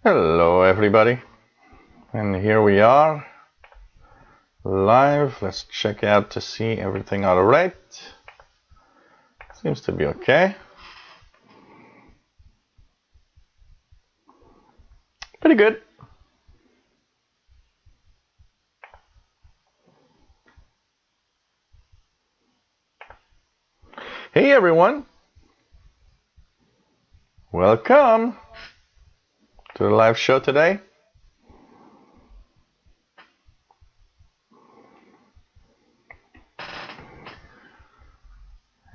Hello everybody, and here we are live. Let's check out to see everything all right. Seems to be okay. Pretty good. Hey everyone, welcome to the live show today.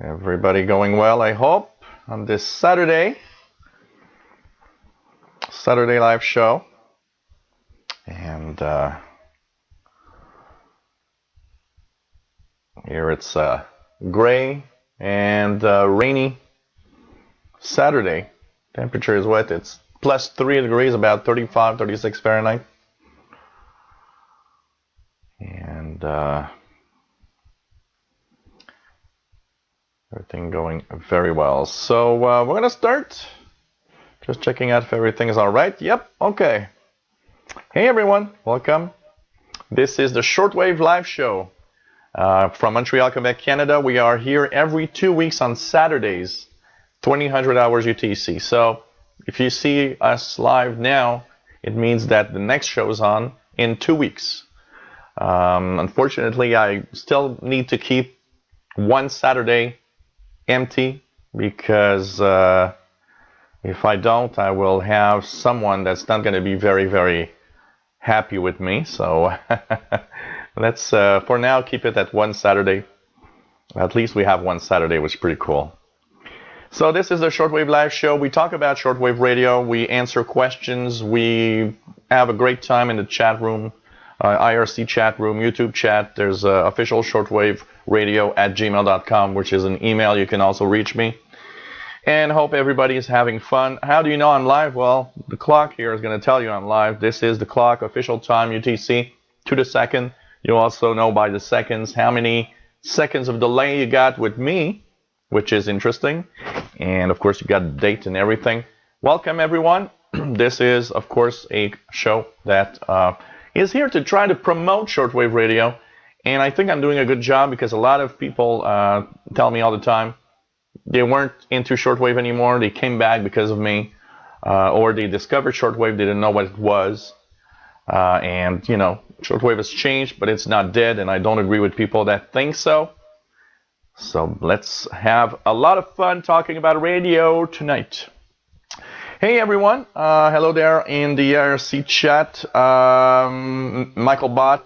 Everybody going well, I hope, on this Saturday live show. And here it's gray and rainy Saturday. Temperature is wet. It's plus 3 degrees, about 35, 36 Fahrenheit. And everything going very well. So we're going to start. Just checking out if everything is all right. Yep, okay. Hey everyone, welcome. This is the Shortwave live show from Montreal, Canada. We are here every 2 weeks on Saturdays, 2000 hours UTC. So if you see us live now, it means that the next show is on in 2 weeks. Unfortunately, I still need to keep one Saturday empty because if I don't, I will have someone that's not going to be very, very happy with me. So let's, for now, keep it at one Saturday. At least we have one Saturday, which is pretty cool. So this is the Shortwave Live Show. We talk about shortwave radio. We answer questions. We have a great time in the chat room, IRC chat room, YouTube chat. There's official shortwave radio at gmail.com, which is an email. You can also reach me. And hope everybody is having fun. How do you know I'm live? Well, the clock here is going to tell you I'm live. This is the clock, official time, UTC, to the second. You also know by the seconds how many seconds of delay you got with me, which is interesting. And, of course, you got the date and everything. Welcome, everyone. This is, of course, a show that is here to try to promote shortwave radio. And I think I'm doing a good job because a lot of people tell me all the time, they weren't into shortwave anymore. They came back because of me, or they discovered shortwave. They didn't know what it was, and you know, shortwave has changed, but it's not dead. And I don't agree with people that think so. So let's have a lot of fun talking about radio tonight. Hey everyone, hello there in the IRC chat. Michael Bott,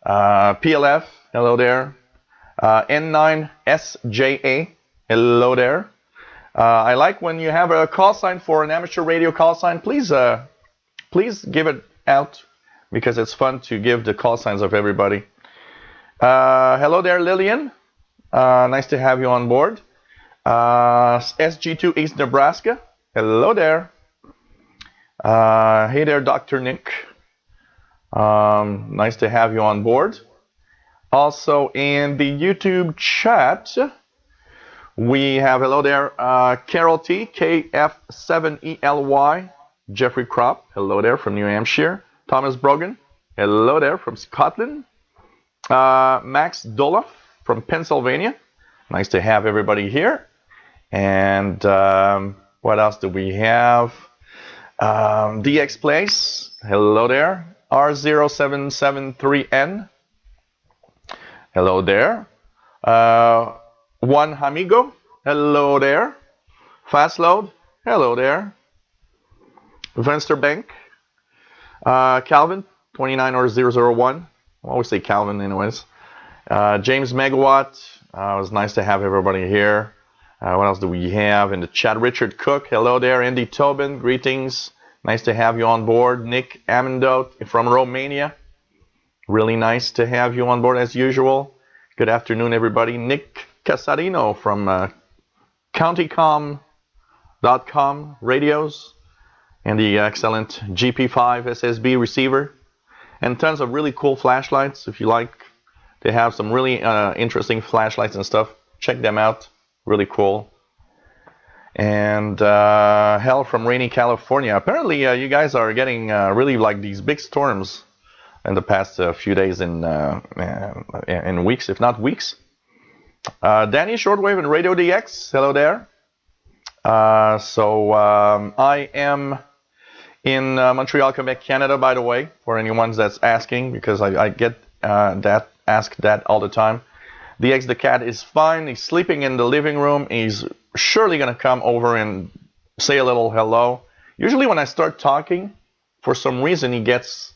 PLF, hello there. N9SJA. Hello there. I like when you have a call sign for an amateur radio call sign. Please give it out because it's fun to give the call signs of everybody. Hello there, Lillian. Nice to have you on board. SG2 East Nebraska. Hello there. Hey there, Dr. Nick. Nice to have you on board. Also in the YouTube chat, we have, hello there, Carol T, KF7ELY, Jeffrey Kropp, hello there from New Hampshire, Thomas Brogan, hello there from Scotland, Max Doloff from Pennsylvania, nice to have everybody here, and what else do we have, DX Place, hello there, R0773N, hello there, Juan Amigo, hello there. Fast Load, hello there. Vensterbank, Calvin, 29 or 001. I always say Calvin anyways. James Megawatt, it was nice to have everybody here. What else do we have in the chat? Richard Cook, hello there. Andy Tobin, greetings. Nice to have you on board. Nick Amendot from Romania. Really nice to have you on board as usual. Good afternoon, everybody. Nick Casarino from countycom.com radios and the excellent GP5 SSB receiver and tons of really cool flashlights. If you like to have some really interesting flashlights and stuff, check them out. Really cool. And hell from rainy California. Apparently, you guys are getting really like these big storms in the past few days in weeks, if not weeks. Danny Shortwave and Radio DX, hello there. I am in Montreal, Quebec, Canada, by the way, for anyone that's asking, because I get asked that all the time. The cat is fine. He's sleeping in the living room. He's surely going to come over and say a little hello. Usually when I start talking, for some reason he gets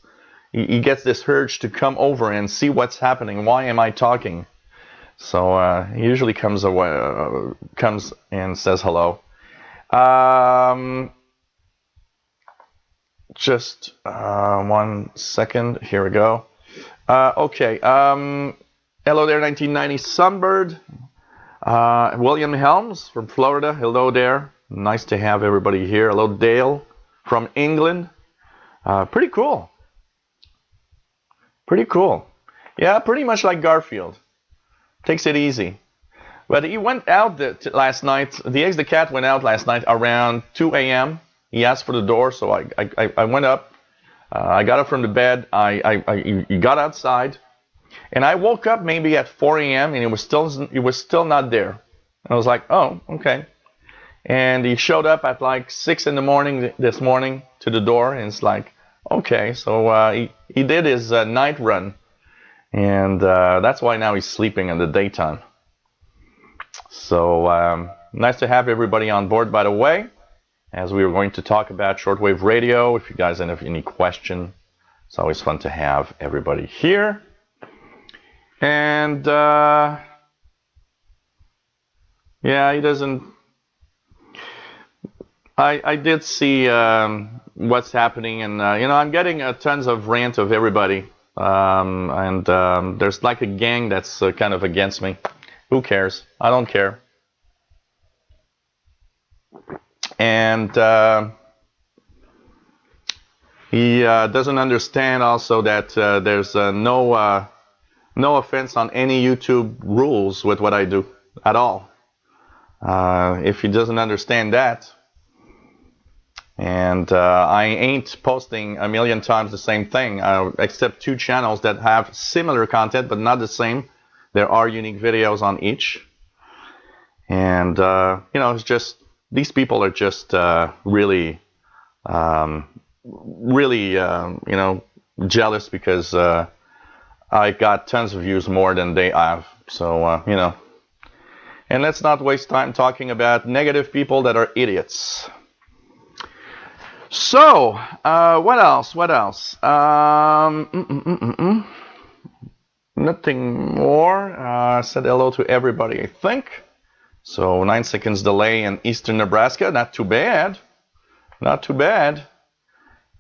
this urge to come over and see what's happening. Why am I talking? So he usually comes and says hello. Just 1 second. Here we go. Okay. Hello there, 1990 Sunbird. William Helms from Florida. Hello there. Nice to have everybody here. Hello, Dale from England. Pretty cool. Pretty cool. Yeah, pretty much like Garfield. Takes it easy. But he went out last night. The cat went out last night around 2 a.m. He asked for the door, so I went up. I got up from the bed. He got outside. And I woke up maybe at 4 a.m. and it was still not there. And I was like, oh, okay. And he showed up at like 6 in the morning this morning to the door, and it's like, okay. So he did his night run, and that's why now he's sleeping in the daytime. So nice to have everybody on board, by the way, as we were going to talk about shortwave radio. If you guys have any question, it's always fun to have everybody here. And yeah, he doesn't. I did see what's happening, and I'm getting tons of rant of everybody, and there's like a gang that's kind of against me. Who cares? I don't care. And he doesn't understand also that there's no offense on any YouTube rules with what I do at all. If he doesn't understand that, and I ain't posting a million times the same thing, except 2 channels that have similar content but not the same. There are unique videos on each. And, it's just, these people are just really, jealous because I got tons of views more than they have. So, And let's not waste time talking about negative people that are idiots. So, what else? Nothing more. Said hello to everybody, I think. So 9 seconds delay in eastern Nebraska. Not too bad. Not too bad.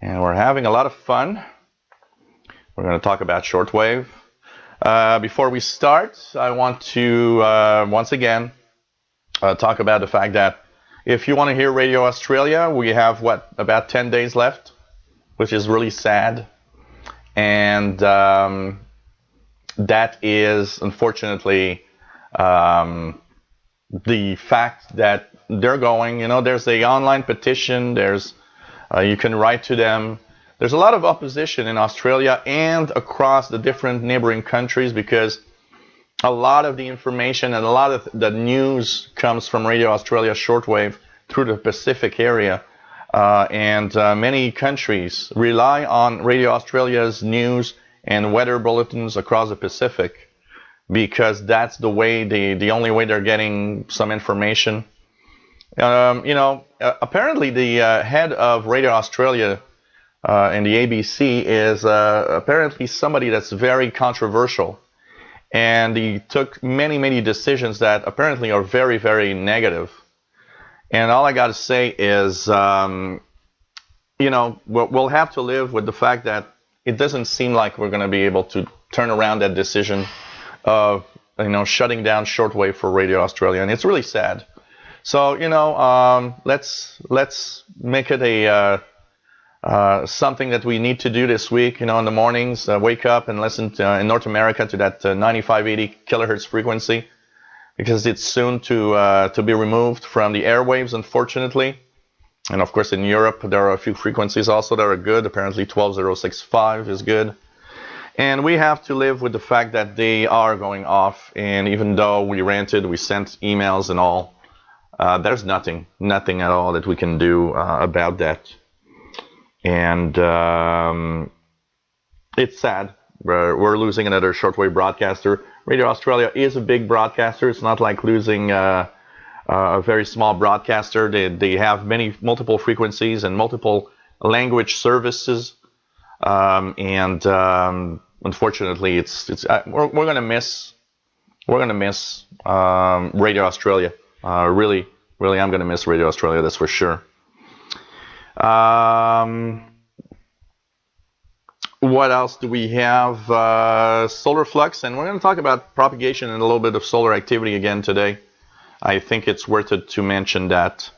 And we're having a lot of fun. We're going to talk about shortwave. Before we start, I want to once again talk about the fact that if you want to hear Radio Australia, we have about 10 days left, which is really sad. And that is unfortunately the fact that they're going. There's an online petition. There's you can write to them. There's a lot of opposition in Australia and across the different neighboring countries because a lot of the information and a lot of the news comes from Radio Australia shortwave through the Pacific area. And many countries rely on Radio Australia's news and weather bulletins across the Pacific because that's the only way they're getting some information. Apparently the head of Radio Australia and the ABC is apparently somebody that's very controversial. And he took many decisions that apparently are very, very negative. And all I got to say is, we'll have to live with the fact that it doesn't seem like we're going to be able to turn around that decision of, shutting down shortwave for Radio Australia. And it's really sad. So, let's make it a something that we need to do this week, in the mornings, wake up and listen to, in North America to that 9580 kilohertz frequency. because it's soon to be removed from the airwaves, unfortunately. And of course, in Europe, there are a few frequencies also that are good. Apparently, 12065 is good. And we have to live with the fact that they are going off. And even though we ranted, we sent emails and all, there's nothing at all that we can do about that. And it's sad. We're losing another shortwave broadcaster. Radio Australia is a big broadcaster. It's not like losing a very small broadcaster. They have multiple frequencies and multiple language services. Unfortunately, we're gonna miss Radio Australia. Really, I'm gonna miss Radio Australia. That's for sure. What else do we have? Solar flux, and we're going to talk about propagation and a little bit of solar activity again today. I think it's worth it to mention that.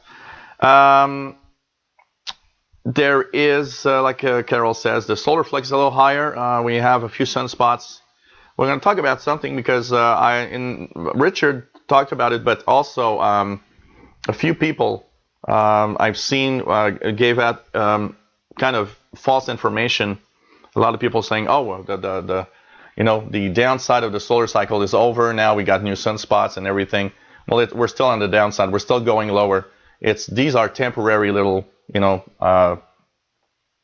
There is, like Carol says, the solar flux is a little higher. We have a few sunspots. We're going to talk about something because Richard talked about it, but also a few people I've seen gave out kind of false information. A lot of people saying, "Oh, the downside of the solar cycle is over. Now we got new sunspots and everything." Well, we're still on the downside. We're still going lower. These are temporary little,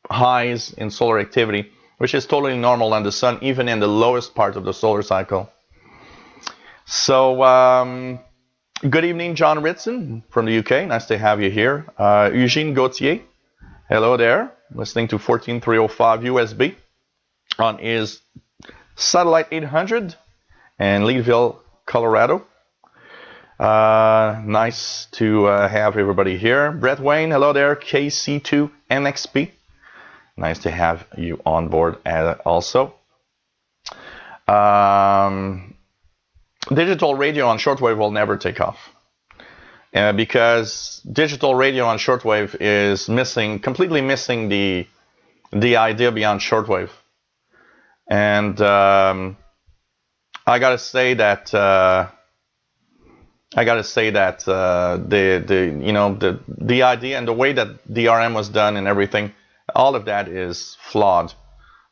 highs in solar activity, which is totally normal on the sun, even in the lowest part of the solar cycle. So, good evening, John Ritson from the UK. Nice to have you here. Eugene Gauthier, hello there. Listening to 14305 USB on his satellite 800 in Leadville, Colorado. Nice to have everybody here. Brett Wayne, hello there. KC2NXP. Nice to have you on board also. Digital radio on shortwave will never take off. Because digital radio on shortwave is completely missing the idea beyond shortwave. And I gotta say that the idea and the way that DRM was done and everything, all of that is flawed.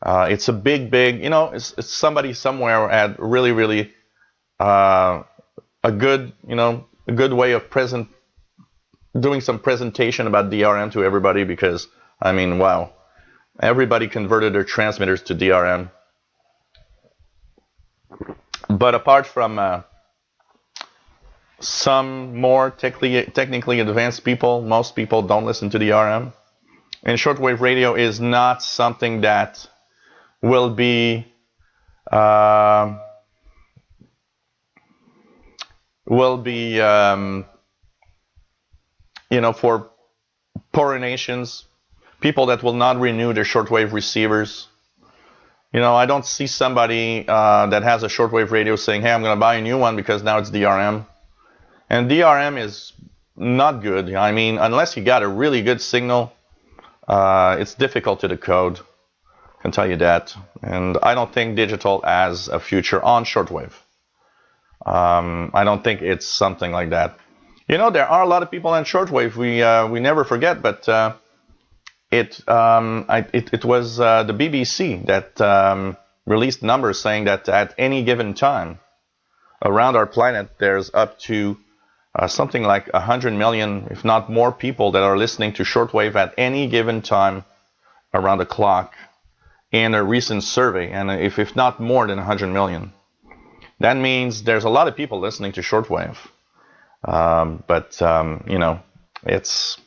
It's a big, it's somebody somewhere had really a good way of doing some presentation about DRM to everybody, because I mean, wow, everybody converted their transmitters to DRM. But apart from some more technically advanced people, most people don't listen to DRM. And shortwave radio is not something that will be for poorer nations, people that will not renew their shortwave receivers. I don't see somebody that has a shortwave radio saying, "Hey, I'm going to buy a new one because now it's DRM." And DRM is not good. I mean, unless you got a really good signal, it's difficult to decode. I can tell you that. And I don't think digital has a future on shortwave. I don't think it's something like that. There are a lot of people on shortwave. We never forget, but it was the BBC that released numbers saying that at any given time around our planet, there's up to something like 100 million, if not more, people that are listening to shortwave at any given time around the clock in a recent survey, and if not more than 100 million. That means there's a lot of people listening to shortwave. It's,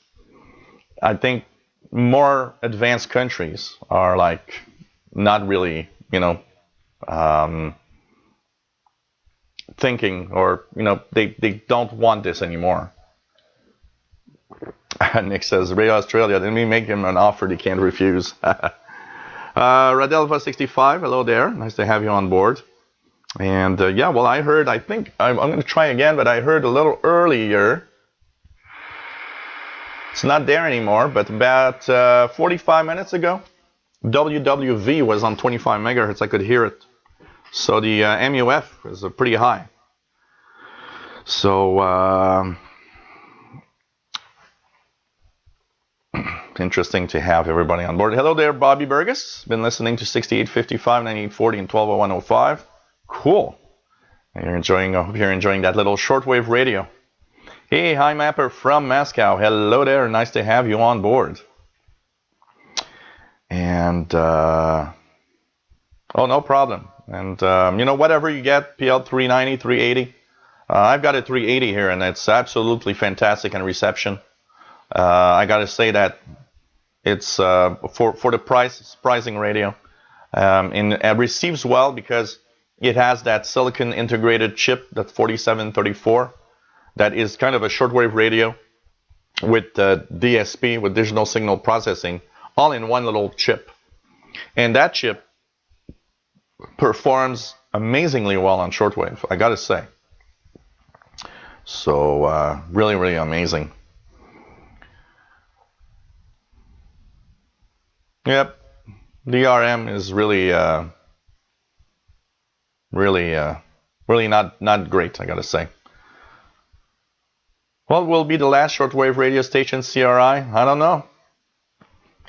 I think more advanced countries are like not really, thinking, or, they don't want this anymore. Nick says, Radio Australia, let me make him an offer he can't refuse. Radelva65, hello there. Nice to have you on board. And I think I'm going to try again, but I heard a little earlier. It's not there anymore, but about 45 minutes ago, WWV was on 25 megahertz. I could hear it. So the MUF is pretty high. So interesting to have everybody on board. Hello there, Bobby Burgess. Been listening to 6855, 9840, and 120105. Cool. I hope you're enjoying that little shortwave radio. Hey, hi Mapper from Moscow. Hello there. Nice to have you on board. And oh, no problem. And whatever you get, PL 390, 380. I've got a 380 here, and it's absolutely fantastic in reception. I got to say that it's for the price, it's pricing radio. And it receives well because it has that silicon integrated chip, that 4734, that is kind of a shortwave radio with DSP, with digital signal processing, all in one little chip. And that chip performs amazingly well on shortwave, I gotta say. So really, really amazing. Yep, DRM is really not great, I gotta say. What will be the last shortwave radio station, CRI? I don't know.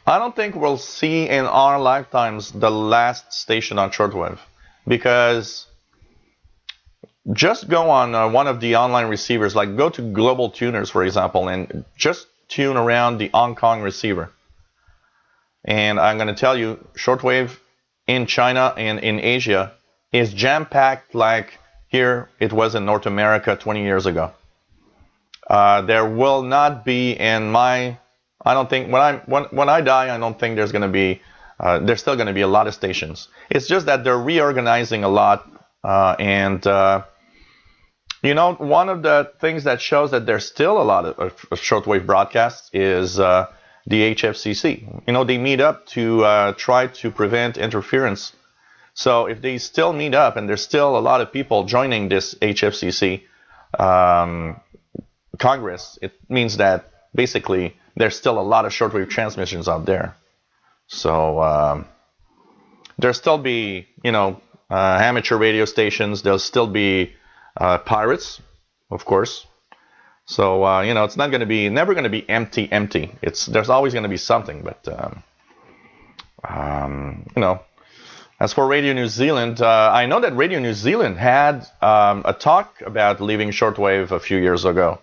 I don't think we'll see in our lifetimes the last station on shortwave, because just go on one of the online receivers, like go to Global Tuners, for example, and just tune around the Hong Kong receiver. And I'm going to tell you, shortwave in China and in Asia is jam-packed like here it was in North America 20 years ago. There will not be I don't think when I die, I don't think there's going to be there's still going to be a lot of stations. It's just that they're reorganizing a lot, and one of the things that shows that there's still a lot of shortwave broadcasts is the HFCC. They meet up to try to prevent interference. So if they still meet up and there's still a lot of people joining this HFCC Congress, it means that basically there's still a lot of shortwave transmissions out there. So there'll still be, amateur radio stations. There'll still be pirates, of course. So it's not going to be, never going to be empty. There's always going to be something. But as for Radio New Zealand, I know that Radio New Zealand had a talk about leaving shortwave a few years ago.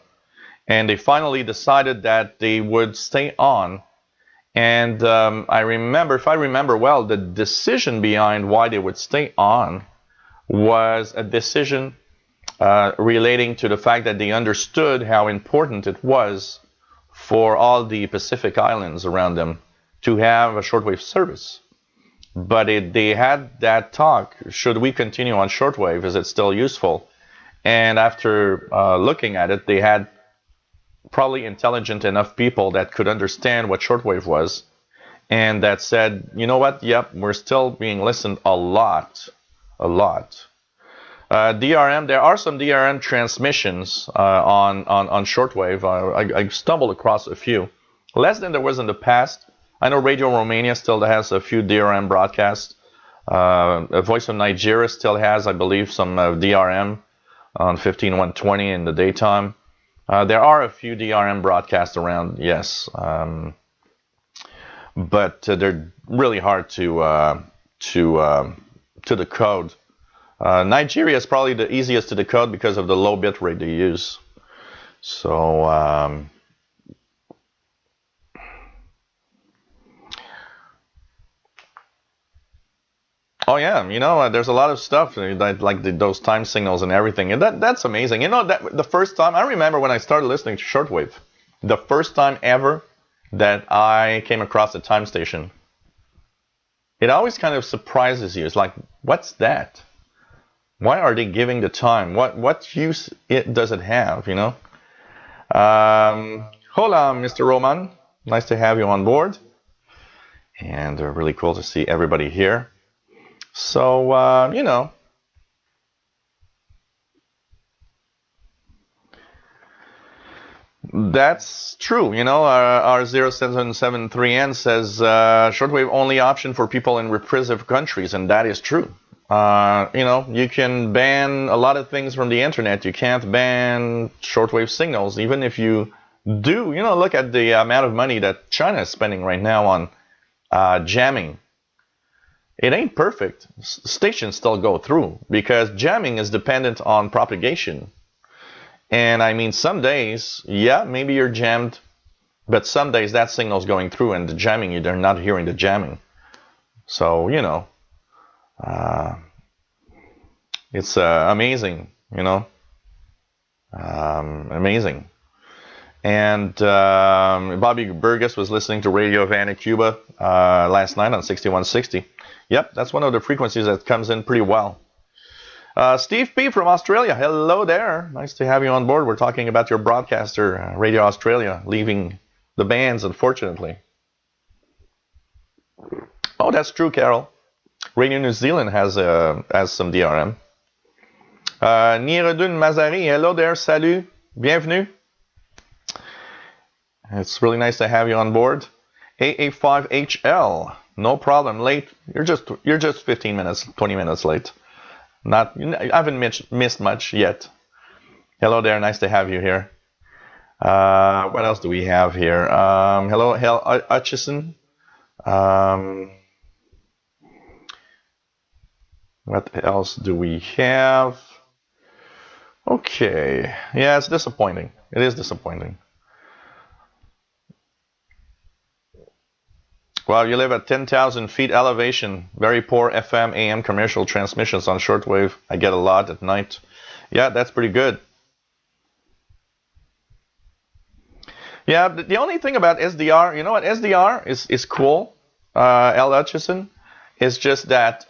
And they finally decided that they would stay on. And if I remember well, the decision behind why they would stay on was a decision relating to the fact that they understood how important it was for all the Pacific Islands around them to have a shortwave service. But they had that talk, should we continue on shortwave? Is it still useful? And after looking at it, they had probably intelligent enough people that could understand what shortwave was, and that said, you know what, yep, we're still being listened a lot. DRM, there are some DRM transmissions on shortwave. I stumbled across a few, less than there was in the past. I know Radio Romania still has a few DRM broadcasts. Voice of Nigeria still has, I believe, some DRM on 15120 in the daytime. There are a few DRM broadcasts around, yes, but they're really hard to decode. Nigeria is probably the easiest to decode because of the low bit rate they use. So oh yeah, there's a lot of stuff like those time signals and everything, and that's amazing. That the first time I remember when I started listening to shortwave, the first time ever that I came across a time station, it always kind of surprises you. It's like, what's that? Why are they giving the time? What use does it have? Hola, Mr. Roman. Nice to have you on board, and really cool to see everybody here. So, that's true. Our 0773N says shortwave only option for people in repressive countries, and that is true. You can ban a lot of things from the internet. You can't ban shortwave signals, even if you do. Look at the amount of money that China is spending right now on jamming. It ain't perfect. Stations still go through because jamming is dependent on propagation. And I mean, some days, yeah, maybe you're jammed, but some days that signal's going through and the jamming, you're not hearing the jamming. So, it's amazing, amazing. And Bobby Burgess was listening to Radio Havana, Cuba last night on 6160. Yep, that's one of the frequencies that comes in pretty well. Steve P. from Australia, hello there. Nice to have you on board. We're talking about your broadcaster, Radio Australia, leaving the bands, unfortunately. Oh, that's true, Carol. Radio New Zealand has some DRM. Niredun Mazari, hello there, salut, bienvenue. It's really nice to have you on board. AA5HL, no problem, late. You're just 15 minutes, 20 minutes late. I haven't missed much yet. Hello there, nice to have you here. What else do we have here? Hello, Hutchison. What else do we have? Okay, yeah, it's disappointing. It is disappointing. Well, you live at 10,000 feet elevation. Very poor FM, AM commercial transmissions on shortwave. I get a lot at night. Yeah, that's pretty good. Yeah, the only thing about SDR, you know what, SDR is cool, L. Hutchison, is just that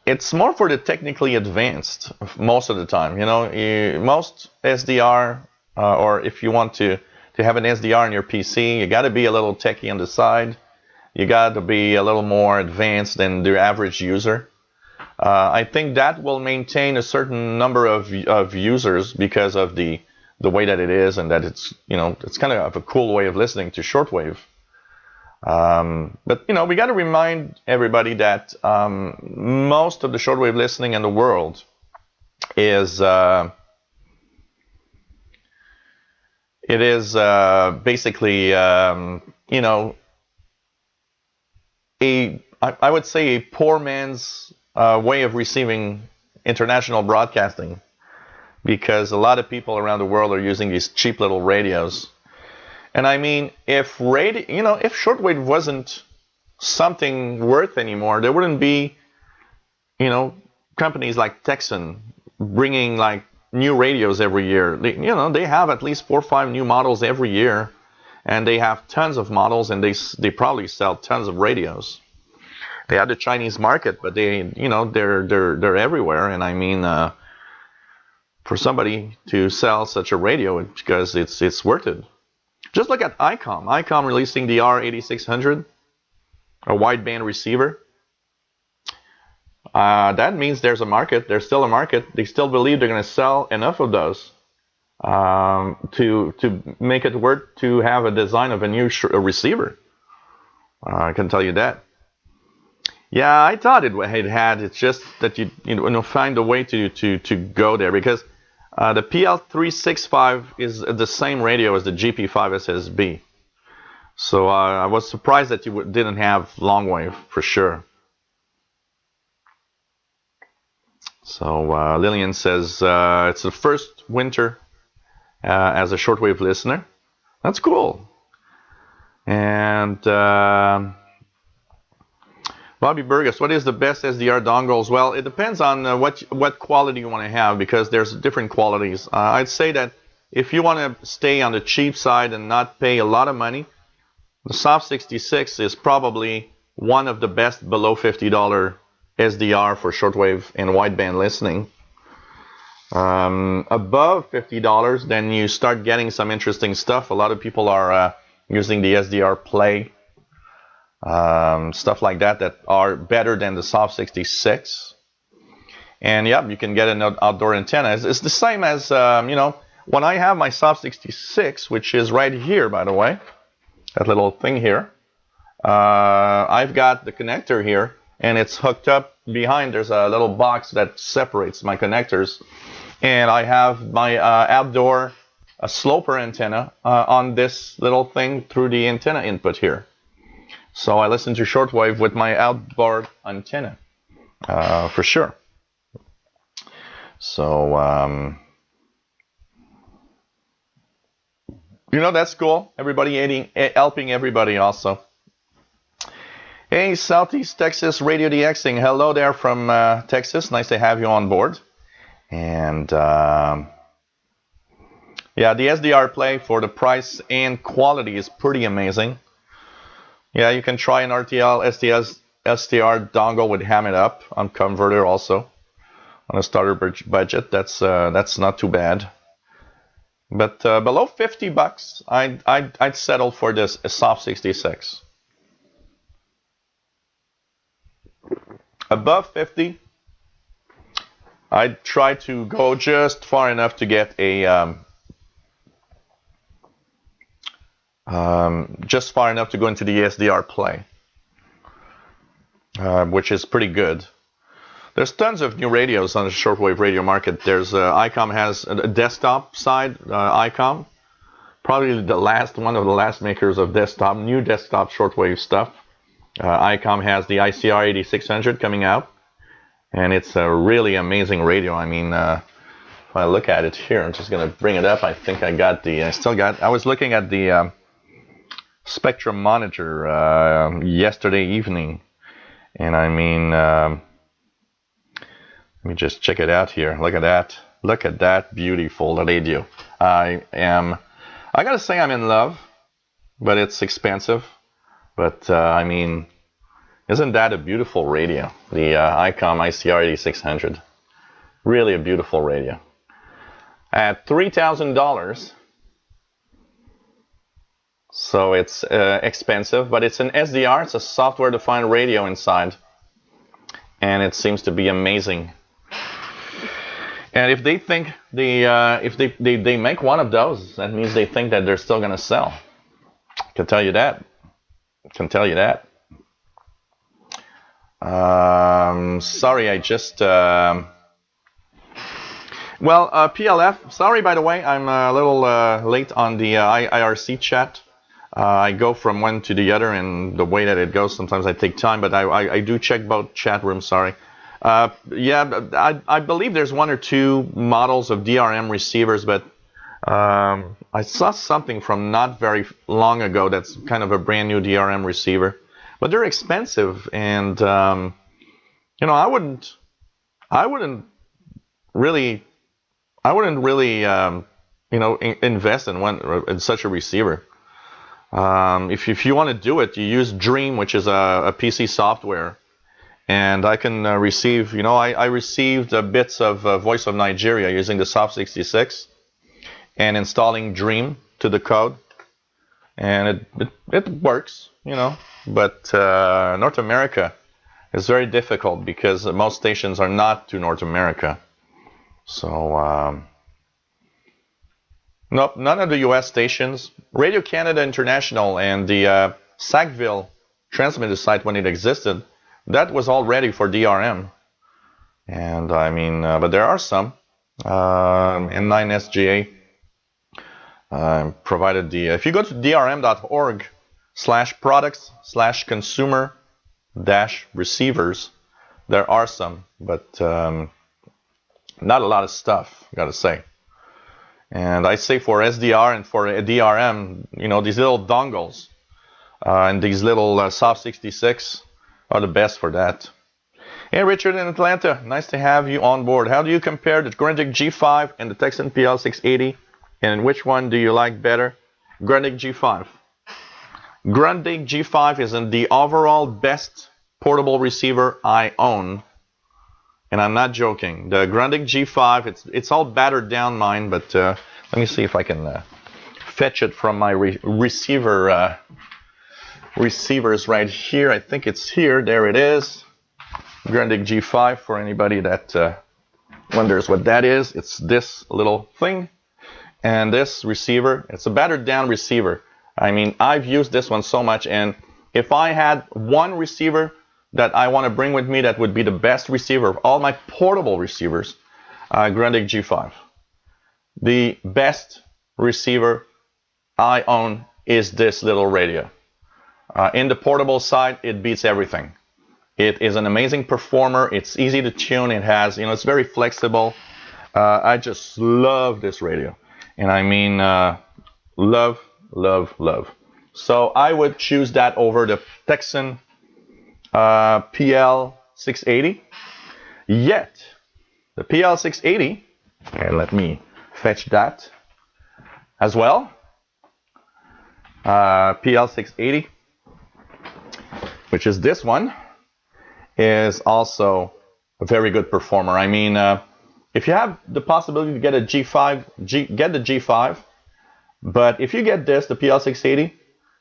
it's more for the technically advanced most of the time. Most SDR, or if you want to have an SDR on your PC, you got to be a little techie on the side. You got to be a little more advanced than the average user. I think that will maintain a certain number of users because of the way that it is, and that it's kind of a cool way of listening to shortwave. But we got to remind everybody that most of the shortwave listening in the world is basically I would say a poor man's way of receiving international broadcasting, because a lot of people around the world are using these cheap little radios. And I mean, if shortwave wasn't something worth anymore, there wouldn't be, companies like Texan bringing like new radios every year. They have at least 4 or 5 new models every year, and they have tons of models, and they probably sell tons of radios. They have the Chinese market, but they're everywhere. And I mean, for somebody to sell such a radio, because it's worth it. Just look at ICOM. ICOM releasing the R8600, a wideband receiver. That means there's a market. There's still a market. They still believe they're going to sell enough of those to make it worth to have a design of a new receiver. I can tell you that. Yeah, I thought it had. It's just that you find a way to go there, because the PL365 is the same radio as the GP5SSB. So I was surprised that you didn't have long wave for sure. So Lillian says it's the first winter as a shortwave listener. That's cool. And Bobby Burgess, what is the best SDR dongles? Well, it depends on what quality you want to have, because there's different qualities. I'd say that if you want to stay on the cheap side and not pay a lot of money, the Soft 66 is probably one of the best below $50 SDR for shortwave and wideband listening. Above $50, then you start getting some interesting stuff. A lot of people are using the SDR Play. Stuff like that are better than the Soft 66. And yeah, you can get an outdoor antenna. It's the same as, when I have my Soft 66, which is right here, by the way, that little thing here, I've got the connector here. and it's hooked up behind. There's a little box that separates my connectors, and I have my outdoor sloper antenna on this little thing through the antenna input here. So I listen to shortwave with my outboard antenna for sure. So you know, that's cool. Everybody helping everybody also. Hey, Southeast Texas Radio DXing. Hello there from Texas. Nice to have you on board. And yeah, the SDR play for the price and quality is pretty amazing. Yeah, you can try an RTL SDR dongle with Ham It Up on converter also on a starter budget. That's not too bad. But below $50, I'd settle for this soft 66. Above 50, I'd try to go just far enough to get a just far enough to go into the SDR play, which is pretty good. There's tons of new radios on the shortwave radio market. There's ICOM has a desktop side, ICOM, probably one of the last makers of new desktop shortwave stuff. ICOM has the ICR 8600 coming out, and it's a really amazing radio. I mean, if I look at it here, I'm just gonna bring it up. I think I was looking at the Spectrum monitor yesterday evening, and I mean, let me just check it out here. Look at that beautiful radio. I gotta say I'm in love, but it's expensive. But I mean, isn't that a beautiful radio? The ICOM ICR 8600, really a beautiful radio. At $3,000, so it's expensive, but it's an SDR. It's a software-defined radio inside, and it seems to be amazing. And if they think if they make one of those, that means they think that they're still gonna sell. Can tell you that. Sorry, I just PLF. Sorry, by the way, I'm a little late on the IRC chat. I go from one to the other, and the way that it goes, sometimes I take time, but I do check both chat rooms. Sorry. Yeah, I believe there's one or two models of DRM receivers, but I saw something from not very long ago that's kind of a brand new DRM receiver, but they're expensive, and you know, I wouldn't really you know, invest in such a receiver. If you want to do it, you use Dream, which is a PC software. And I can receive, you know, I received bits of Voice of Nigeria using the Soft 66 and installing Dream to the code. And it works, you know, but North America is very difficult because most stations are not to North America. So, nope, none of the US stations. Radio Canada International and the Sackville transmitter site, when it existed, that was all ready for DRM. And I mean, but there are some. N9SGA provided the, if you go to drm.org/products/consumer-receivers, there are some, but not a lot of stuff, gotta say. And I say for SDR and for DRM, you know, these little dongles and these little Soft 66 are the best for that. Hey, Richard in Atlanta, nice to have you on board. How do you compare the Grundig G5 and the Texan PL680, and which one do you like better? Grundig G5. Grundig G5 is in the overall best portable receiver I own, and I'm not joking. The Grundig G5, it's all battered down mine, but let me see if I can fetch it from my receivers right here. I think it's here. There it is. Grundig G5, for anybody that wonders what that is. It's this little thing. And this receiver, it's a battered down receiver. I mean, I've used this one so much, and if I had one receiver that I want to bring with me that would be the best receiver of all my portable receivers, Grundig G5. The best receiver I own is this little radio. In the portable side, it beats everything. It is an amazing performer. It's easy to tune. It has, it's very flexible. I just love this radio. And I mean, love, love, love. So I would choose that over the Texan PL680. Yet, the PL680, and let me fetch that as well. PL680, which is this one, is also a very good performer. I mean, if you have the possibility to get a G5, get the G5. But if you get this, the PL680,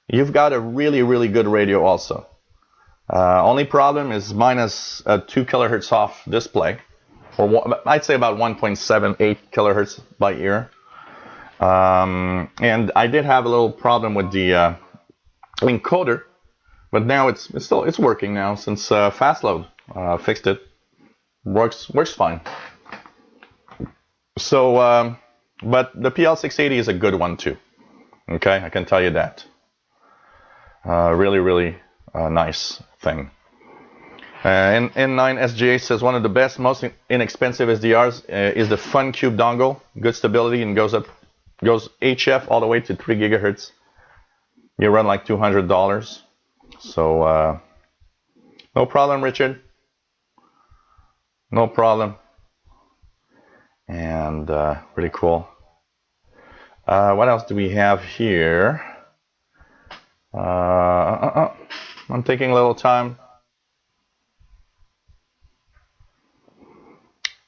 you've got a really, really good radio also. Only problem is minus a 2 kilohertz off display, or I'd say about 1.78 kilohertz by ear. And I did have a little problem with the encoder, but now it's working now since Fastload fixed it. Works fine. So, but the PL680 is a good one too. Okay, I can tell you that. Really, really nice thing. And N9 SGA says one of the best, most inexpensive SDRs is the Fun Cube dongle. Good stability and goes HF all the way to 3 gigahertz. You run like $200. So no problem, Richard. No problem. And pretty cool. What else do we have here? I'm taking a little time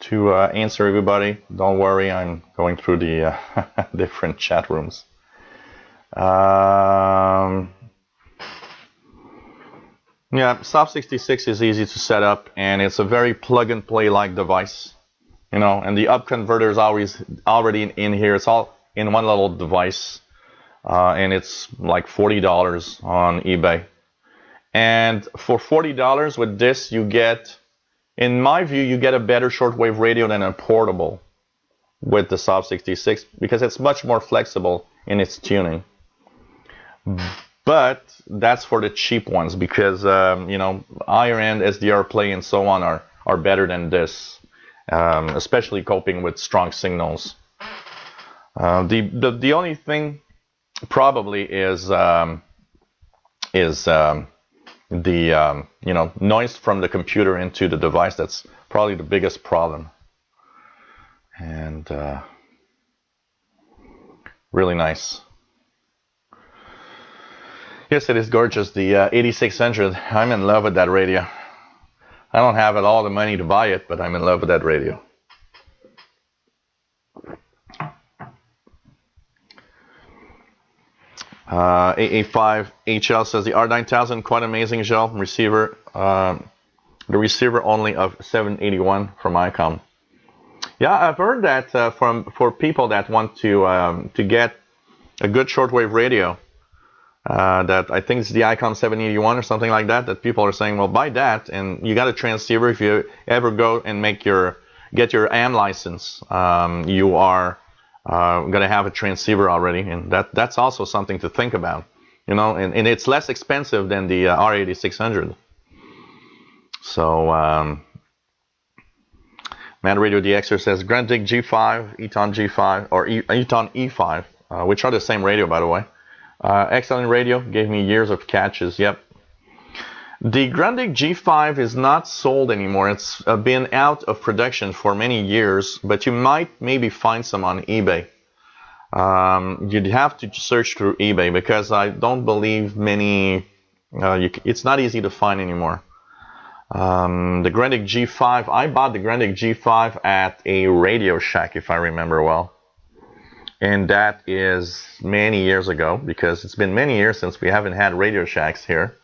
to answer everybody. Don't worry, I'm going through the different chat rooms. Yeah, Soft 66 is easy to set up, and it's a very plug-and-play like device. And the up converter is always already in here. It's all in one little device, and it's like $40 on eBay. And for $40 with this, you get, in my view, you get a better shortwave radio than a portable with the Soft 66 because it's much more flexible in its tuning. But that's for the cheap ones because higher end SDR play and so on are better than this, especially coping with strong signals. The only thing probably is the noise from the computer into the device. That's probably the biggest problem. And really nice. Yes, it is gorgeous. The 8600. I'm in love with that radio. I don't have all the money to buy it, but I'm in love with that radio. AA5 HL says the R9000 quite amazing gel receiver. The receiver only of 781 from ICOM. Yeah, I've heard that for people that want to get a good shortwave radio. That I think it's the ICOM 781 or something like that. That people are saying, well, buy that, and you got a transceiver. If you ever go and get your AM license, you are going to have a transceiver already, and that's also something to think about, and it's less expensive than the R8600. So Mad Radio DXer says Grundig G5, Eton G5, or Eton E5, which are the same radio, by the way. Excellent radio, gave me years of catches. Yep. The Grundig G5 is not sold anymore. It's been out of production for many years, but you might maybe find some on eBay. You'd have to search through eBay because I don't believe many. It's not easy to find anymore. The Grundig G5. I bought the Grundig G5 at a Radio Shack, if I remember well. And that is many years ago because it's been many years since we haven't had Radio Shacks here.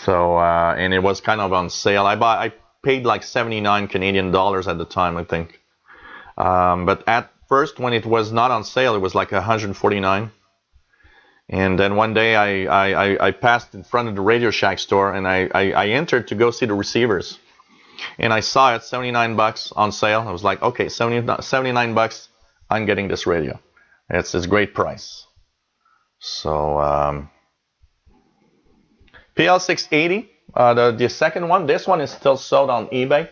So, and it was kind of on sale. I paid like 79 Canadian dollars at the time, I think. But at first, when it was not on sale, it was like 149. And then one day I passed in front of the Radio Shack store, and I entered to go see the receivers. And I saw it, 79 bucks on sale. I was like, okay, 79 bucks, I'm getting this radio. It's a great price. So PL680, the second one, this one is still sold on eBay.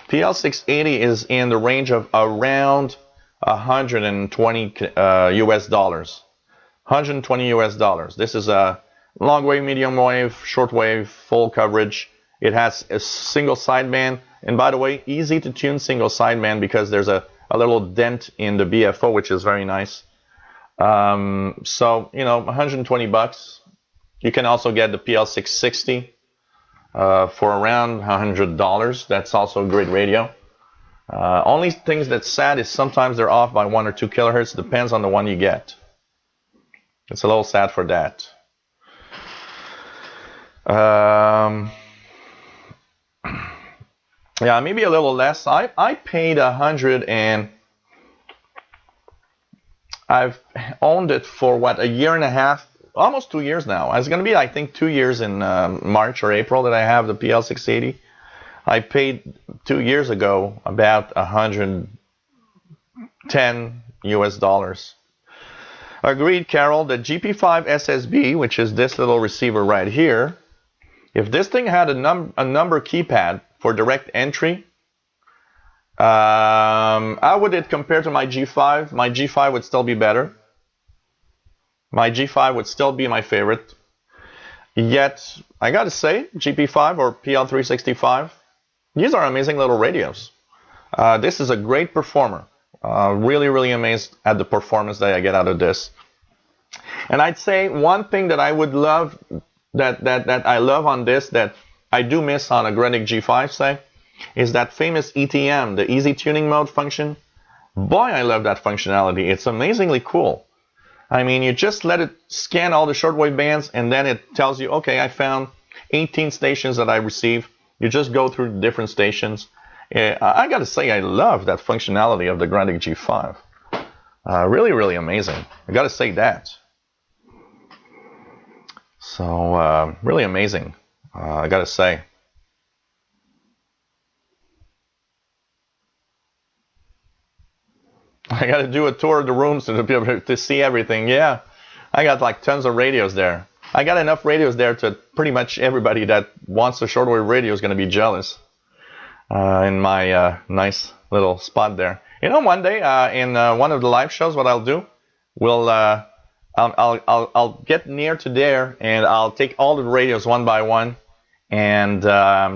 PL680 is in the range of around 120 US dollars. 120 US dollars. This is a long wave, medium wave, short wave, full coverage. It has a single sideband, and by the way, easy to tune single sideband because there's a little dent in the BFO, which is very nice. So, 120 bucks. You can also get the PL660 for around $100. That's also a great radio. Only things that's sad is sometimes they're off by 1 or 2 kilohertz. Depends on the one you get. It's a little sad for that. Yeah, maybe a little less. I paid 100, and I've owned it for a year and a half, almost 2 years now. It's going to be, I think, 2 years in March or April that I have the PL680. I paid 2 years ago about 110 US dollars. Agreed, Carol. The GP5 SSB, which is this little receiver right here, if this thing had a number keypad for direct entry, how would it compare to my G5? My G5 would still be better. My G5 would still be my favorite. Yet, I gotta say, GP5 or PL365, these are amazing little radios. This is a great performer. Really, really amazed at the performance that I get out of this. And I'd say one thing that I would love, that I love on this, that I do miss on a Grenic G5, say, is that famous ETM, the easy tuning mode function. Boy, I love that functionality. It's amazingly cool. I mean, you just let it scan all the shortwave bands, and then it tells you, okay, I found 18 stations that I received. You just go through the different stations. I got to say, I love that functionality of the Grenic G5. Really, really amazing. I got to say that. So, really amazing, I got to say. I got to do a tour of the rooms to be able to see everything. Yeah, I got like tons of radios there. I got enough radios there to pretty much everybody that wants a shortwave radio is going to be jealous. In my nice little spot there. One day in one of the live shows, what I'll do, I'll get near to there, and I'll take all the radios one by one and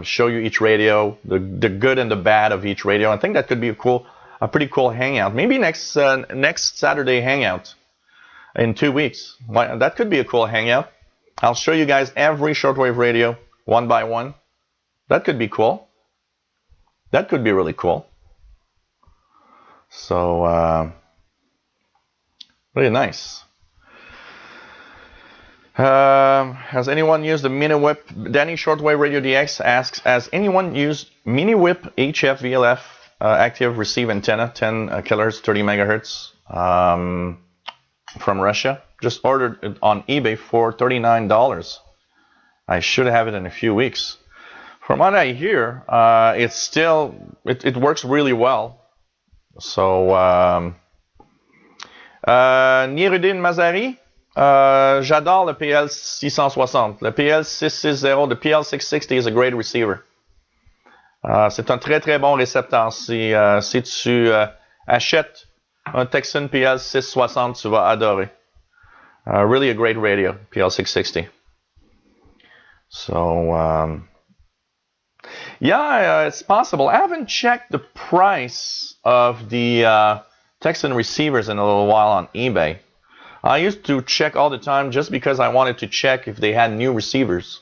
show you each radio, the good and the bad of each radio. I think that could be a pretty cool hangout. Maybe next Saturday hangout in 2 weeks. That could be a cool hangout. I'll show you guys every shortwave radio one by one. That could be cool. That could be really cool. So, really nice. Has anyone used the Mini Whip? Danny Shortwave Radio DX asks, has anyone used Mini Whip HF VLF active receive antenna, 10 kHz, 30 megahertz from Russia? Just ordered it on eBay for $39. I should have it in a few weeks. From what I hear, it works really well. So, Nirudin Mazari, j'adore le PL660. Le PL660, the PL660 is a great receiver. C'est un très très bon récepteur. Si tu achètes un Texan PL660, tu vas adorer. Really a great radio, PL660. So, yeah, it's possible. I haven't checked the price of the Texan receivers in a little while on eBay. I used to check all the time just because I wanted to check if they had new receivers.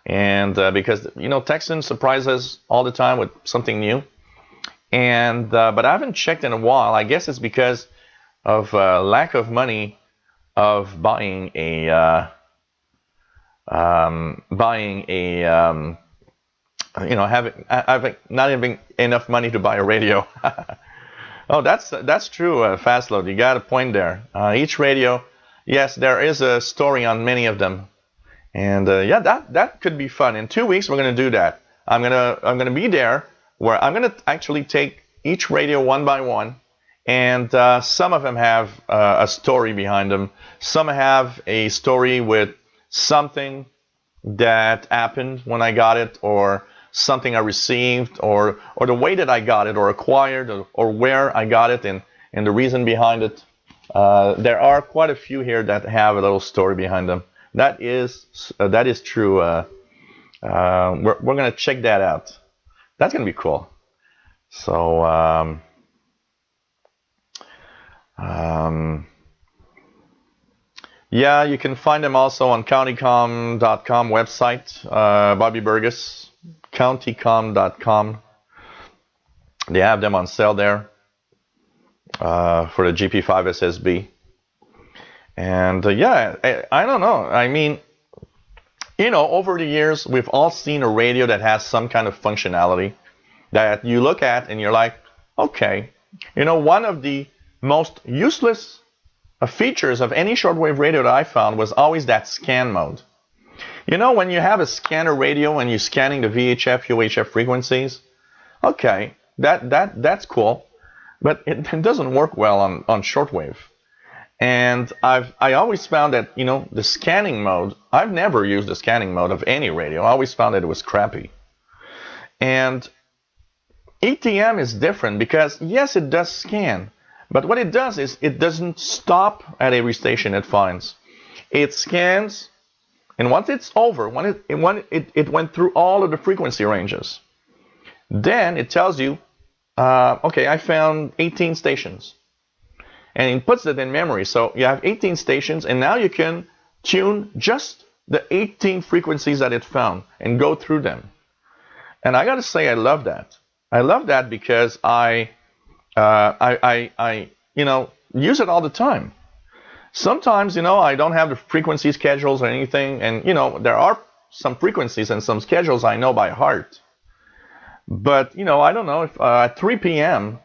And because, Texan surprises all the time with something new. And but I haven't checked in a while. I guess it's because of lack of money of buying a having not having enough money to buy a radio. Oh, that's true, Fastload. You got a point there. Each radio, Yes, there is a story on many of them. And yeah, that could be fun. In 2 weeks, we're gonna do that. I'm gonna be there where I'm gonna actually take each radio one by one, and some of them have a story behind them. Some have a story with something that happened when I got it, or something I received, or the way that I got it, or acquired, or where I got it, and the reason behind it. There are quite a few here that have a little story behind them. That is true. We're gonna check that out. That's gonna be cool. So yeah, you can find them also on countycom.com website. Bobby Burgess, countycom.com. They have them on sale there for the GP5 SSB. And yeah, I don't know. I mean, over the years, we've all seen a radio that has some kind of functionality that you look at and you're like, okay. One of the most useless features of any shortwave radio that I found was always that scan mode. When you have a scanner radio and you're scanning the VHF, UHF frequencies, okay, that's cool, but it doesn't work well on shortwave. And I always found that, the scanning mode, I've never used the scanning mode of any radio. I always found that it was crappy. And ETM is different because, yes, it does scan. But what it does is it doesn't stop at every station it finds. It scans, and once it's over, when it went through all of the frequency ranges, then it tells you, okay, I found 18 stations. And it puts it in memory. So you have 18 stations, and now you can tune just the 18 frequencies that it found and go through them. And I got to say, I love that. I love that because I use it all the time. Sometimes, I don't have the frequency schedules or anything, and there are some frequencies and some schedules I know by heart. But I don't know if at 3 p.m.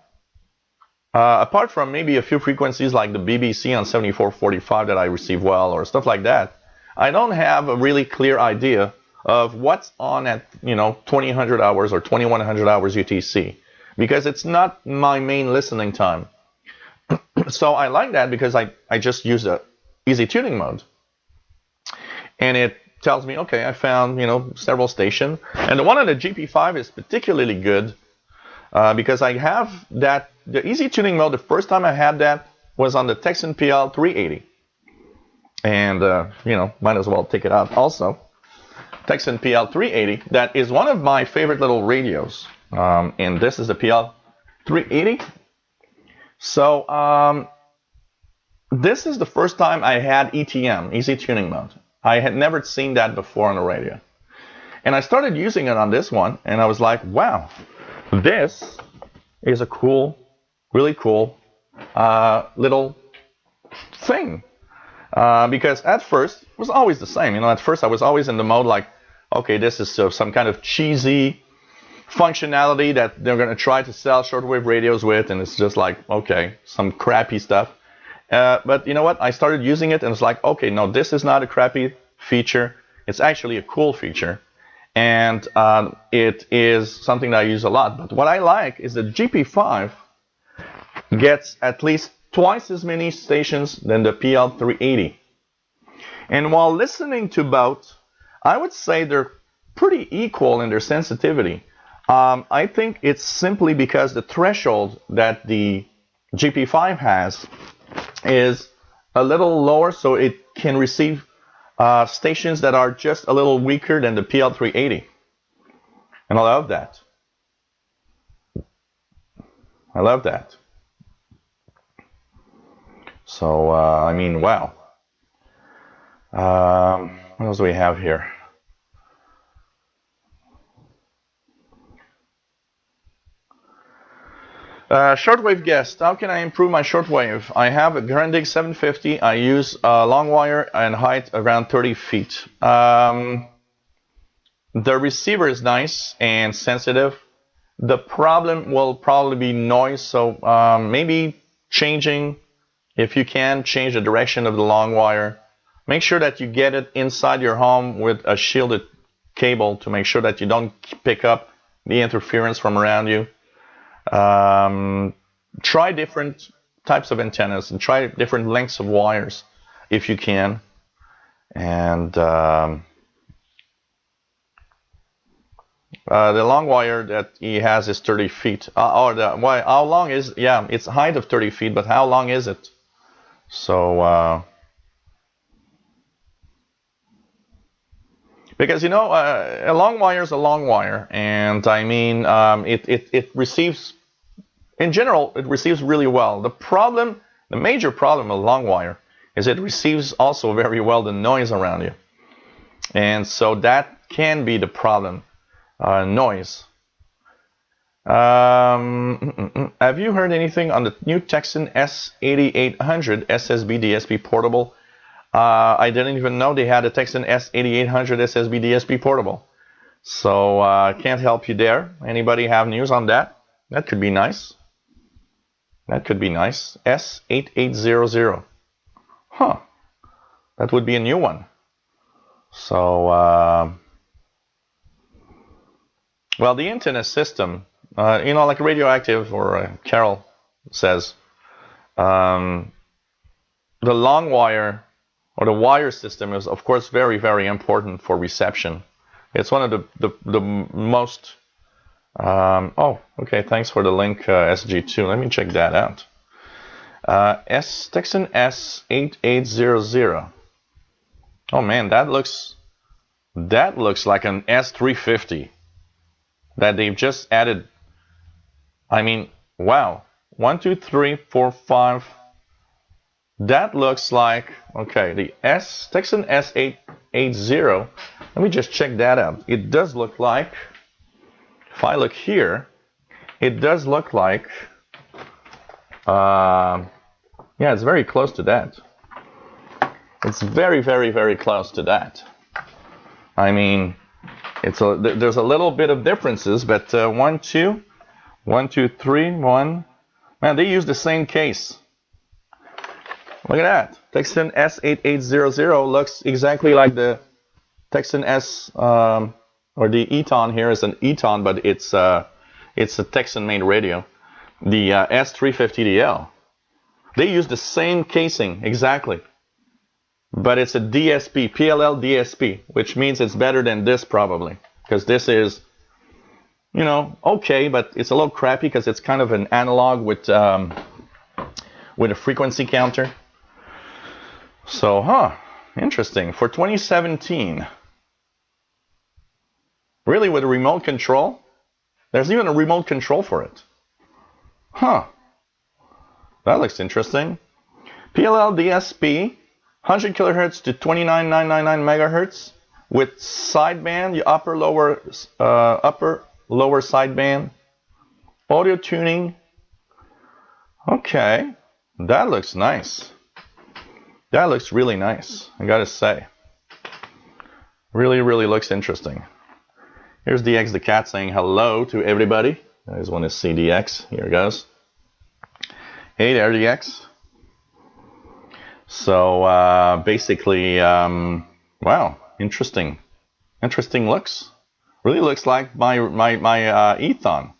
Apart from maybe a few frequencies like the BBC on 7445 that I receive well or stuff like that, I don't have a really clear idea of what's on at 2000 hours or 2100 hours UTC, because it's not my main listening time. So I like that because I just use the easy tuning mode, and it tells me, okay, I found several stations, and the one on the GP5 is particularly good because I have the easy tuning mode. The first time I had that was on the Texan PL 380, and might as well take it out also. Texan PL 380, that is one of my favorite little radios, and this is the PL 380. So this is the first time I had ETM, easy tuning mode. I had never seen that before on the radio, and I started using it on this one, and I was like, wow, this is a cool, really cool little thing. Because at first, it was always the same. At first I was always in the mode like, okay, this is some kind of cheesy functionality that they're going to try to sell shortwave radios with, and it's just like, okay, some crappy stuff. But you know what? I started using it, and it's like, okay, no, this is not a crappy feature. It's actually a cool feature. And it is something that I use a lot. But what I like is the GP5 gets at least twice as many stations than the PL380. And while listening to both, I would say they're pretty equal in their sensitivity. I think it's simply because the threshold that the GP5 has is a little lower, so it can receive stations that are just a little weaker than the PL380. And I love that. I love that. So, I mean, wow. What else do we have here? Shortwave guest. How can I improve my shortwave? I have a Grundig 750. I use long wire and height around 30 feet. The receiver is nice and sensitive. The problem will probably be noise. So maybe changing If you can, change the direction of the long wire. Make sure that you get it inside your home with a shielded cable to make sure that you don't pick up the interference from around you. Try different types of antennas and try different lengths of wires if you can. And the long wire that he has is 30 feet. How long is, yeah, it's a height of 30 feet, but how long is it? So, because, you know, a long wire is a long wire. And I mean, it receives, in general, it receives really well. The major problem with long wire is it receives also very well the noise around you. And so that can be the problem, noise. Have you heard anything on the new Texan S8800 SSB DSP portable? I didn't even know they had a Texan S8800 SSB DSP portable. So I can't help you there. Anybody have news on that? That could be nice. That could be nice. S8800. Huh. That would be a new one. So, well, the antenna system, you know, like Radioactive or Carol says, the long wire or the wire system is, of course, very, very important for reception. It's one of the most... oh, okay, thanks for the link, SG2. Let me check that out. Texan S8800. Oh man, that looks like an S350 that they've just added. I mean, wow. 1, 2, 3, 4, 5. That looks like, okay, the Texan S880. Let me just check that out. It does look like, if I look here, it does look like, yeah, it's very close to that. It's very, very, very close to that. I mean, there's a little bit of differences, but 1, 2, 1, 2, 3, 1. Man, they use the same case. Look at that. Texan S8800 looks exactly like the Texan S, or the Eton here is an Eton, but it's a Texan-made radio. The S350DL. They use the same casing, exactly. But it's a DSP, PLL DSP, which means it's better than this probably. Because this is, you know, okay, but it's a little crappy because it's kind of an analog with a frequency counter. So, interesting. For 2017, really with a remote control? There's even a remote control for it. That looks interesting. PLL DSP, 100 kilohertz to 29,999 megahertz with sideband, the upper lower sideband, audio tuning. Okay, that looks nice. That looks really nice, I gotta say. Really, really looks interesting. Here's DX the cat saying hello to everybody. I just want to see DX. Here it goes. Hey there, DX. So basically, wow, interesting. Interesting looks. Really looks like my Ethon.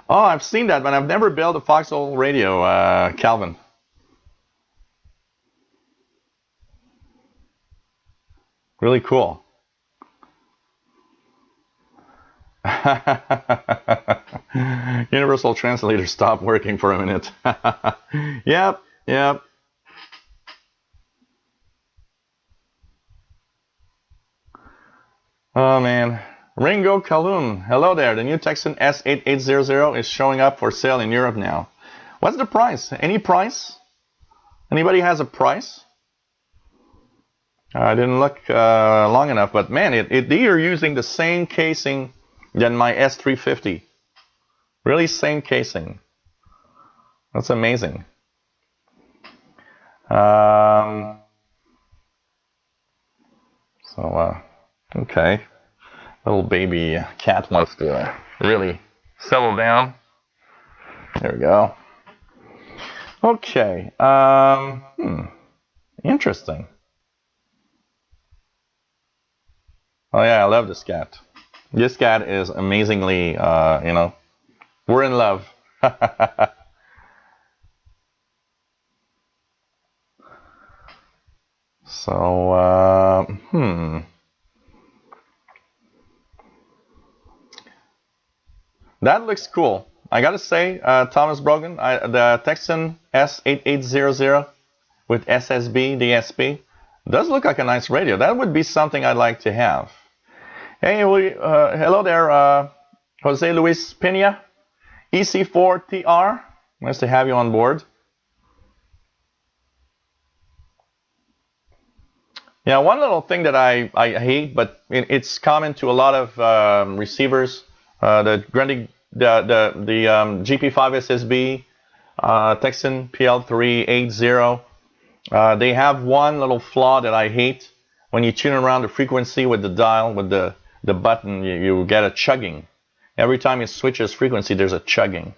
Oh, I've seen that, but I've never built a Foxhole radio, Calvin. Really cool. Universal Translator stopped working for a minute. Yep. Oh man. Ringo Kaloon, hello there. The new Texan S8800 is showing up for sale in Europe now. What's the price? Any price? Anybody has a price? I didn't look long enough, but man, they are using the same casing than my S350. Really same casing. That's amazing. Okay. Little baby cat wants to really settle down. There we go. Okay. Interesting. Oh yeah, I love this cat. This cat is amazingly, we're in love. So, that looks cool. I gotta say, Thomas Brogan, the Texan S8800 with SSB DSP does look like a nice radio. That would be something I'd like to have. Hey, hello there, Jose Luis Pena, EC4TR. Nice to have you on board. Yeah, one little thing that I hate, but it's common to a lot of receivers, the GP5 SSB, Texan PL380. They have one little flaw that I hate. When you tune around the frequency with the dial, with the button, you get a chugging. Every time it switches frequency, there's a chugging.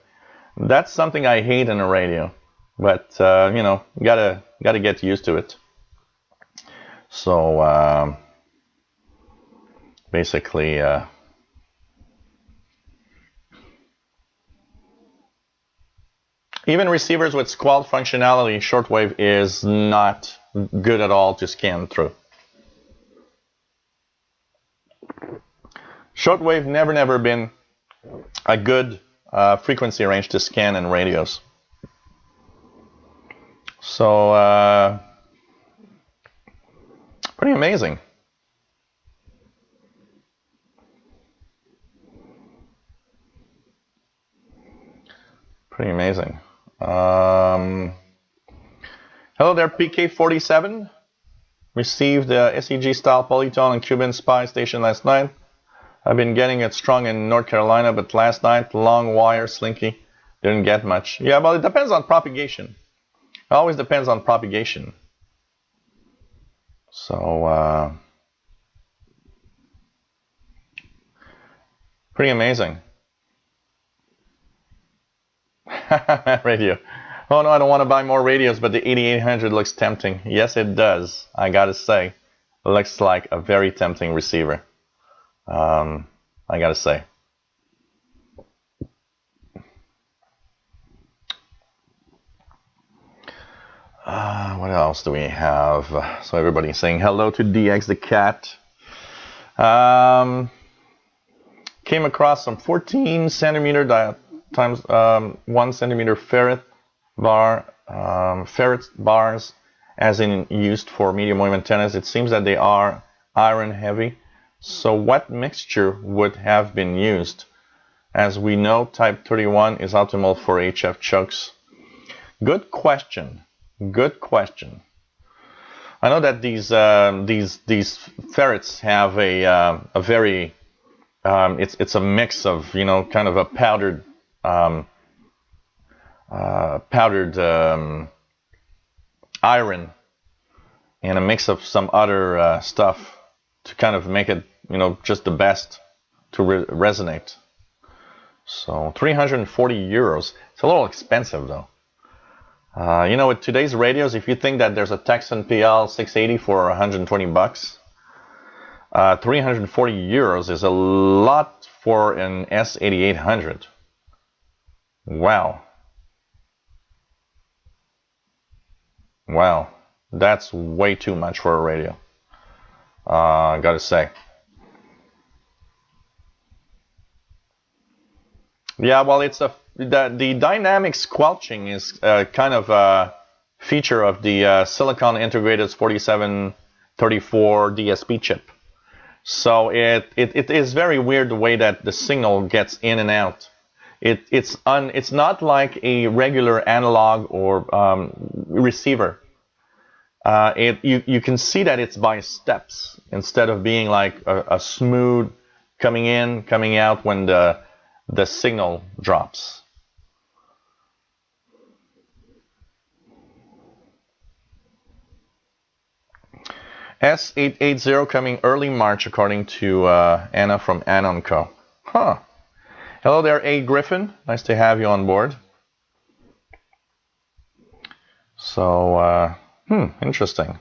That's something I hate in a radio, but gotta get used to it. So basically, even receivers with squall functionality, shortwave is not good at all to scan through. Shortwave never been a good frequency range to scan in radios. So pretty amazing. Pretty amazing. Hello there, PK47. Received the SEG style polytone on Cuban spy station last night. I've been getting it strong in North Carolina, but last night, long wire, slinky, didn't get much. Yeah, well, it depends on propagation. It always depends on propagation. So, pretty amazing. Radio. Oh no, I don't want to buy more radios, but the 8800 looks tempting. Yes, it does. I gotta say, it looks like a very tempting receiver. I gotta say. What else do we have? So everybody's saying hello to DX the cat. Came across some 14 centimeter times 1 centimeter ferrite bars, as in used for medium wave antennas. It seems that they are iron heavy. So what mixture would have been used? As we know, type 31 is optimal for HF chokes. Good question. Good question. I know that these ferrets have a very it's a mix of kind of a powdered iron and a mix of some other stuff to kind of make it just the best to resonate. So 340 euros. It's a little expensive though. With today's radios, if you think that there's a Texan PL 680 for 120 bucks, 340 euros is a lot for an S8800. Wow. Wow. That's way too much for a radio. I gotta say. Yeah, well, the dynamic squelching is kind of a feature of the Silicon Integrated 4734 DSP chip. So it is very weird the way that the signal gets in and out. It's not like a regular analog or receiver. You can see that it's by steps instead of being like a smooth coming in, coming out when the signal drops. S880 coming early March, according to Anna from Anon Co. Huh. Hello there, A. Griffin. Nice to have you on board. So, interesting.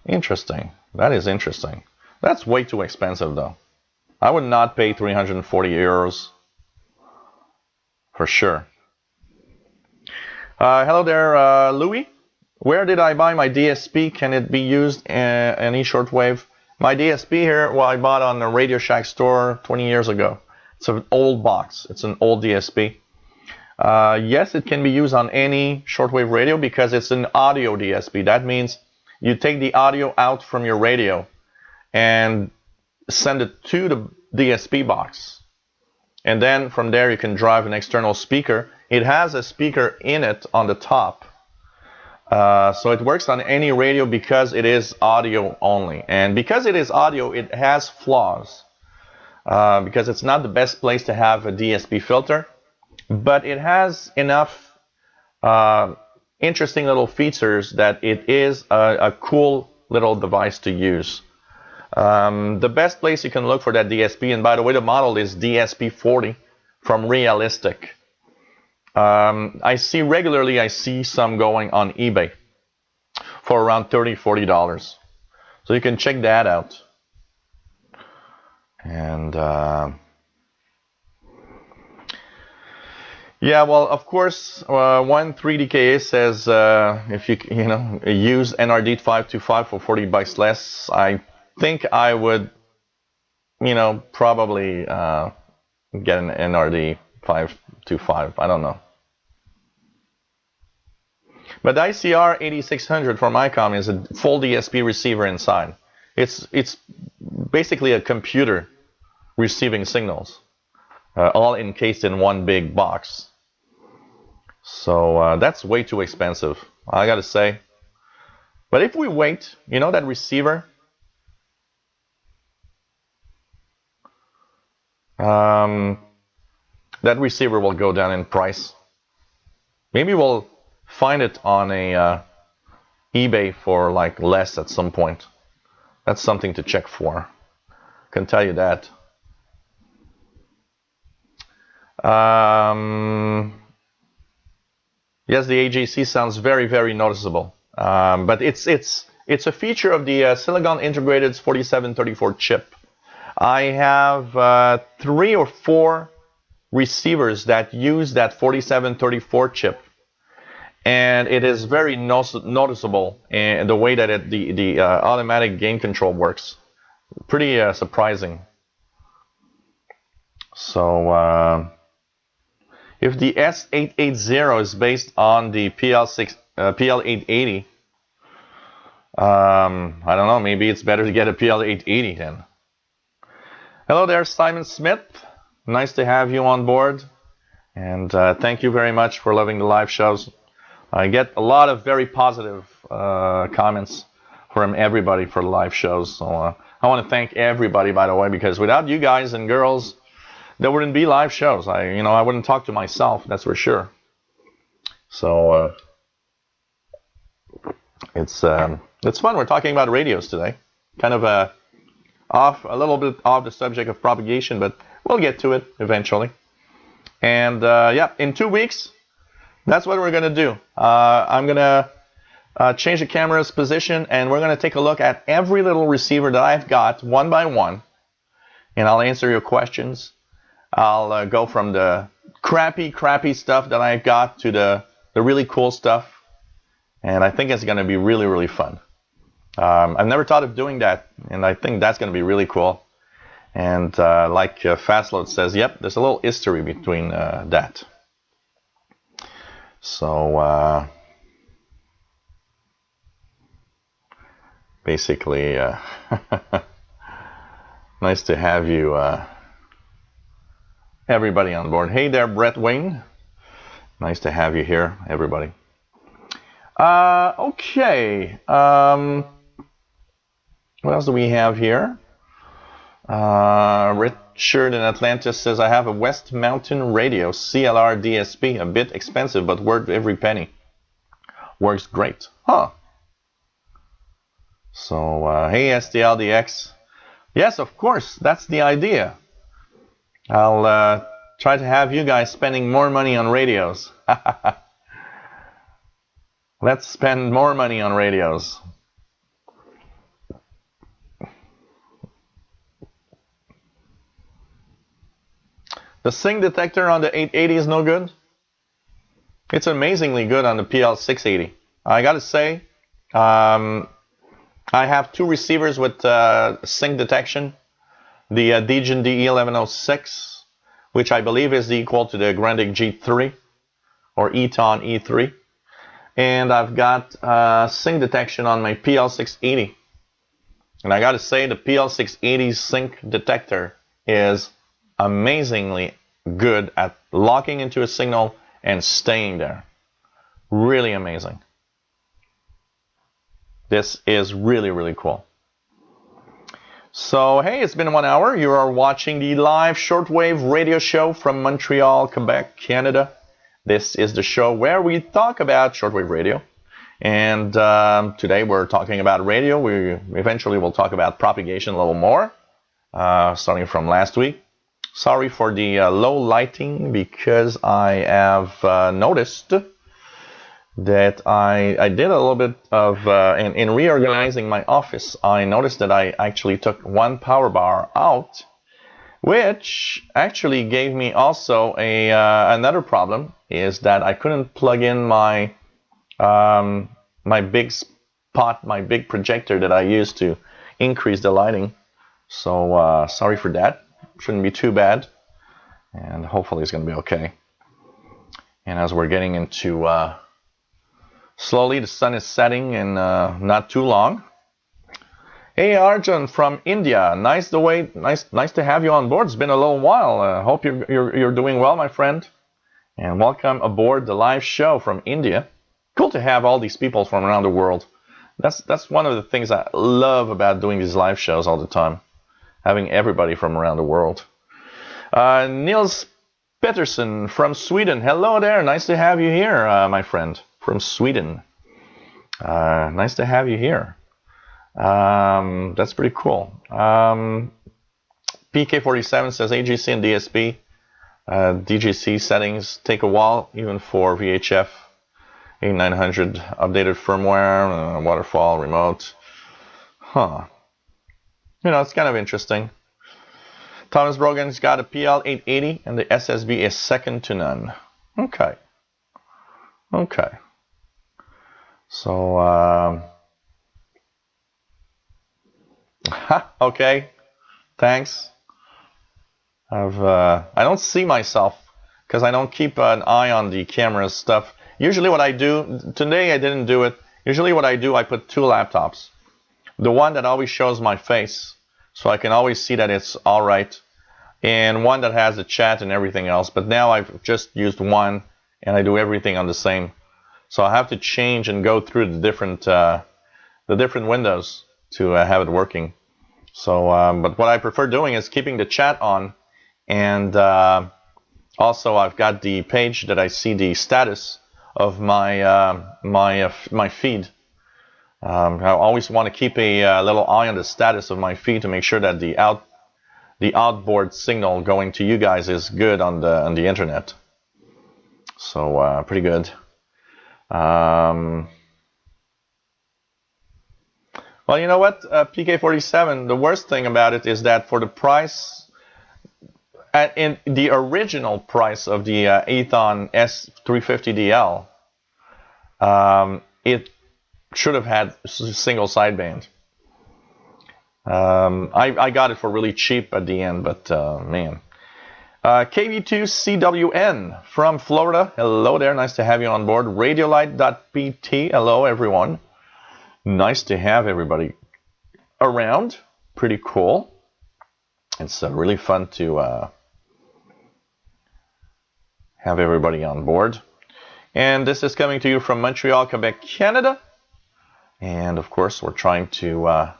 Interesting. That is interesting. That's way too expensive, though. I would not pay 340 euros for sure. Hello there, Louis. Where did I buy my DSP? Can it be used in any shortwave? My DSP here, well, I bought on the Radio Shack store 20 years ago. It's an old box. It's an old DSP. Yes, it can be used on any shortwave radio because it's an audio DSP. That means you take the audio out from your radio and send it to the DSP box. And then from there you can drive an external speaker. It has a speaker in it on the top. So it works on any radio because it is audio only. And because it is audio, it has flaws. Because it's not the best place to have a DSP filter. But it has enough interesting little features that it is a cool little device to use. The best place you can look for that DSP, and by the way, the model is DSP40 from Realistic. I see some going on eBay for around $30–40. So you can check that out. And yeah, well, of course, 13DKA says if you use NRD 525 for $40 less, I think I would, probably get an NRD 525. I don't know. But the ICR 8600 from ICOM is a full DSP receiver inside. It's basically a computer receiving signals, all encased in one big box. So that's way too expensive, I gotta say. But if we wait, that receiver, will go down in price. Maybe we'll find it on a eBay for like less at some point. That's something to check for. Can tell you that. Yes, the AJC sounds very, very noticeable. But it's a feature of the Silicon Integrated 4734 chip. I have 3 or 4 receivers that use that 4734 chip, and it is very noticeable in the way that the automatic gain control works. Pretty surprising. So if the S880 is based on the PL880, I don't know, maybe it's better to get a PL880 then. Hello there, Simon Smith. Nice to have you on board. And thank you very much for loving the live shows. I get a lot of very positive comments from everybody for the live shows. So I want to thank everybody, by the way, because without you guys and girls, there wouldn't be live shows. I wouldn't talk to myself, that's for sure. So it's fun. We're talking about radios today. Kind of a little bit off the subject of propagation, but we'll get to it eventually. And yeah, in 2 weeks, that's what we're gonna do. I'm gonna change the camera's position, and we're gonna take a look at every little receiver that I've got one by one, and I'll answer your questions. I'll go from the crappy stuff that I've got to the really cool stuff, and I think it's going to be really, really fun. I've never thought of doing that, and I think that's going to be really cool. And like Fastload says, yep, there's a little history between that. So basically, nice to have you. Everybody on board. Hey there, Brett Wayne. Nice to have you here, everybody. Okay. What else do we have here? Richard in Atlantis says, I have a West Mountain Radio CLR DSP. A bit expensive, but worth every penny. Works great. Huh. So, hey, STLDX. Yes, of course, that's the idea. I'll try to have you guys spending more money on radios. Let's spend more money on radios. The sync detector on the 880 is no good. It's amazingly good on the PL680. I gotta say, I have two receivers with sync detection. The Degen DE1106, which I believe is equal to the Grundig G3 or Eton E3. And I've got sync detection on my PL680. And I gotta say, the PL680 sync detector is amazingly good at locking into a signal and staying there. Really amazing. This is really, really cool. So, hey, it's been 1 hour. You are watching the live shortwave radio show from Montreal, Quebec, Canada. This is the show where we talk about shortwave radio. And today we're talking about radio. We eventually will talk about propagation a little more, starting from last week. Sorry for the low lighting, because I have noticed that I did a little bit of, in reorganizing my office, I noticed that I actually took one power bar out, which actually gave me also another problem, is that I couldn't plug in my my big projector that I use to increase the lighting. So sorry for that. Shouldn't be too bad, and hopefully it's going to be okay. And as we're getting into slowly, the sun is setting in not too long. Hey, Arjun from India, nice to have you on board. It's been a little while. Hope you're doing well, my friend, and welcome aboard the live show from India. Cool to have all these people from around the world. That's one of the things I love about doing these live shows all the time, having everybody from around the world. Niels Pettersson from Sweden, hello there. Nice to have you here, my friend from Sweden. Nice to have you here. That's pretty cool. PK47 says AGC and DSP. DGC settings take a while, even for VHF 8900 updated firmware, waterfall, remote. Huh. You know, it's kind of interesting. Thomas Brogan's got a PL880 and the SSB is second to none. Okay. Okay. So, okay. Thanks. I don't see myself because I don't keep an eye on the camera stuff. Usually what I do, today I didn't do it. Usually what I do, I put two laptops. The one that always shows my face, so I can always see that it's all right, and one that has the chat and everything else. But now I've just used one, and I do everything on the same. So I have to change and go through the different windows to have it working. So, but what I prefer doing is keeping the chat on, and also I've got the page that I see the status of my my feed. I always want to keep a little eye on the status of my feed to make sure that the outboard signal going to you guys is good on the internet. So pretty good. Well, you know what, PK47, the worst thing about it is that for the price, in the original price of the Aethon S350DL, it should have had single sideband. I got it for really cheap at the end, but man. KV2CWN from Florida, hello there, nice to have you on board. Radiolight.pt, hello everyone. Nice to have everybody around. Pretty cool. It's really fun to have everybody on board. And this is coming to you from Montreal, Quebec, Canada. And of course, we're trying to,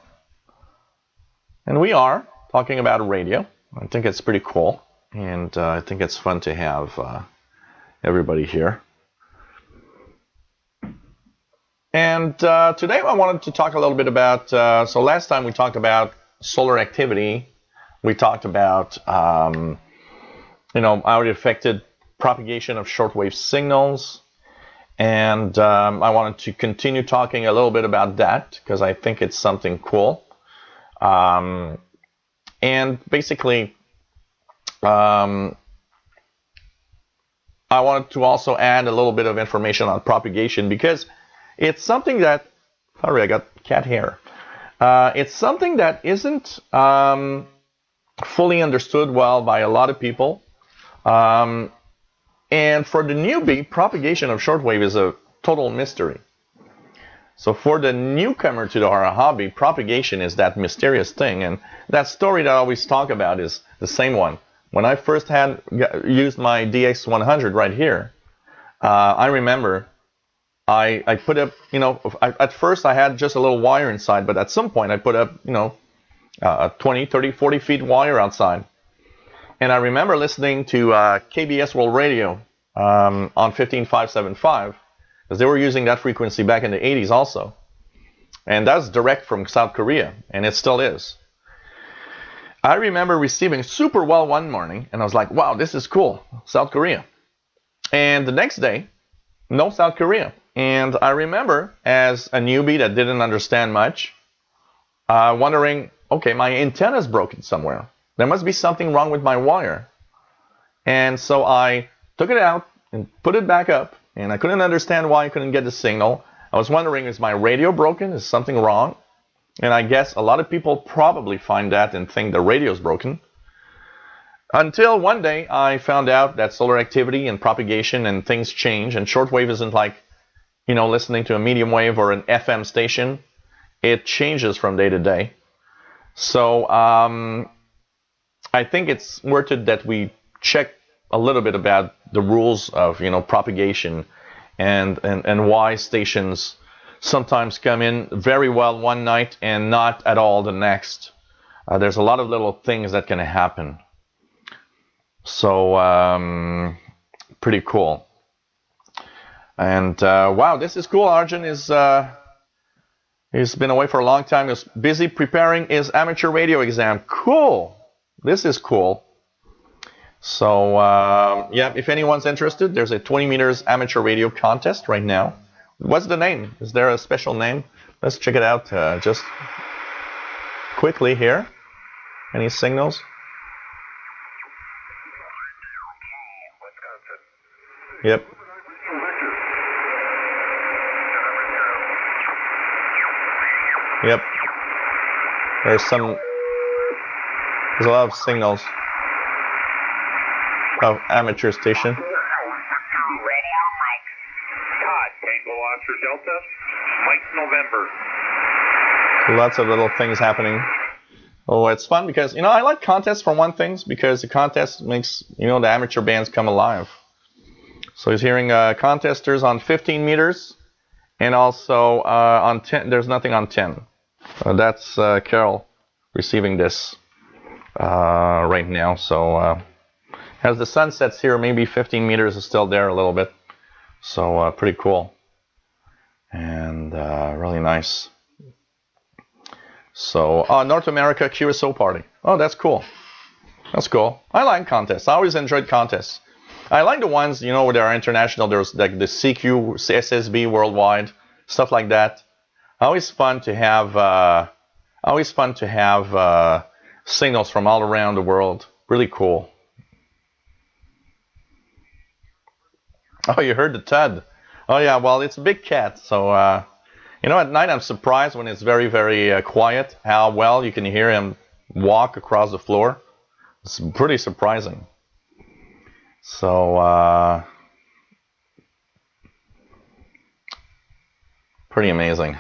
and we are talking about radio. I think it's pretty cool. And I think it's fun to have everybody here. And today I wanted to talk a little bit about, so last time we talked about solar activity. We talked about, how it affected propagation of shortwave signals. And I wanted to continue talking a little bit about that because I think it's something cool. And basically, I wanted to also add a little bit of information on propagation because it's something that, sorry, I got cat hair. It's something that isn't fully understood well by a lot of people. And for the newbie, propagation of shortwave is a total mystery. So for the newcomer to our hobby, propagation is that mysterious thing. And that story that I always talk about is the same one. When I first used my DX100 right here, I remember I put up, at first I had just a little wire inside, but at some point I put up, 20, 30, 40 feet wire outside. And I remember listening to KBS World Radio on 15575, because they were using that frequency back in the 80s also. And that's direct from South Korea, and it still is. I remember receiving super well one morning, and I was like, wow, this is cool, South Korea. And the next day, no South Korea. And I remember, as a newbie that didn't understand much, wondering, okay, my antenna's broken somewhere. There must be something wrong with my wire. And so I took it out and put it back up, and I couldn't understand why I couldn't get the signal. I was wondering, is my radio broken? Is something wrong? And I guess a lot of people probably find that and think the radio's broken. Until one day I found out that solar activity and propagation and things change, and shortwave isn't like, listening to a medium wave or an FM station. It changes from day to day. So I think it's worth it that we check a little bit about the rules of propagation and why stations sometimes come in very well one night and not at all the next. There's a lot of little things that can happen. So pretty cool. And wow, this is cool. Arjun he's been away for a long time. He's busy preparing his amateur radio exam. Cool. This is cool. So, yeah, if anyone's interested, there's a 20 meters amateur radio contest right now. What's the name? Is there a special name? Let's check it out just quickly here. Any signals? Yep. Yep. There's a lot of signals of amateur station. Radio Mike. Todd, Tango Oscar Delta, Mike November. Lots of little things happening. Oh, it's fun because, I like contests for one thing, because the contest makes, the amateur bands come alive. So he's hearing contesters on 15 meters, and also on 10, there's nothing on 10. That's Carol receiving this right now. So as the sun sets here, maybe 15 meters is still there a little bit. So pretty cool. And really nice. So North America QSO party. Oh, that's cool. That's cool. I like contests. I always enjoyed contests. I like the ones, where they are international. There's like the CQ, SSB worldwide, stuff like that. Always fun to have signals from all around the world. Really cool. Oh, you heard the thud. Oh yeah, well, it's a big cat. So at night I'm surprised when it's very, very quiet how well you can hear him walk across the floor. It's pretty surprising. So pretty amazing.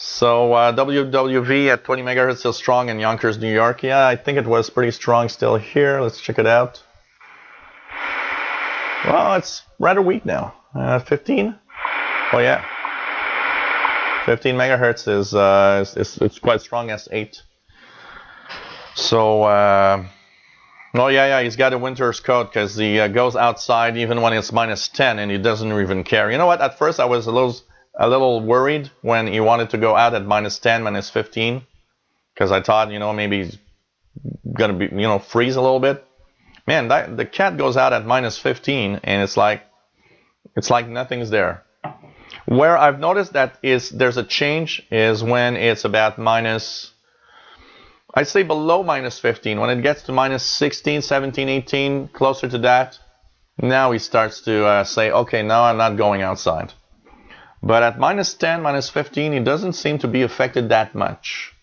So WWV at 20 megahertz still strong in Yonkers, New York. Yeah, I think it was pretty strong still here. Let's check it out. Well, it's rather weak now. 15? Oh yeah. 15 megahertz is it's quite strong as 8. So oh yeah, he's got a winter's coat because he goes outside even when it's -10 and he doesn't even care. You know what? At first I was a little a little worried when he wanted to go out at -10, -15, because I thought, maybe he's gonna be, freeze a little bit. Man, the cat goes out at -15, and it's like nothing's there. Where I've noticed that there's a change is when it's about I'd say below -15. When it gets to -16, 17, 18, closer to that, now he starts to say, okay, now I'm not going outside. But at -10, -15, he doesn't seem to be affected that much.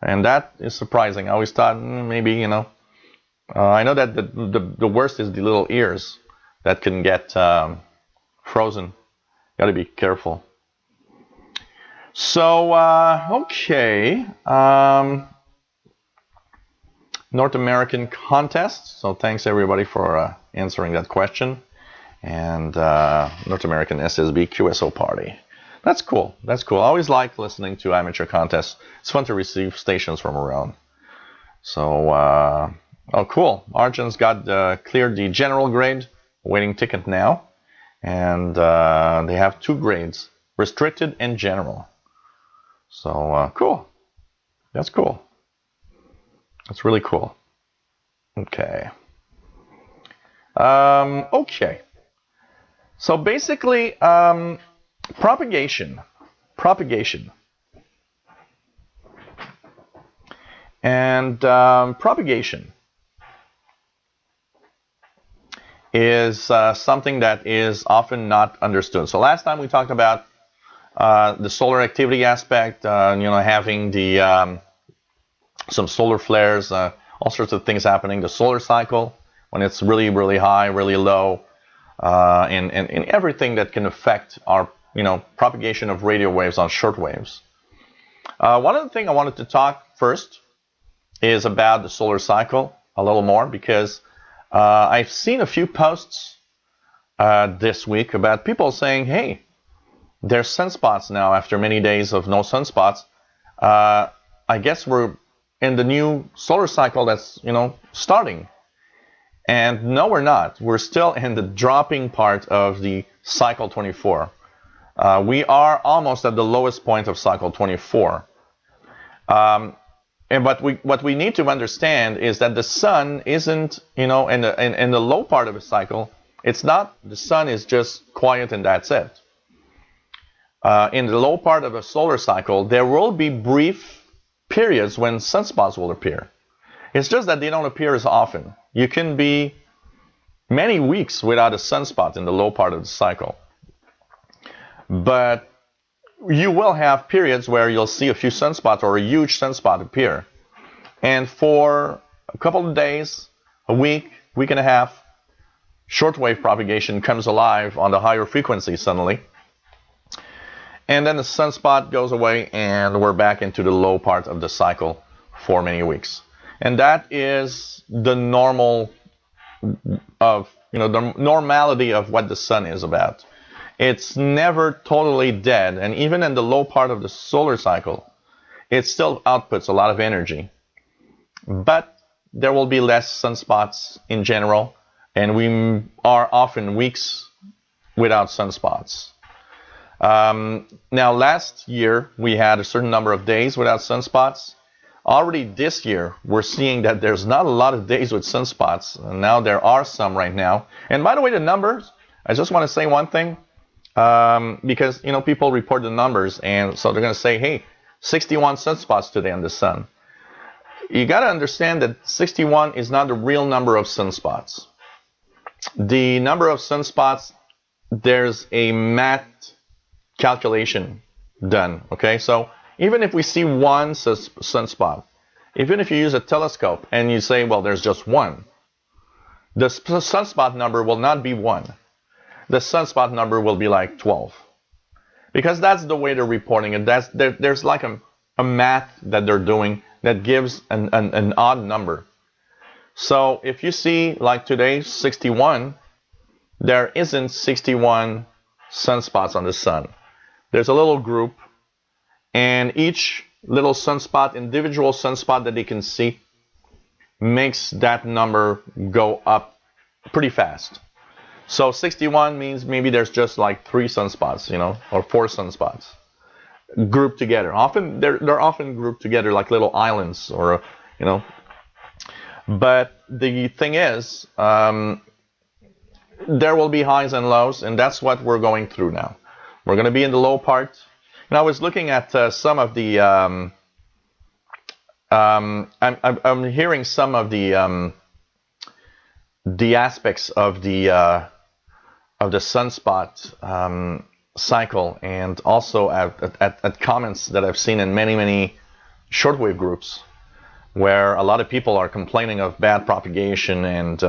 And that is surprising. I always thought maybe, I know that the worst is the little ears that can get frozen. Got to be careful. So, okay. North American contest. So thanks everybody for answering that question. And North American SSB QSO party. That's cool. That's cool. I always like listening to amateur contests. It's fun to receive stations from around. So, oh, cool. Argent's got cleared the general grade, waiting ticket now. And they have 2 grades, restricted and general. So, cool. That's cool. That's really cool. Okay. Okay. So basically, propagation. And propagation is something that is often not understood. So last time we talked about the solar activity aspect, having the some solar flares, all sorts of things happening. The solar cycle, when it's really, really high, really low, and everything that can affect our, propagation of radio waves on short waves. One other thing I wanted to talk first is about the solar cycle a little more, because I've seen a few posts this week about people saying, hey, there's sunspots now after many days of no sunspots. I guess we're in the new solar cycle that's, starting. And no, we're not. We're still in the dropping part of the cycle 24. We are almost at the lowest point of cycle 24. But what we need to understand is that the sun isn't, in the low part of the cycle, it's not, the sun is just quiet and that's it. In the low part of a solar cycle, there will be brief periods when sunspots will appear. It's just that they don't appear as often. You can be many weeks without a sunspot in the low part of the cycle. But you will have periods where you'll see a few sunspots or a huge sunspot appear. And for a couple of days, a week, week and a half, shortwave propagation comes alive on the higher frequency suddenly. And then the sunspot goes away and we're back into the low part of the cycle for many weeks. And that is the normal of, the normality of what the sun is about. It's never totally dead. And even in the low part of the solar cycle, it still outputs a lot of energy. But there will be less sunspots in general. And we are often weeks without sunspots. Now, last year, we had a certain number of days without sunspots. Already this year, we're seeing that there's not a lot of days with sunspots. And now there are some right now. And by the way, the numbers, I just want to say one thing. Because, people report the numbers. And so they're going to say, hey, 61 sunspots today on the sun. You got to understand that 61 is not the real number of sunspots. The number of sunspots, there's a math calculation done, okay? So even if we see one sunspot, even if you use a telescope and you say, well, there's just one, the sunspot number will not be 1. The sunspot number will be like 12. Because that's the way they're reporting it. There's like a math that they're doing that gives an odd number. So if you see, like today, 61, there isn't 61 sunspots on the sun. There's a little group, and each little sunspot, individual sunspot that they can see, makes that number go up pretty fast. So 61 means maybe there's just like 3 sunspots, or 4 sunspots grouped together. Often they're often grouped together like little islands, or But the thing is, there will be highs and lows, and that's what we're going through now. We're going to be in the low part. And I was looking at some of the. I'm hearing some of the aspects of the sunspot cycle, and also at comments that I've seen in many shortwave groups, where a lot of people are complaining of bad propagation and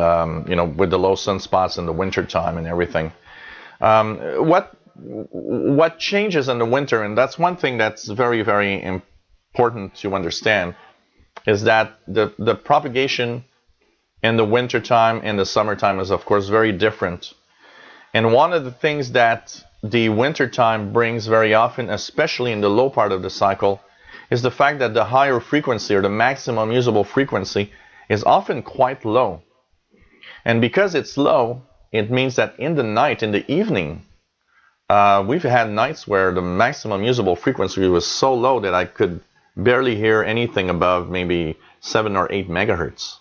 with the low sunspots in the winter time and everything. What changes in the winter, and that's one thing that's very important to understand, is that the propagation in the winter time and the summertime is of course very different. And one of the things that the winter time brings very often, especially in the low part of the cycle, is the fact that the higher frequency, or the maximum usable frequency, is often quite low. And because it's low, it means that in the night, in the evening, we've had nights where the maximum usable frequency was so low that I could barely hear anything above maybe 7 or 8 megahertz.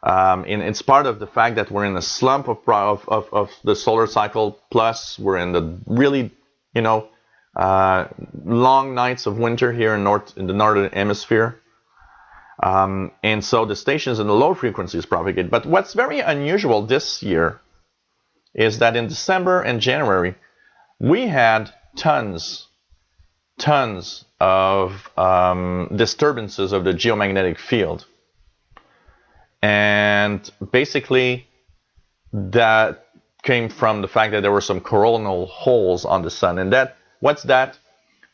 And it's part of the fact that we're in a slump of the solar cycle, plus we're in the really, long nights of winter here in the northern hemisphere. And so the stations in the low frequencies propagate. But what's very unusual this year is that in December and January, we had tons of disturbances of the geomagnetic field. And basically, that came from the fact that there were some coronal holes on the sun. And what's that?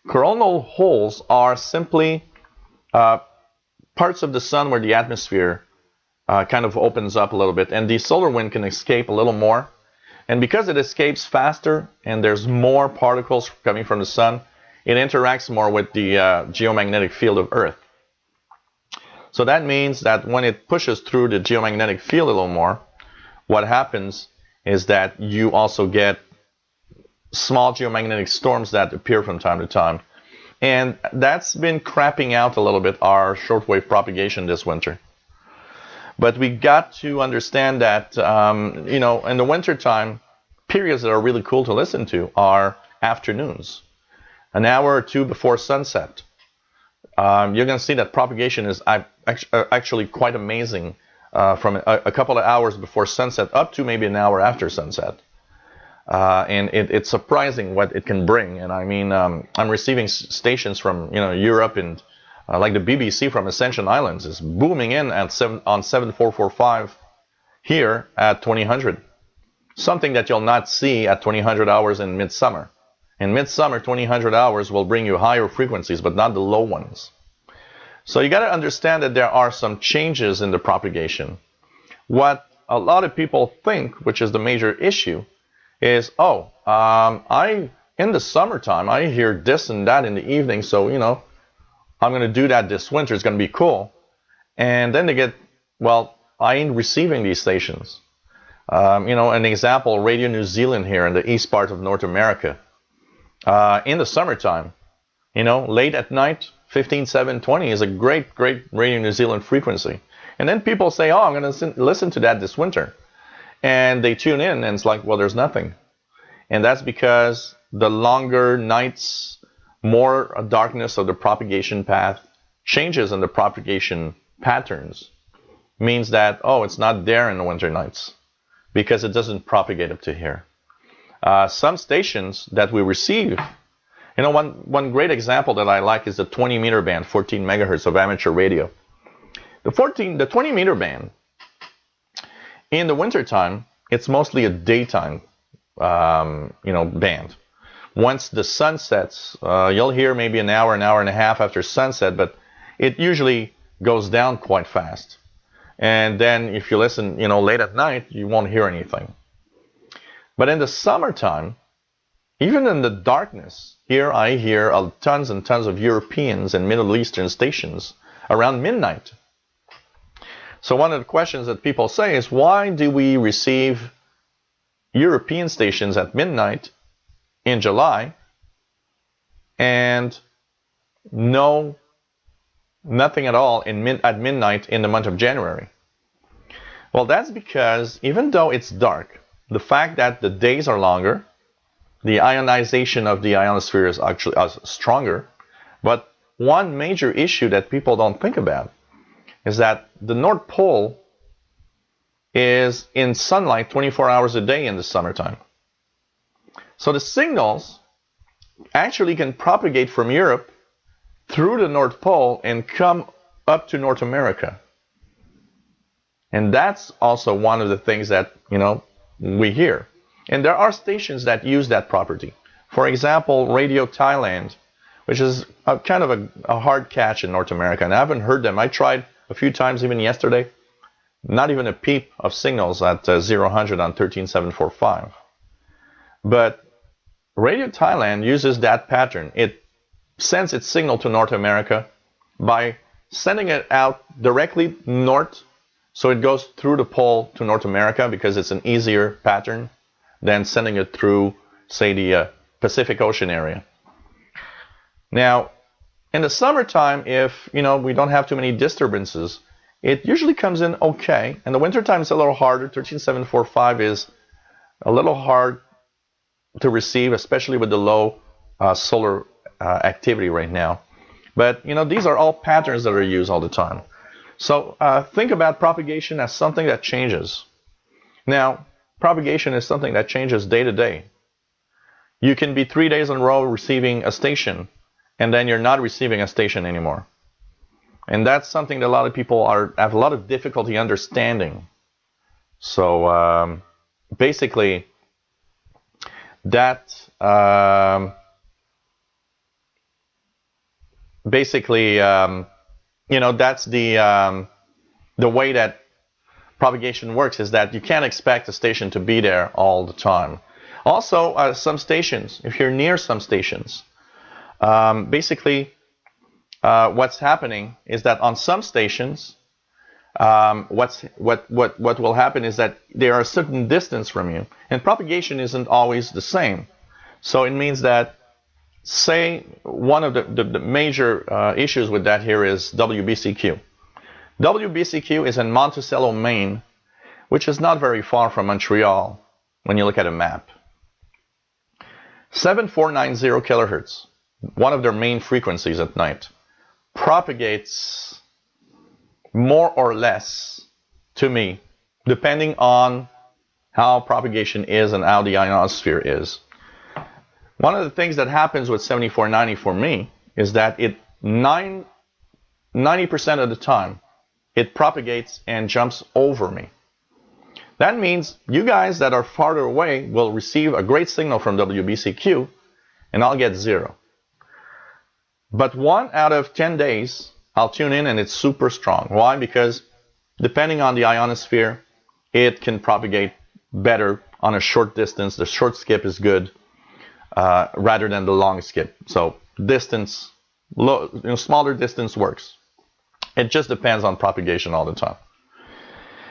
Coronal holes are simply parts of the sun where the atmosphere kind of opens up a little bit, and the solar wind can escape a little more. And because it escapes faster and there's more particles coming from the sun, it interacts more with the geomagnetic field of Earth. So that means that when it pushes through the geomagnetic field a little more, what happens is that you also get small geomagnetic storms that appear from time to time. And that's been crapping out a little bit our shortwave propagation this winter. But we got to understand that, in the wintertime, periods that are really cool to listen to are afternoons, an hour or two before sunset. You're going to see that propagation is actually quite amazing from a couple of hours before sunset up to maybe an hour after sunset. And it's surprising what it can bring. And I mean, I'm receiving stations from Europe, and like the BBC from Ascension Islands is booming in on 7445 here at 2000. Something that you'll not see at 2000 hours in midsummer. In midsummer, 2000 hours will bring you higher frequencies, but not the low ones. So you got to understand that there are some changes in the propagation. What a lot of people think, which is the major issue, is, in the summertime, I hear this and that in the evening, so, I'm going to do that this winter, it's going to be cool. And then they get, I ain't receiving these stations. An example, Radio New Zealand here in the east part of North America. In the summertime, late at night, 15720 is a great Radio New Zealand frequency. And then people say, I'm going to listen to that this winter. And they tune in, and it's like, there's nothing. And that's because the longer nights, more darkness of the propagation path, changes in the propagation patterns, means that, it's not there in the winter nights, because it doesn't propagate up to here. Some stations that we receive, one great example that I like is the 20 meter band, 14 megahertz of amateur radio. The 20 meter band, in the wintertime, it's mostly a daytime, band. Once the sun sets, you'll hear maybe an hour and a half after sunset, but it usually goes down quite fast. And then if you listen, late at night, you won't hear anything. But in the summertime, even in the darkness, here I hear tons and tons of Europeans and Middle Eastern stations around midnight. So one of the questions that people say is, why do we receive European stations at midnight in July and nothing at all at midnight in the month of January? Well, that's because even though it's dark, the fact that the days are longer, the ionization of the ionosphere is actually stronger. But one major issue that people don't think about is that the North Pole is in sunlight 24 hours a day in the summertime. So the signals actually can propagate from Europe through the North Pole and come up to North America. And that's also one of the things that, we hear. And there are stations that use that property. For example, Radio Thailand, which is kind of a hard catch in North America. And I haven't heard them. I tried a few times, even yesterday. Not even a peep of signals at 0-100 on 13745. But Radio Thailand uses that pattern. It sends its signal to North America by sending it out directly north. So it goes through the pole to North America because it's an easier pattern than sending it through, say, the Pacific Ocean area. Now, in the summertime, if we don't have too many disturbances, it usually comes in okay. And the wintertime is a little harder. 13745 is a little hard to receive, especially with the low solar activity right now. But these are all patterns that are used all the time. So think about propagation as something that changes. Now, propagation is something that changes day to day. You can be 3 days in a row receiving a station, and then you're not receiving a station anymore. And that's something that a lot of people have a lot of difficulty understanding. So basically, that's the way that propagation works, is that you can't expect a station to be there all the time. Also, some stations, if you're near some stations, what's happening is that on some stations, what will happen is that they are a certain distance from you, and propagation isn't always the same. So it means that, say, one of the major issues with that here is WBCQ. WBCQ is in Monticello, Maine, which is not very far from Montreal when you look at a map. 7490 kilohertz, one of their main frequencies at night, propagates more or less to me, depending on how propagation is and how the ionosphere is. One of the things that happens with 7490 for me is that 90% of the time, it propagates and jumps over me. That means you guys that are farther away will receive a great signal from WBCQ, and I'll get 0. But 1 out of 10 days, I'll tune in and it's super strong. Why? Because depending on the ionosphere, it can propagate better on a short distance. The short skip is good rather than the long skip. So distance, smaller distance works. It just depends on propagation all the time.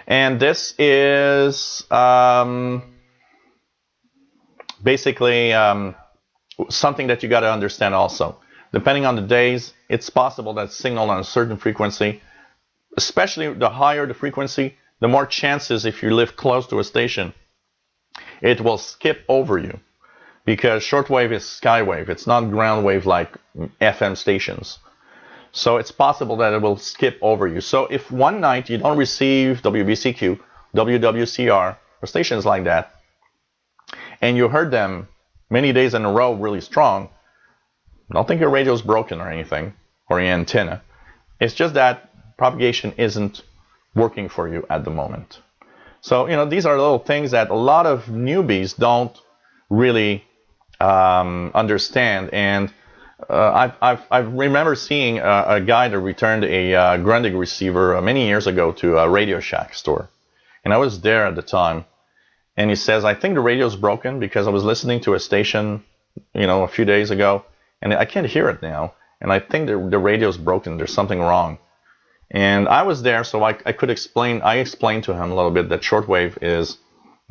And this is basically something that you got to understand also. Depending on the days, it's possible that signal on a certain frequency, especially the higher the frequency, the more chances, if you live close to a station, it will skip over you. Because shortwave is skywave. It's not ground wave like FM stations. So it's possible that it will skip over you. So if one night you don't receive WBCQ, WWCR, or stations like that, and you heard them many days in a row really strong, don't think your radio is broken or anything, or your antenna. It's just that propagation isn't working for you at the moment. So, these are little things that a lot of newbies don't really understand. And I remember seeing a guy that returned a Grundig receiver many years ago to a Radio Shack store. And I was there at the time. And he says, I think the radio's broken because I was listening to a station, a few days ago. And I can't hear it now. And I think the radio's broken. There's something wrong. And I was there, so I could explain. I explained to him a little bit that shortwave is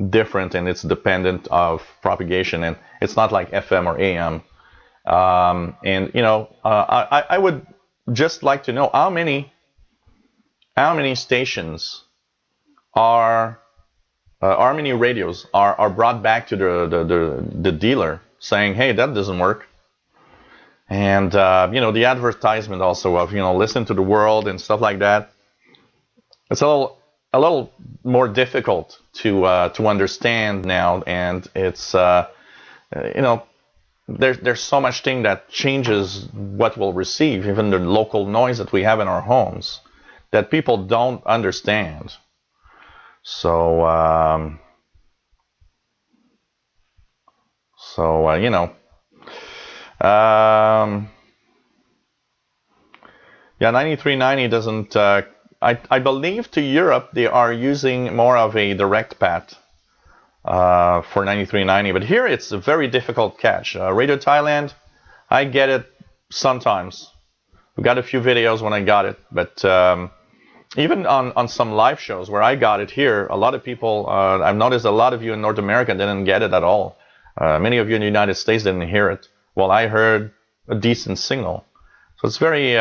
different, and it's dependent of propagation, and it's not like FM or AM. And I would just like to know how many stations are how many radios are brought back to the dealer saying, hey, that doesn't work. And the advertisement also of listen to the world and stuff like that. It's a little more difficult to understand now, and it's there's so much thing that changes what we'll receive, even the local noise that we have in our homes, that people don't understand. So yeah, 9390 doesn't. I believe to Europe they are using more of a direct path for 9390, but here it's a very difficult catch. Radio Thailand, I get it sometimes. We got a few videos when I got it, but even on some live shows where I got it here, a lot of people, I've noticed a lot of you in North America didn't get it at all. Many of you in the United States didn't hear it. Well, I heard a decent signal. So it's very,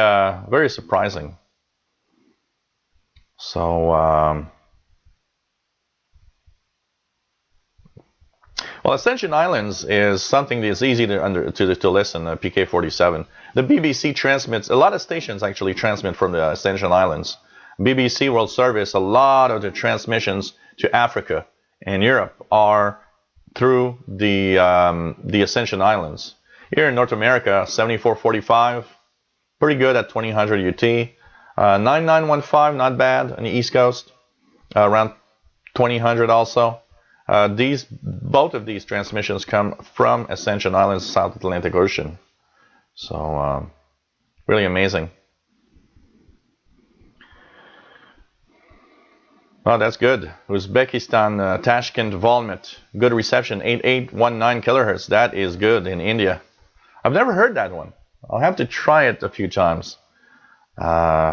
very surprising. So, well, Ascension Islands is something that's easy to listen. PK47. The BBC transmits. A lot of stations actually transmit from the Ascension Islands. BBC World Service. A lot of the transmissions to Africa and Europe are through the Ascension Islands. Here in North America, 7445, pretty good at 2000 UT. 9915, not bad on the East Coast, around 2000 also. Both of these transmissions come from Ascension Islands, South Atlantic Ocean. So really amazing. Oh, that's good. Uzbekistan, Tashkent, Volmet, good reception, 8819 kilohertz. That is good in India. I've never heard that one. I'll have to try it a few times. And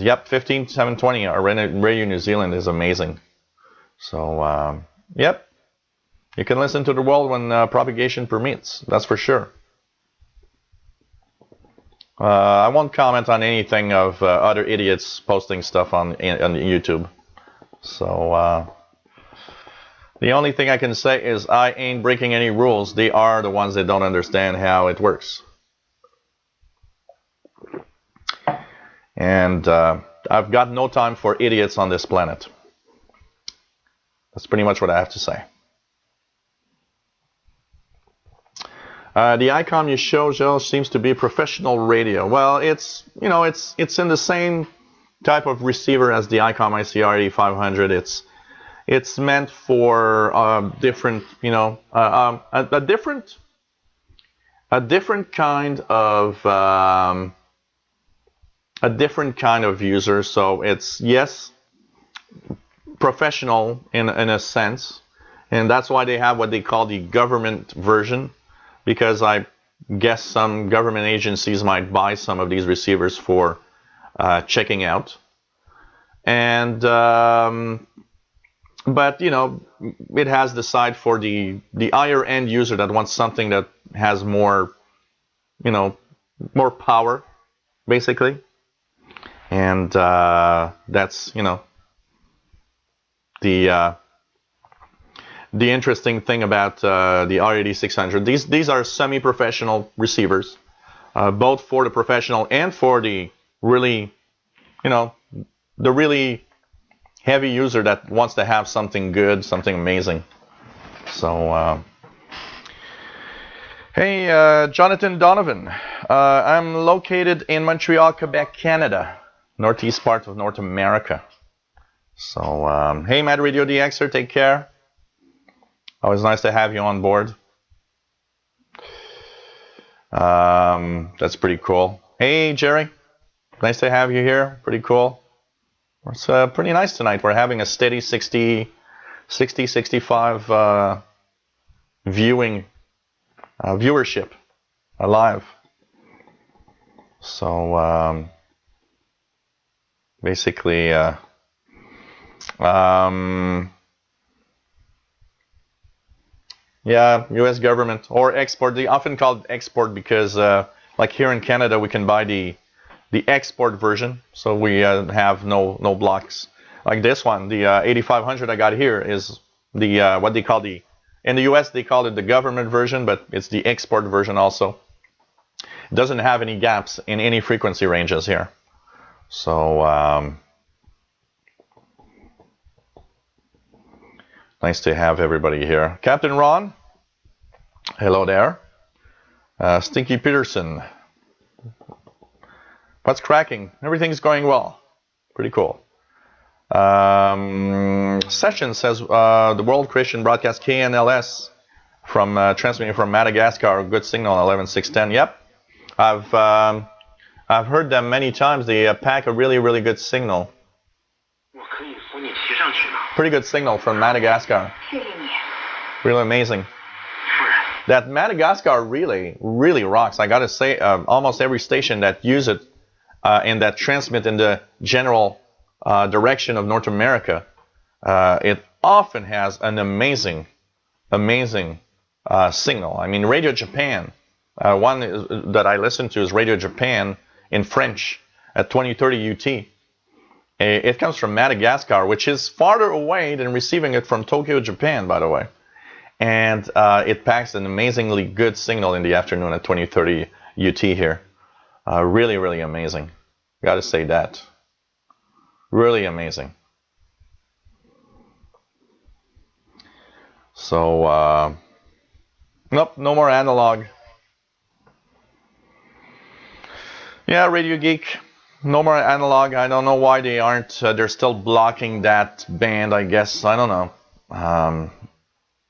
yep, 15720, our Radio New Zealand is amazing. So yep, you can listen to the world when propagation permits. That's for sure. I won't comment on anything of other idiots posting stuff on YouTube. So the only thing I can say is I ain't breaking any rules. They are the ones that don't understand how it works. And I've got no time for idiots on this planet. That's pretty much what I have to say. The icon you show, Joe, seems to be professional radio. Well, it's in the same type of receiver as the ICOM ICR 8500. It's meant for different, a different kind of user. So it's, yes, professional in a sense, and that's why they have what they call the government version, because I guess some government agencies might buy some of these receivers for checking out. And but it has the side for the higher end user that wants something that has more more power, basically. And that's the interesting thing about the R8600. These are semi-professional receivers, both for the professional and for the really the really heavy user that wants to have something good, something amazing. So hey, Jonathan Donovan, I'm located in Montreal, Quebec, Canada, northeast part of North America. So hey, Mad Radio DXer, take care. Always nice to have you on board. That's pretty cool. Hey, Jerry, nice to have you here. Pretty cool. It's pretty nice tonight. We're having a steady 65 viewership live. So basically, Yeah, U.S. government or export. They often call it export because, like here in Canada, we can buy the export version, so we have no blocks. Like this one, the 8500 I got here is the what they call in the U.S. they call it the government version, but it's the export version also. It doesn't have any gaps in any frequency ranges here. So nice to have everybody here. Captain Ron, hello there. Stinky Peterson, what's cracking? Everything's going well. Pretty cool. Session says the World Christian Broadcast KNLS from transmitting from Madagascar. Good signal 11610. Yep, I've heard them many times. They pack a really good signal. Pretty good signal from Madagascar. Really amazing. That Madagascar really rocks. I gotta say, almost every station that use it and that transmit in the general direction of North America, it often has an amazing signal. I mean, Radio Japan, one that I listen to is Radio Japan in French at 2030 UT. It comes from Madagascar, which is farther away than receiving it from Tokyo, Japan, by the way. And it packs an amazingly good signal in the afternoon at 2030 UT here. Really amazing. Gotta say that. Really amazing. So, nope, no more analog. Yeah, Radio Geek, no more analog. I don't know why they aren't. They're still blocking that band, I guess. I don't know. I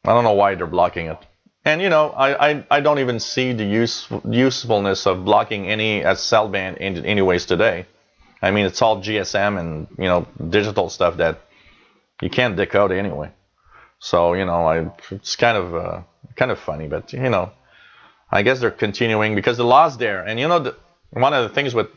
don't know why they're blocking it. And you know, I don't even see the usefulness of blocking any cell band anyways today. I mean, it's all GSM and you know digital stuff that you can't decode anyway. So you know, it's kind of funny, but you know, I guess they're continuing because the law's there, and you know, one of the things with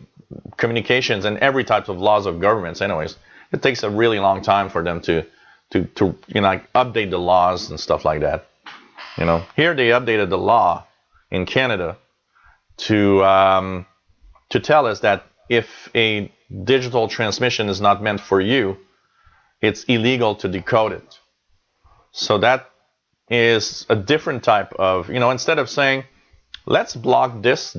communications and every type of laws of governments, anyways, it takes a really long time for them to you know like update the laws and stuff like that. You know, here they updated the law in Canada to tell us that if a digital transmission is not meant for you, it's illegal to decode it. So that is a different type of, you know, instead of saying, let's block this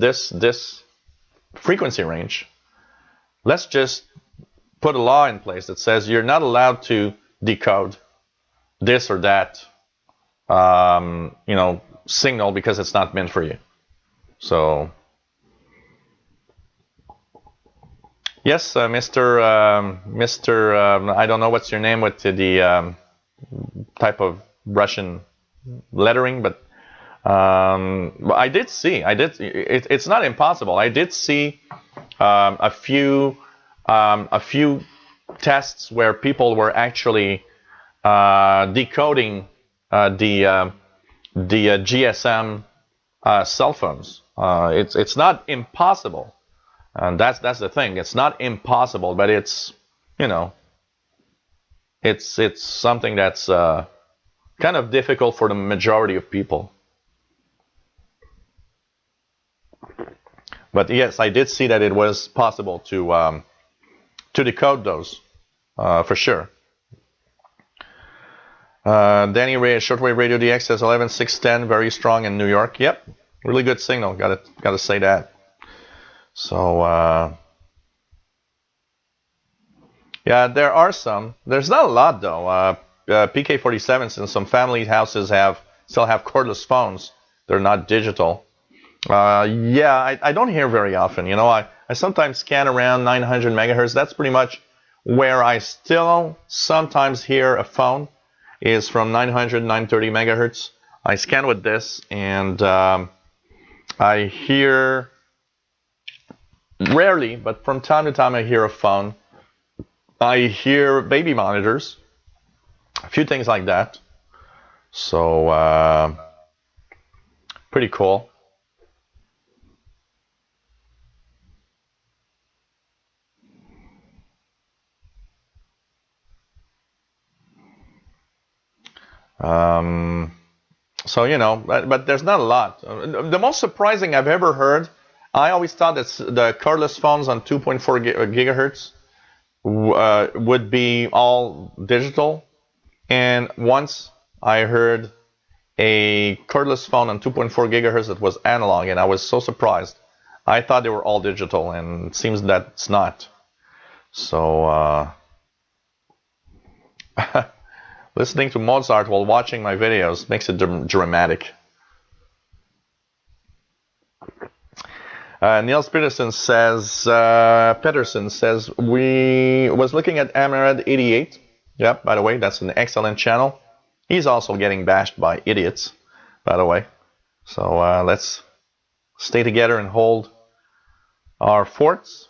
frequency range, let's just put a law in place that says you're not allowed to decode this or that, you know, signal because it's not meant for you. So, yes, Mr. I don't know what's your name with the type of Russian lettering, but I did see. It's not impossible. I did see a few tests where people were actually decoding the GSM cell phones. It's not impossible, and that's the thing. It's not impossible, but it's you know it's something that's kind of difficult for the majority of people. But yes, I did see that it was possible to decode those for sure. Danny Ray, Shortwave Radio DX says 11610, very strong in New York. Yep, really good signal. Gotta say that. So yeah, there are some. There's not a lot though. PK47s in some family houses still have cordless phones. They're not digital. Yeah, I don't hear very often. You know, I sometimes scan around 900 megahertz. That's pretty much where I still sometimes hear a phone is from 900, 930 megahertz. I scan with this, and I hear rarely, but from time to time I hear a phone. I hear baby monitors, a few things like that. So pretty cool. So, you know, but there's not a lot. The most surprising I've ever heard, I always thought that the cordless phones on 2.4 gigahertz would be all digital. And once I heard a cordless phone on 2.4 gigahertz that was analog, and I was so surprised. I thought they were all digital, and it seems that it's not. So, listening to Mozart while watching my videos makes it dramatic. Niels Peterson says, we was looking at Amarad 88. Yep, by the way, that's an excellent channel. He's also getting bashed by idiots, by the way. So let's stay together and hold our forts.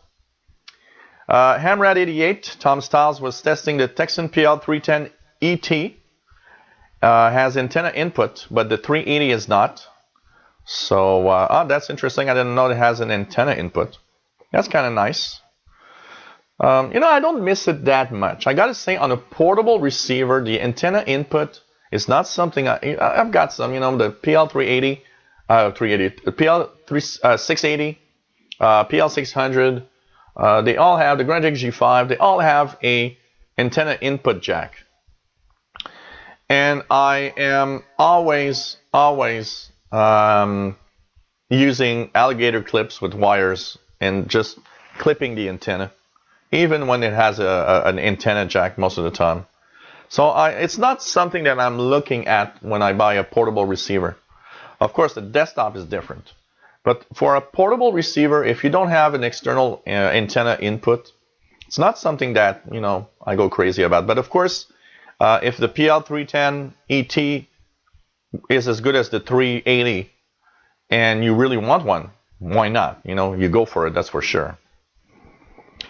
Hamrad 88, Tom Stiles was testing the Texan PL310 ET. Has antenna input, but the 380 is not. So, that's interesting. I didn't know it has an antenna input. That's kind of nice. You know, I don't miss it that much. I gotta say, on a portable receiver, the antenna input is not something I've got some. You know, the PL380, the PL680, PL600. They all have the Grandix G5. They all have a antenna input jack. And I am always using alligator clips with wires and just clipping the antenna, even when it has an antenna jack most of the time. So it's not something that I'm looking at when I buy a portable receiver. Of course, the desktop is different. But for a portable receiver, if you don't have an external antenna input, it's not something that, you know, I go crazy about. But of course, if the PL310 ET is as good as the 380 and you really want one, why not? You know, you go for it, that's for sure.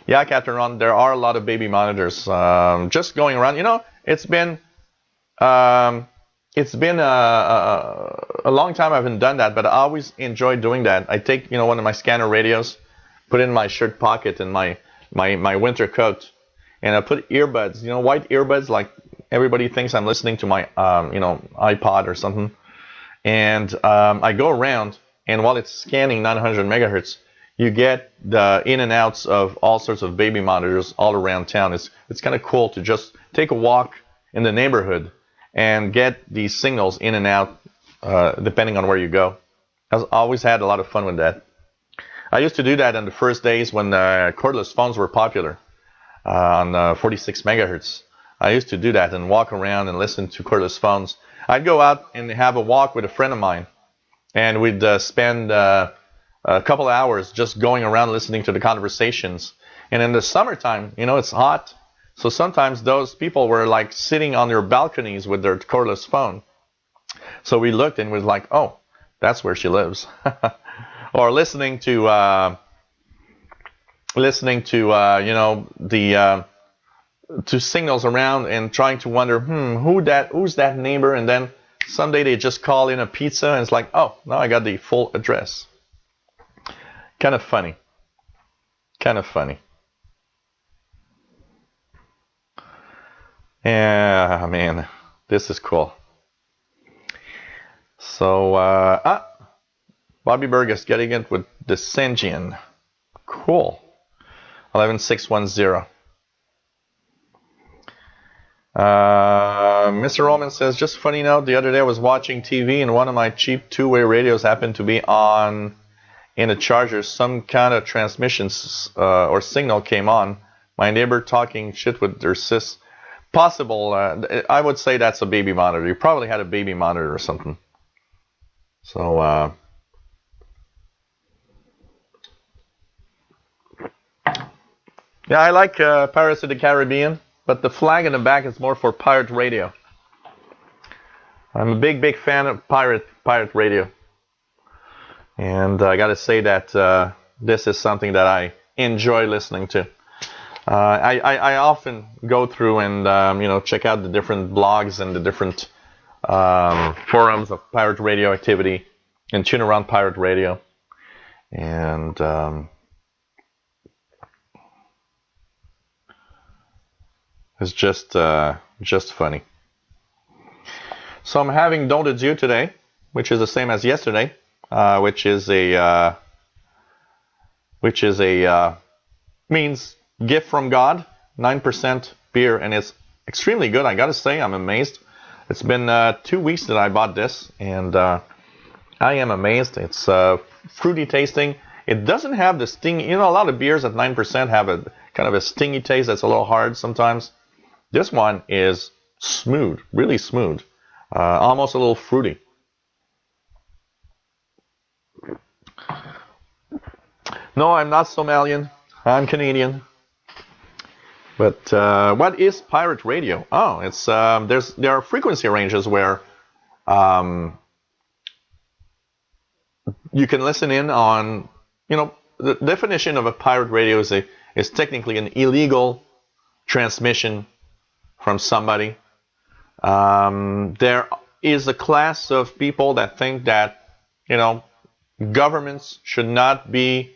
Yeah, Catherine, there are a lot of baby monitors just going around. You know, it's been a long time I haven't done that, but I always enjoy doing that. I take, you know, one of my scanner radios, put it in my shirt pocket and my winter coat, and I put earbuds, you know, white earbuds, like everybody thinks I'm listening to my you know, iPod or something. And I go around, and while it's scanning 900 megahertz, you get the in and outs of all sorts of baby monitors all around town. It's kind of cool to just take a walk in the neighborhood and get these signals in and out depending on where you go. I've always had a lot of fun with that. I used to do that in the first days when cordless phones were popular on 46 megahertz. I used to do that and walk around and listen to cordless phones. I'd go out and have a walk with a friend of mine, and we'd spend a couple of hours just going around listening to the conversations. And in the summertime, you know, it's hot. So sometimes those people were like sitting on their balconies with their cordless phone. So we looked and was like, oh, that's where she lives. Or listening to you know, the to signals around and trying to wonder, who's that neighbor? And then someday they just call in a pizza and it's like, oh, now I got the full address. Kind of funny. Kind of funny. Yeah, man, this is cool. So, Bobby Burgess getting it with the Sengian. Cool. 11610. Mr. Roman says, just funny note, the other day I was watching TV and one of my cheap two-way radios happened to be on in a charger. Some kind of transmissions or signal came on. My neighbor talking shit with their sis. Possible. I would say that's a baby monitor. You probably had a baby monitor or something. So, yeah, I like Pirates of the Caribbean, but the flag in the back is more for pirate radio. I'm a big fan of pirate radio. And I got to say that this is something that I enjoy listening to. I often go through and you know, check out the different blogs and the different forums of pirate radio activity and tune around pirate radio. And it's just funny. So I'm having don de Dieu today, which is the same as yesterday, which is a means gift from God, 9% beer, and it's extremely good. I gotta say, I'm amazed. It's been 2 weeks that I bought this, and I am amazed. It's fruity tasting. It doesn't have the sting. You know, a lot of beers at 9% have a kind of a stingy taste that's a little hard sometimes. This one is smooth, really smooth, almost a little fruity. No, I'm not Somalian. I'm Canadian. But what is pirate radio? Oh, it's there are frequency ranges where you can listen in on. The definition of a pirate radio is technically an illegal transmission from somebody. There is a class of people that think that governments should not be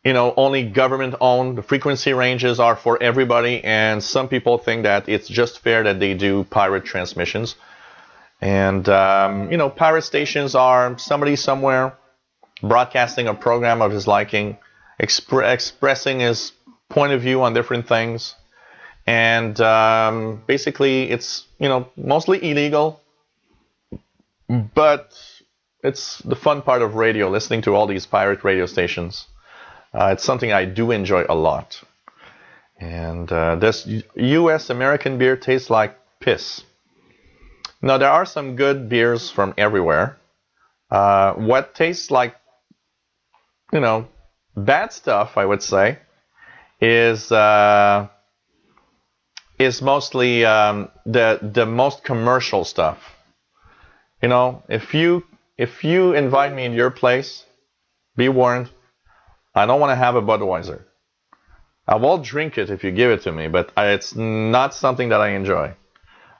only government owned. The frequency ranges are for everybody, and some people think that it's just fair that they do pirate transmissions. And pirate stations are somebody somewhere broadcasting a program of his liking, expressing his point of view on different things, and basically it's mostly illegal, but it's the fun part of radio, listening to all these pirate radio stations. It's something I do enjoy a lot. And this U.S. American beer tastes like piss. Now, there are some good beers from everywhere. What tastes like, bad stuff, I would say, is mostly the most commercial stuff. If you invite me in your place, be warned, I don't want to have a Budweiser. I will drink it if you give it to me, but it's not something that I enjoy.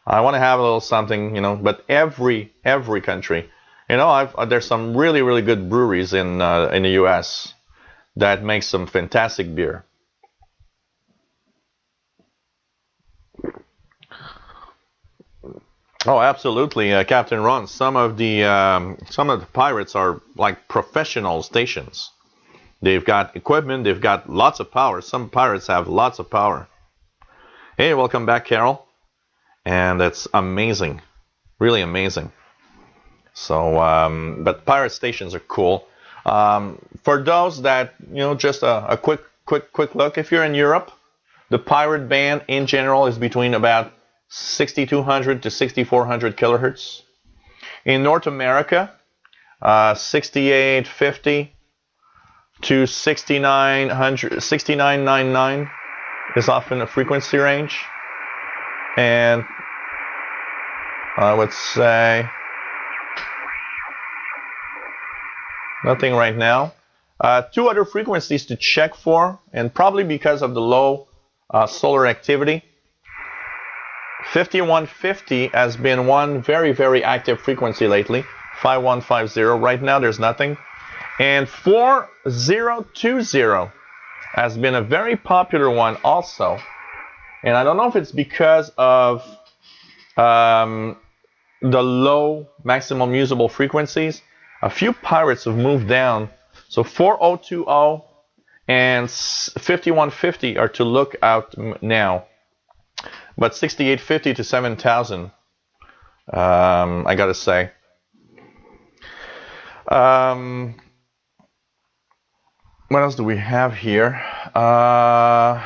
I want to have a little something, but every country, there's some really, really good breweries in the U.S. that make some fantastic beer. Oh, absolutely, Captain Ron. Some of the pirates are like professional stations. They've got equipment. They've got lots of power. Some pirates have lots of power. Hey, welcome back, Carol. And it's amazing, really amazing. So, but pirate stations are cool. For those that just a quick look. If you're in Europe, the pirate band in general is between about 6,200 to 6,400 kilohertz. In North America, 6,850 to 6,999 is often a frequency range. And I would say nothing right now. Two other frequencies to check for, and probably because of the low solar activity. 5150 has been one very, very active frequency lately. 5150. Right now, there's nothing. And 4020 has been a very popular one also. And I don't know if it's because of the low maximum usable frequencies. A few pirates have moved down. So 4020 and 5150 are to look out now. But 6850 to 7000, I gotta say. What else do we have here? Yeah,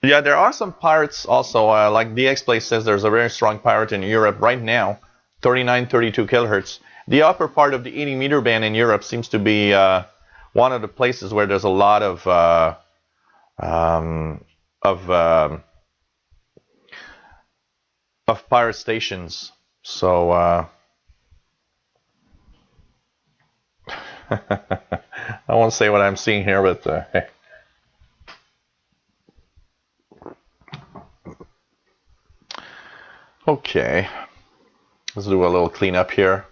there are some pirates also. Like DX Play says, there's a very strong pirate in Europe right now, 39, 32 kilohertz. The upper part of the 80 meter band in Europe seems to be one of the places where there's a lot of pirate stations. So I won't say what I'm seeing here, but okay, let's do a little cleanup here.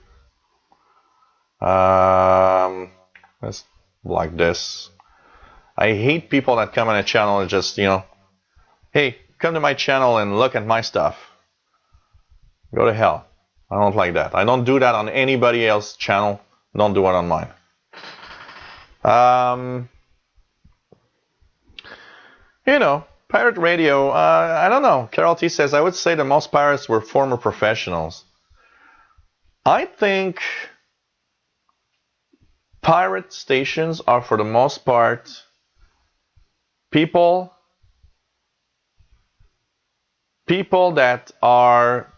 Let's block this. I hate people that come on a channel and just, hey, come to my channel and look at my stuff. Go to hell. I don't like that. I don't do that on anybody else's channel. Don't do it on mine. Pirate radio, I don't know. Carol T says, I would say that most pirates were former professionals. I think pirate stations are, for the most part, people that are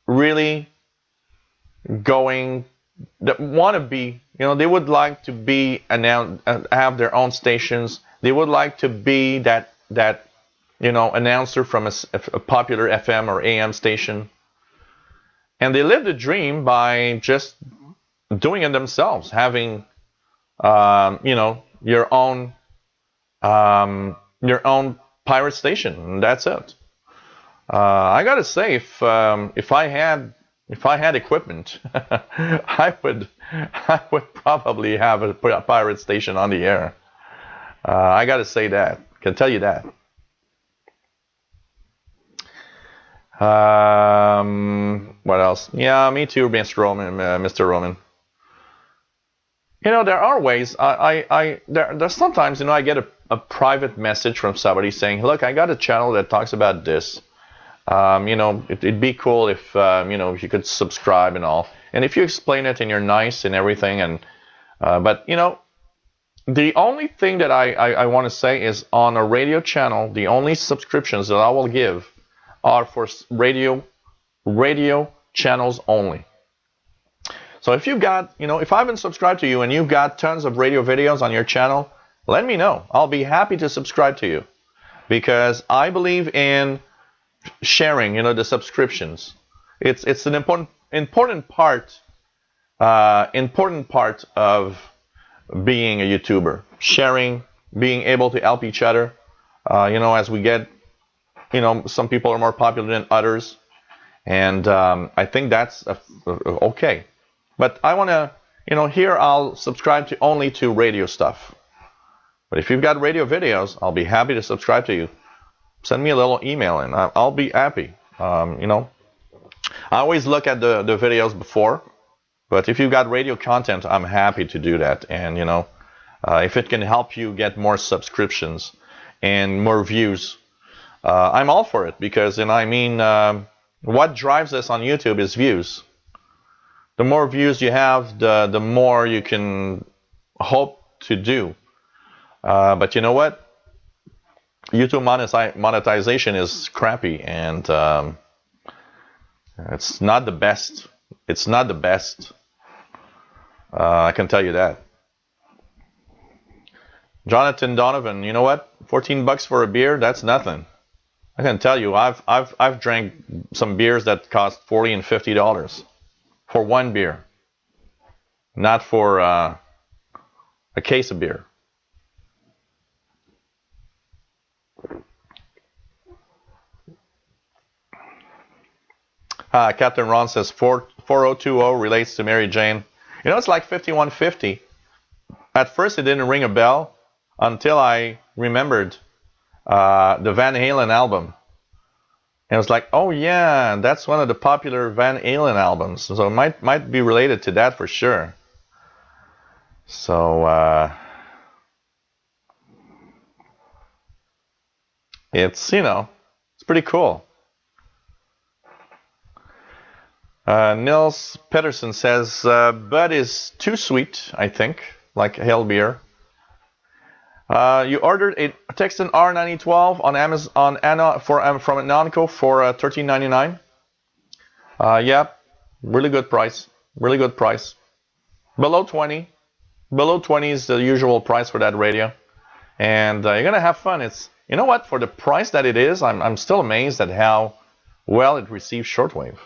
really that want to be, they would like to be have their own stations. They would like to be that announcer from a popular FM or AM station. And they live the dream by just doing it themselves, having, your own pirate station, and that's it. I gotta say, if I had equipment, I would probably have a pirate station on the air. I gotta say that. Can tell you that. What else? Yeah, me too, Mr. Roman. There are ways. There's sometimes, I get a private message from somebody saying, look, I got a channel that talks about this. It'd be cool if, if you could subscribe and all. And if you explain it and you're nice and everything, but the only thing that I want to say is, on a radio channel, the only subscriptions that I will give are for radio channels only. So if you've got, if I've been subscribed to you and you've got tons of radio videos on your channel, let me know. I'll be happy to subscribe to you, because I believe in sharing, the subscriptions. It's an important part of being a YouTuber. Sharing, being able to help each other. As we get, some people are more popular than others, and I think that's okay. But I want to, here I'll subscribe only to radio stuff. But if you've got radio videos, I'll be happy to subscribe to you. Send me a little email and I'll be happy. I always look at the videos before, but if you've got radio content, I'm happy to do that. And, if it can help you get more subscriptions and more views, I'm all for it, because, what drives us on YouTube is views. The more views you have, the more you can hope to do. But you know what? YouTube monetization is crappy, and it's not the best. It's not the best. I can tell you that. Jonathan Donovan, you know what? $14 for a beer, that's nothing. I can tell you, I've drank some beers that cost $40 and $50 for one beer, not for a case of beer. Captain Ron says 4020 relates to Mary Jane. It's like 5150. At first, it didn't ring a bell until I remembered the Van Halen album. And it was like, oh yeah, that's one of the popular Van Halen albums. So it might be related to that for sure. So it's it's pretty cool. Nils Pedersen says, Bud is too sweet, I think, like hell beer. You ordered a Texan R9012 on Amazon from Anonco for $13.99. Yeah, really good price. Really good price. Below 20. Below 20 is the usual price for that radio. And you're going to have fun. You know what? For the price that it is, I'm still amazed at how well it receives shortwave.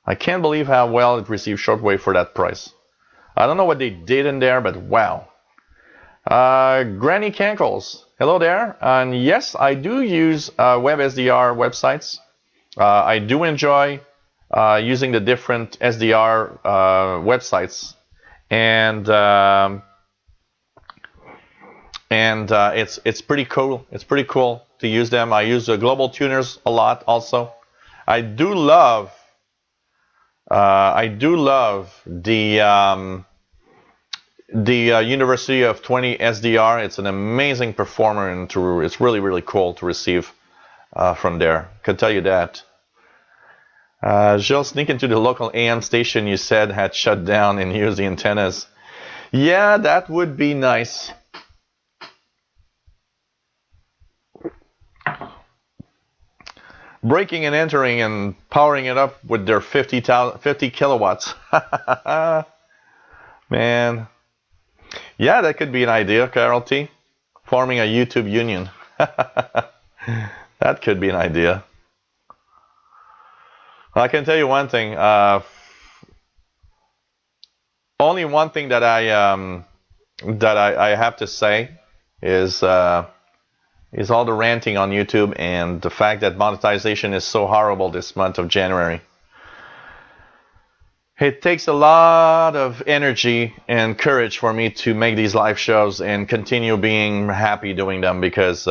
I can't believe how well it received shortwave for that price. I don't know what they did in there, but wow. Granny Cankles, hello there. And yes, I do use WebSDR websites. I do enjoy using the different SDR websites. And and it's pretty cool. It's pretty cool to use them. I use the global tuners a lot also. I do love the University of 20 SDR. It's an amazing performer, and it's really, really cool to receive from there. Can tell you that. Jill, sneak into the local AM station you said had shut down and use the antennas. Yeah, that would be nice. Breaking and entering and powering it up with their 50 kilowatts. Man. Yeah, that could be an idea, Carol T. Forming a YouTube union. That could be an idea. I can tell you one thing. Only one thing that I have to say is all the ranting on YouTube and the fact that monetization is so horrible this month of January. It takes a lot of energy and courage for me to make these live shows and continue being happy doing them because,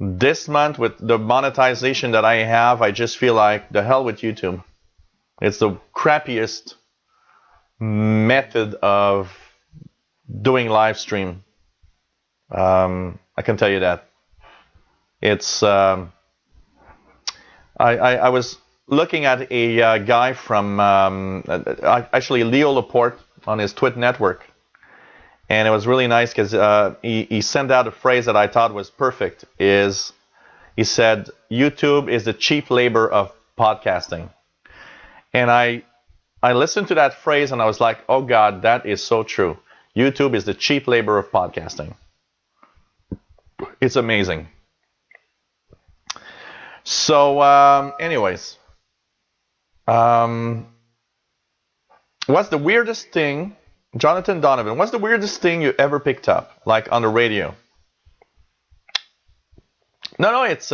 this month with the monetization that I have, I just feel like the hell with YouTube. It's the crappiest method of doing live stream. I can tell you that. It's I was looking at a guy from actually Leo Laporte on his Twit network, and it was really nice because he sent out a phrase that I thought was perfect. He said YouTube is the cheap labor of podcasting, and I listened to that phrase and I was like, oh God, that is so true. YouTube is the cheap labor of podcasting. It's amazing. So, anyways, what's the weirdest thing, Jonathan Donovan, what's the weirdest thing you ever picked up, like on the radio? No, it's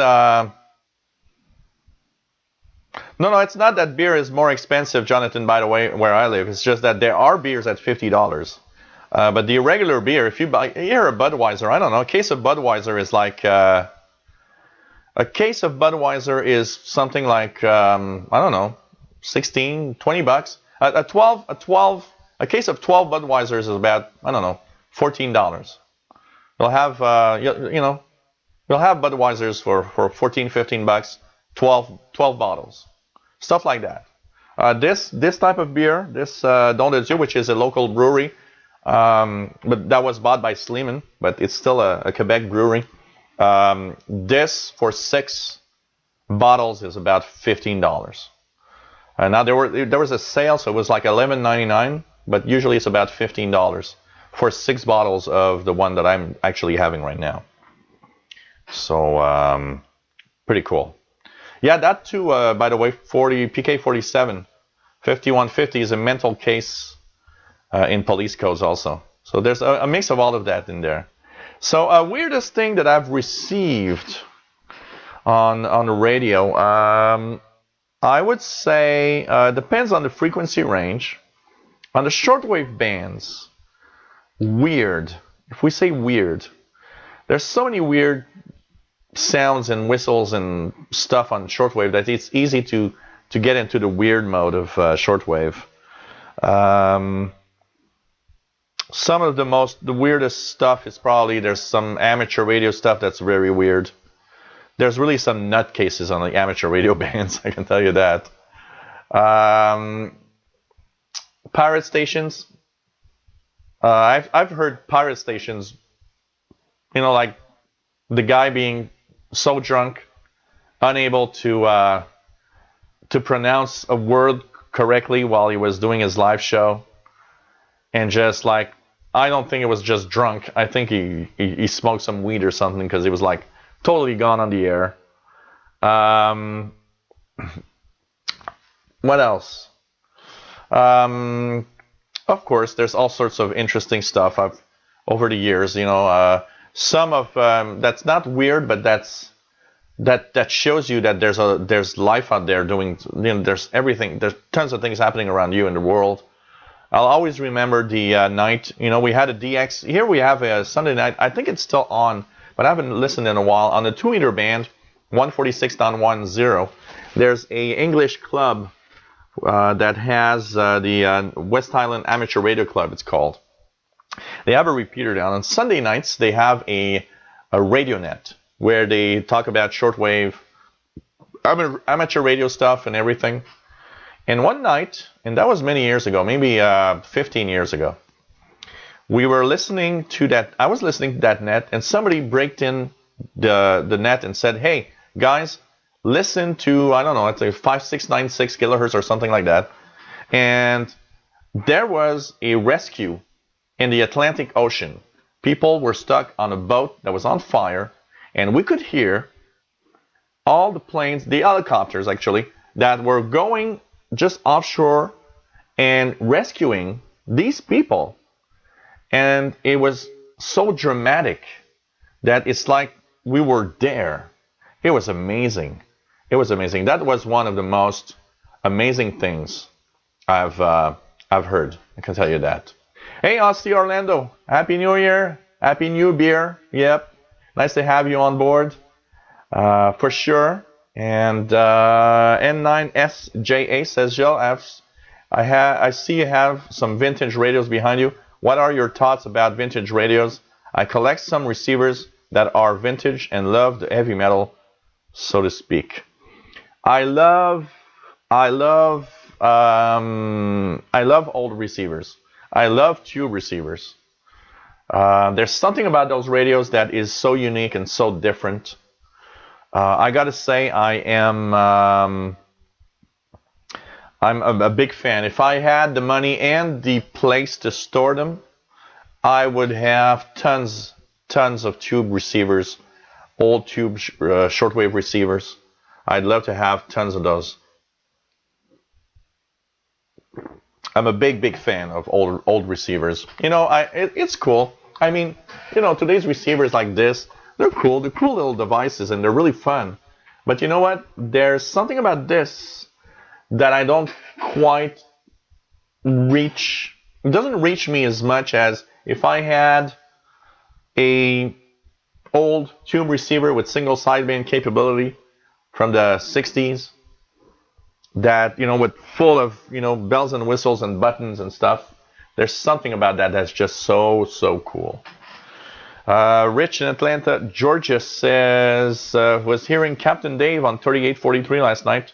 it's not that beer is more expensive, Jonathan, by the way, where I live. It's just that there are beers at $50. But the regular beer, if you buy here a Budweiser, I don't know, a case of Budweiser is like a case of Budweiser is something like I don't know, 16, 20 bucks. A case of 12 Budweisers is about, I don't know, $14. You'll have you'll have Budweisers for 14, 15 bucks, 12 bottles. Stuff like that. This type of beer, this Don de Dieu, which is a local brewery, but that was bought by Sleeman, but it's still a Quebec brewery. This for 6 bottles is about $15. Now there was a sale, so it was like $11.99, but usually it's about $15 for 6 bottles of the one that I'm actually having right now. So pretty cool. Yeah, that too. By the way, PK47, 5150 is a mental case in police codes also. So there's a mix of all of that in there. So weirdest thing that I've received on the radio, I would say depends on the frequency range. On the shortwave bands, weird. If we say weird, there's so many weird sounds and whistles and stuff on shortwave that it's easy to get into the weird mode of shortwave. Some of the weirdest stuff is probably there's some amateur radio stuff that's very weird. There's really some nutcases on the amateur radio bands, I can tell you that. Pirate stations. I've heard pirate stations, like the guy being so drunk, unable to pronounce a word correctly while he was doing his live show, and just like, I don't think it was just drunk. I think he smoked some weed or something, because he was like totally gone on the air. What else? Of course, there's all sorts of interesting stuff over the years. Some of that's not weird, but that shows you that there's life out there doing. There's everything. There's tons of things happening around you in the world. I'll always remember the night. We had a DX. Here we have a Sunday night. I think it's still on, but I haven't listened in a while. On the 2-meter band, 146.10. There's a English club that has the West Highland Amateur Radio Club, it's called. They have a repeater down. On Sunday nights, they have a radio net where they talk about shortwave, amateur radio stuff and everything. And one night, and that was many years ago, maybe 15 years ago, we were listening to that. I was listening to that net, and somebody braked in the net and said, "Hey, guys, listen to, I don't know, it's like 5696 kilohertz or something like that." And there was a rescue in the Atlantic Ocean. People were stuck on a boat that was on fire, and we could hear all the planes, the helicopters actually, that were going just offshore and rescuing these people. And it was so dramatic that it's like we were there. It was amazing. It was amazing. That was one of the most amazing things I've heard. I can tell you that. Hey, Austin Orlando. Happy New Year. Happy New Beer. Yep. Nice to have you on board. For sure. And N9SJA says, Joe, I see you have some vintage radios behind you. What are your thoughts about vintage radios? I collect some receivers that are vintage and love the heavy metal, so to speak. I love old receivers. I love tube receivers. There's something about those radios that is so unique and so different. I gotta say, I'm a big fan. If I had the money and the place to store them, I would have tons of tube receivers, old tube shortwave receivers. I'd love to have tons of those. I'm a big fan of old receivers. It's cool. I mean, today's receivers like this, they're cool. They're cool little devices and they're really fun. But you know what? There's something about this that I don't quite reach. It doesn't reach me as much as if I had a old tube receiver with single sideband capability from the 60s that, with full of, bells and whistles and buttons and stuff. There's something about that that's just so cool. Rich in Atlanta, Georgia says, was hearing Captain Dave on 3843 last night.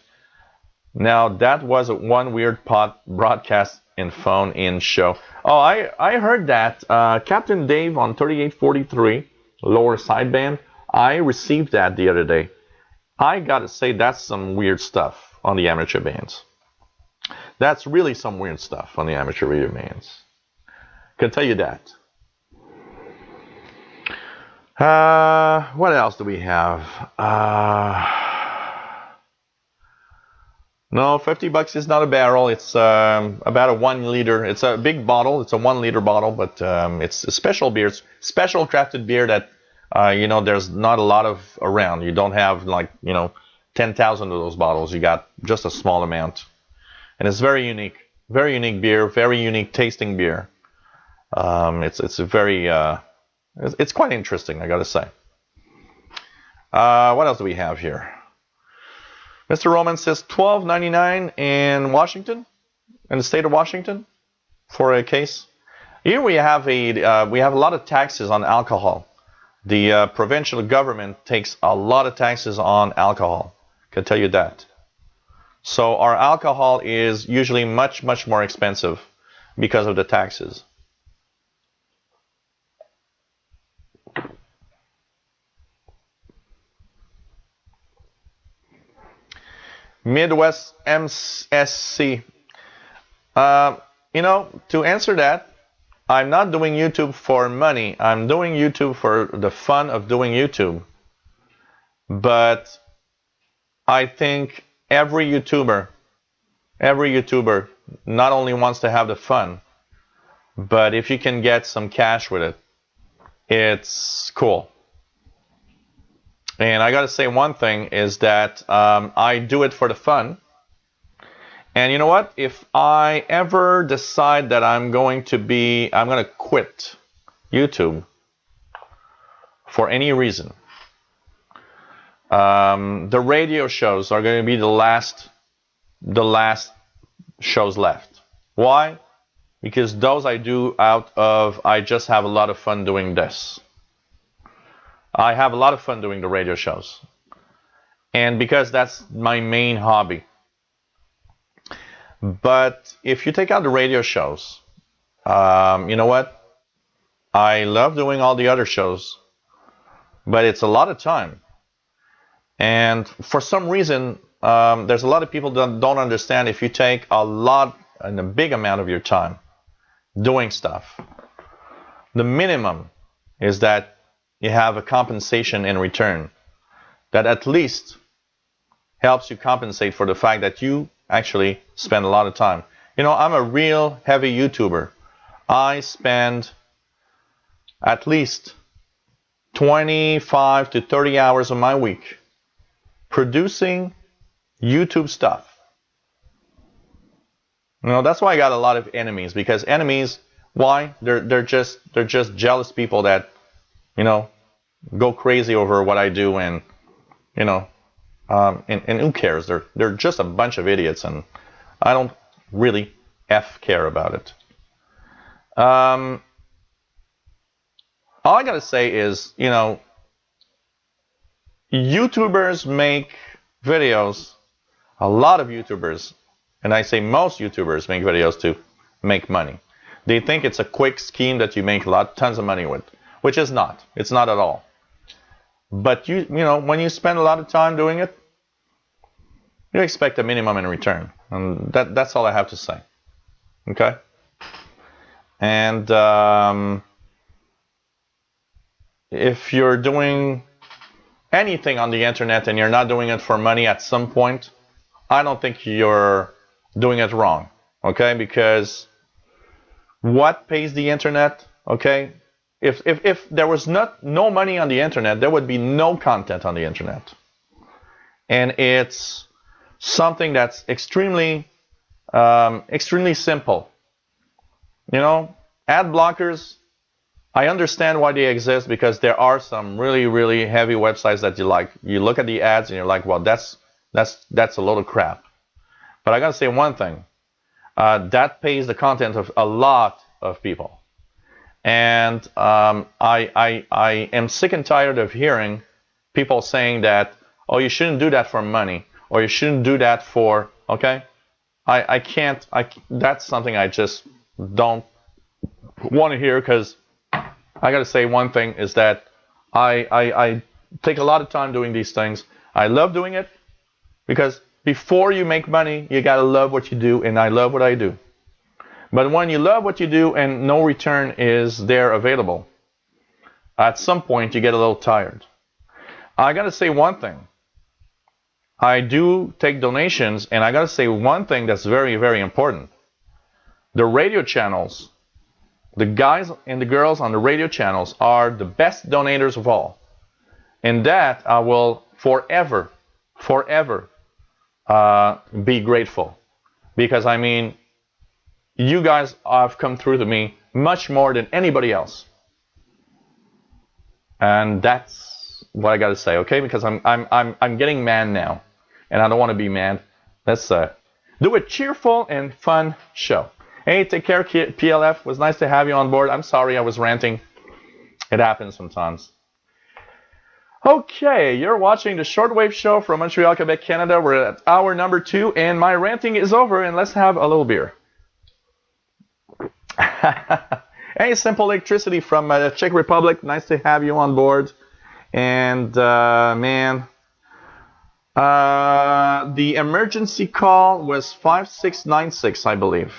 Now, that was one weird broadcast and phone-in show. Oh, I heard that. Captain Dave on 3843, lower sideband, I received that the other day. I gotta say, that's some weird stuff on the amateur bands. That's really some weird stuff on the amateur radio bands. Can tell you that. What else do we have? No, $50 is not a barrel. It's about a 1 liter. It's a big bottle. It's a 1 liter bottle, but it's a special beer. It's special crafted beer that there's not a lot of around. You don't have 10,000 of those bottles. You got just a small amount, and it's very unique beer, very unique tasting beer. It's a very it's quite interesting, I gotta say. What else do we have here? Mr. Roman says $12.99 in Washington, in the state of Washington, for a case. Here we have a lot of taxes on alcohol. The provincial government takes a lot of taxes on alcohol. Can tell you that. So our alcohol is usually much more expensive because of the taxes. Midwest MSC. To answer that, I'm not doing YouTube for money. I'm doing YouTube for the fun of doing YouTube. But I think every YouTuber not only wants to have the fun, but if you can get some cash with it, it's cool. And I gotta say one thing is that I do it for the fun, And you know what? If I ever decide that I'm going to quit YouTube for any reason, the radio shows are going to be the last shows left. Why? Because those I do I just have a lot of fun doing this. I have a lot of fun doing the radio shows. And because that's my main hobby. But if you take out the radio shows, you know what? I love doing all the other shows, but it's a lot of time. And for some reason, there's a lot of people that don't understand if you take a lot and a big amount of your time doing stuff, the minimum is that you have a compensation in return that at least helps you compensate for the fact that you actually spend a lot of time. You know, I'm a real heavy YouTuber. I spend at least 25 to 30 hours of my week producing YouTube stuff. You know, that's why I got a lot of enemies, because enemies, why? They're just jealous people that, you know, go crazy over what I do, and you know, and who cares? They're just a bunch of idiots, and I don't really care about it. All I gotta say is, you know, YouTubers make videos. A lot of YouTubers, and I say most YouTubers, make videos to make money. They think it's a quick scheme that you make tons of money with, which is not. It's not at all. But you know, when you spend a lot of time doing it, you expect a minimum in return, and that's all I have to say. Okay. And if you're doing anything on the internet and you're not doing it for money at some point, I don't think you're doing it wrong. Okay, because what pays the internet? Okay, if there was no money on the internet, there would be no content on the internet, and it's something that's extremely simple. You know, ad blockers, I understand why they exist, because there are some really heavy websites that you look at the ads and you're like, well, that's a load of crap. But I gotta say one thing, that pays the content of a lot of people. And I am sick and tired of hearing people saying that, oh, you shouldn't do that for money, or you shouldn't do that for, okay? I can't, that's something I just don't want to hear, because I got to say one thing is that I take a lot of time doing these things. I love doing it, because before you make money, you got to love what you do, and I love what I do. But when you love what you do and no return is there available, at some point you get a little tired. I got to say one thing. I do take donations, and I got to say one thing that's very important. The radio channels, the guys and the girls on the radio channels are the best donators of all. And that I will forever be grateful. Because, I mean, you guys have come through to me much more than anybody else. And that's what I got to say, okay? Because I'm getting mad now, and I don't want to be mad. Let's do a cheerful and fun show. Hey, take care, PLF. It was nice to have you on board. I'm sorry I was ranting. It happens sometimes. Okay, you're watching the Shortwave Show from Montreal, Quebec, Canada. We're at hour number 2, and my ranting is over, and let's have a little beer. Hey, Simple Electricity from the Czech Republic. Nice to have you on board. And, man, the emergency call was 5696, I believe.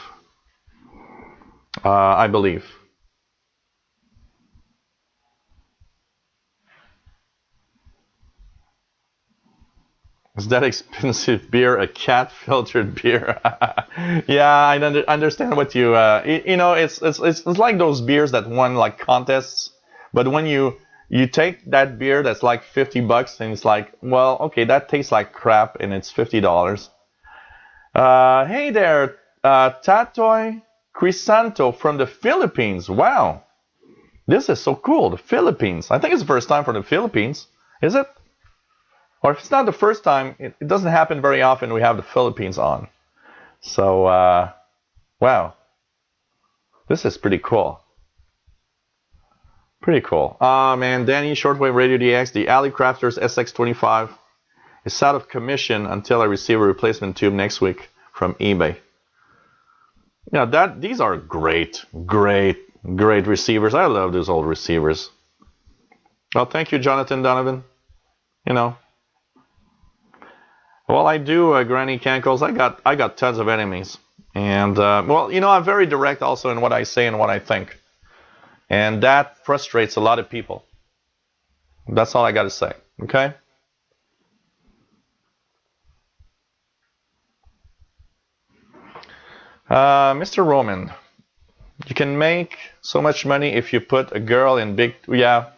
Is that expensive beer a cat filtered beer? Yeah, I understand what you you know, it's like those beers that won like contests, but when you take that beer that's like $50 and it's like, well, okay, that tastes like crap and it's $50. Hey there, Tatoy Crisanto from the Philippines. Wow, this is so cool. The Philippines. I think it's the first time for the Philippines. Is it? Or if it's not the first time, it doesn't happen very often we have the Philippines on. So, wow, this is pretty cool. Pretty cool. Man, Danny, Shortwave Radio DX, the Alley Crafters SX25 is out of commission until I receive a replacement tube next week from eBay. Yeah, these are great receivers. I love those old receivers. Well, thank you, Jonathan Donovan. You know, well, I do, Granny Cankles. I got tons of enemies, and well, I'm very direct also in what I say and what I think, and that frustrates a lot of people. That's all I got to say. Okay. Mr. Roman, you can make so much money if you put a girl in big. Yeah.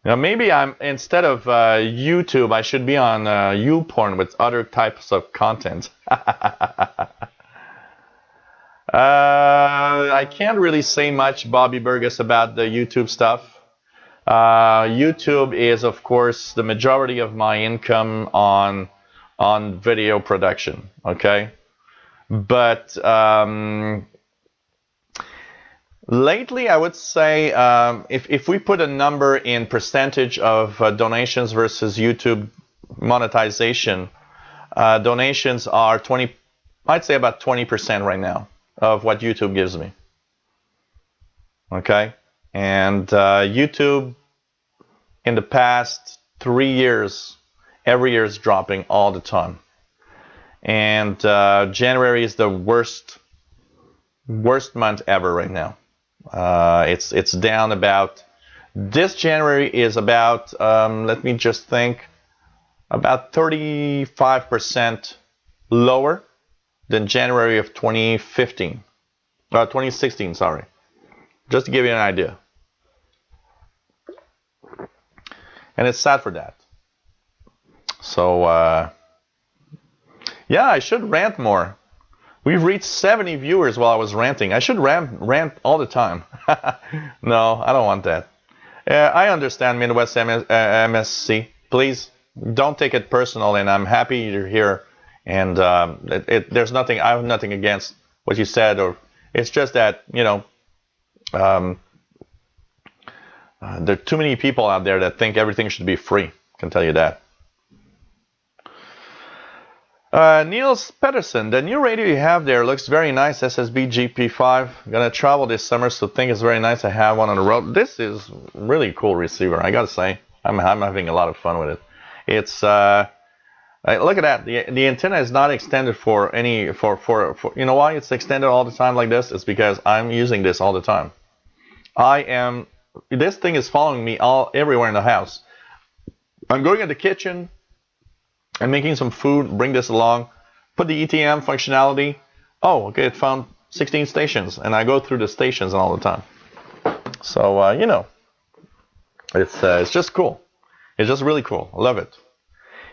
Maybe I'm instead of YouTube, I should be on YouPorn with other types of content. I can't really say much, Bobby Burgess, about the YouTube stuff. YouTube is, of course, the majority of my income on video production. Okay, but lately, I would say if we put a number in percentage of donations versus YouTube monetization, donations are 20. I'd say about 20% right now of what YouTube gives me. Okay, and YouTube in the past 3 years, every year is dropping all the time, and January is the worst month ever right now. It's down about. This January is about. Let me just think. About 35% lower than January of 2015. 2016, sorry. Just to give you an idea. And it's sad for that. So, yeah, I should rant more. We've reached 70 viewers while I was ranting. I should rant all the time. No, I don't want that. I understand, Midwest MSC. Please don't take it personal, and I'm happy you're here. And there's nothing. I have nothing against what you said, or it's just that there are too many people out there that think everything should be free. I can tell you that. Niels Pedersen, the new radio you have there looks very nice. SSB GP5. Gonna travel this summer, so think it's very nice to have one on the road. This is really cool receiver. I gotta say, I'm having a lot of fun with it. It's look at that. The antenna is not extended for any for you know why it's extended all the time like this? It's because I'm using this all the time. This thing is following me everywhere in the house. I'm going in the kitchen. I'm making some food, bring this along, put the ETM functionality. Oh, okay, it found 16 stations, and I go through the stations all the time. So, it's just cool. It's just really cool. I love it.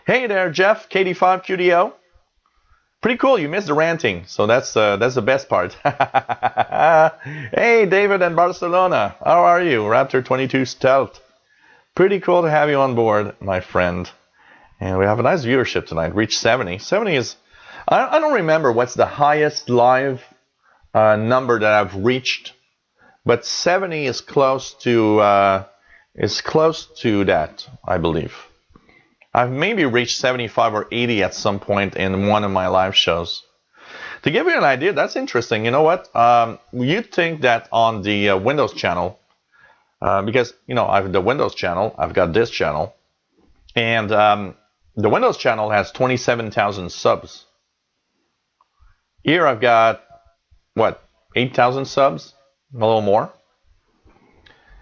Hey there, Jeff, KD5QDO. Pretty cool. You missed the ranting, so that's the best part. Hey, David in Barcelona. How are you? Raptor 22 Stealth. Pretty cool to have you on board, my friend. And we have a nice viewership tonight. Reached 70. 70 is, I don't remember what's the highest live number that I've reached, but 70 is close to that, I believe. I've maybe reached 75 or 80 at some point in one of my live shows. To give you an idea, that's interesting. You know what? You'd think that on the Windows channel, because I have the Windows channel, I've got this channel, and the Windows channel has 27,000 subs. Here I've got, 8,000 subs? A little more.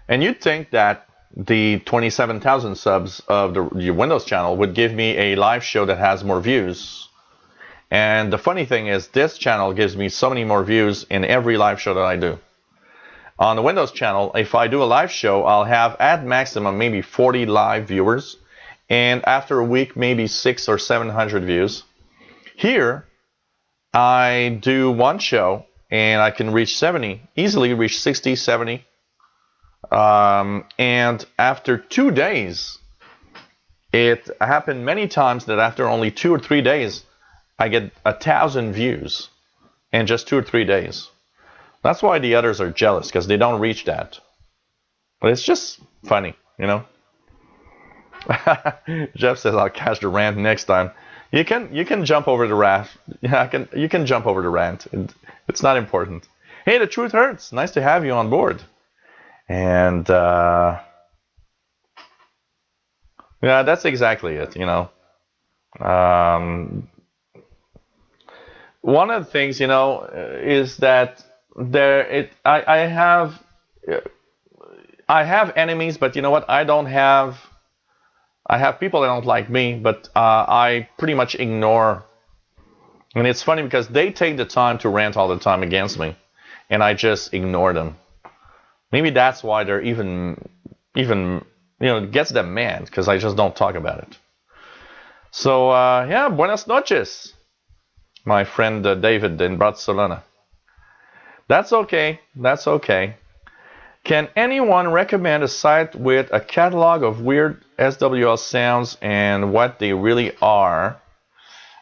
And you'd think that the 27,000 subs of the Windows channel would give me a live show that has more views. And the funny thing is, this channel gives me so many more views in every live show that I do. On the Windows channel, if I do a live show, I'll have at maximum maybe 40 live viewers. And after a week, maybe 600 or 700 views. Here, I do one show and I can reach 70, easily reach 60, 70. And after 2 days, it happened many times that after only 2 or 3 days, I get 1,000 views in just 2 or 3 days. That's why the others are jealous, because they don't reach that. But it's just funny, you know. Jeff says I'll catch the rant next time. You can jump over the rant. Yeah, you can jump over the rant. It's not important. Hey, the truth hurts. Nice to have you on board. And yeah, that's exactly it. You know, one of the things, you know, is that I have enemies, but you know what? I have people that don't like me, but I pretty much ignore. And it's funny because they take the time to rant all the time against me, and I just ignore them. Maybe that's why they're even it gets them mad, because I just don't talk about it. So yeah, buenas noches, my friend David in Barcelona. That's okay. That's okay. Can anyone recommend a site with a catalog of weird SWL sounds and what they really are?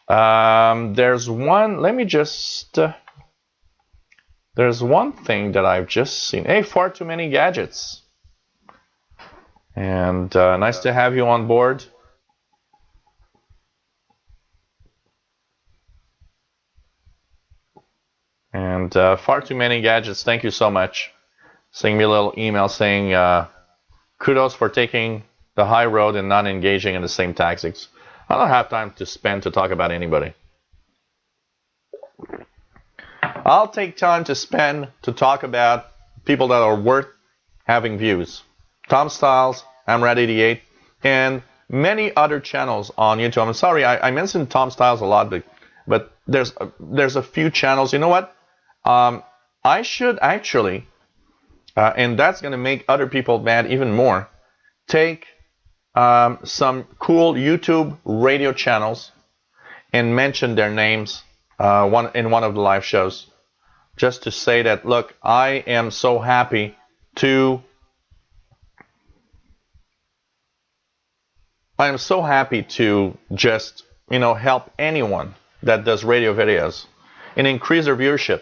There's one. Let me just. There's one thing that I've just seen. Hey, Far Too Many Gadgets. And nice to have you on board. And Far Too Many Gadgets, thank you so much. Send me a little email saying kudos for taking the high road and not engaging in the same tactics. I don't have time to spend to talk about anybody. I'll take time to spend to talk about people that are worth having views. Tom Styles, Amrad88, and many other channels on YouTube. I'm sorry, I mentioned Tom Styles a lot, but there's a few channels. You know what? I should actually, and that's going to make other people mad even more, take some cool YouTube radio channels and mention their names in one of the live shows, just to say that, look, I am so happy to just help anyone that does radio videos and increase their viewership.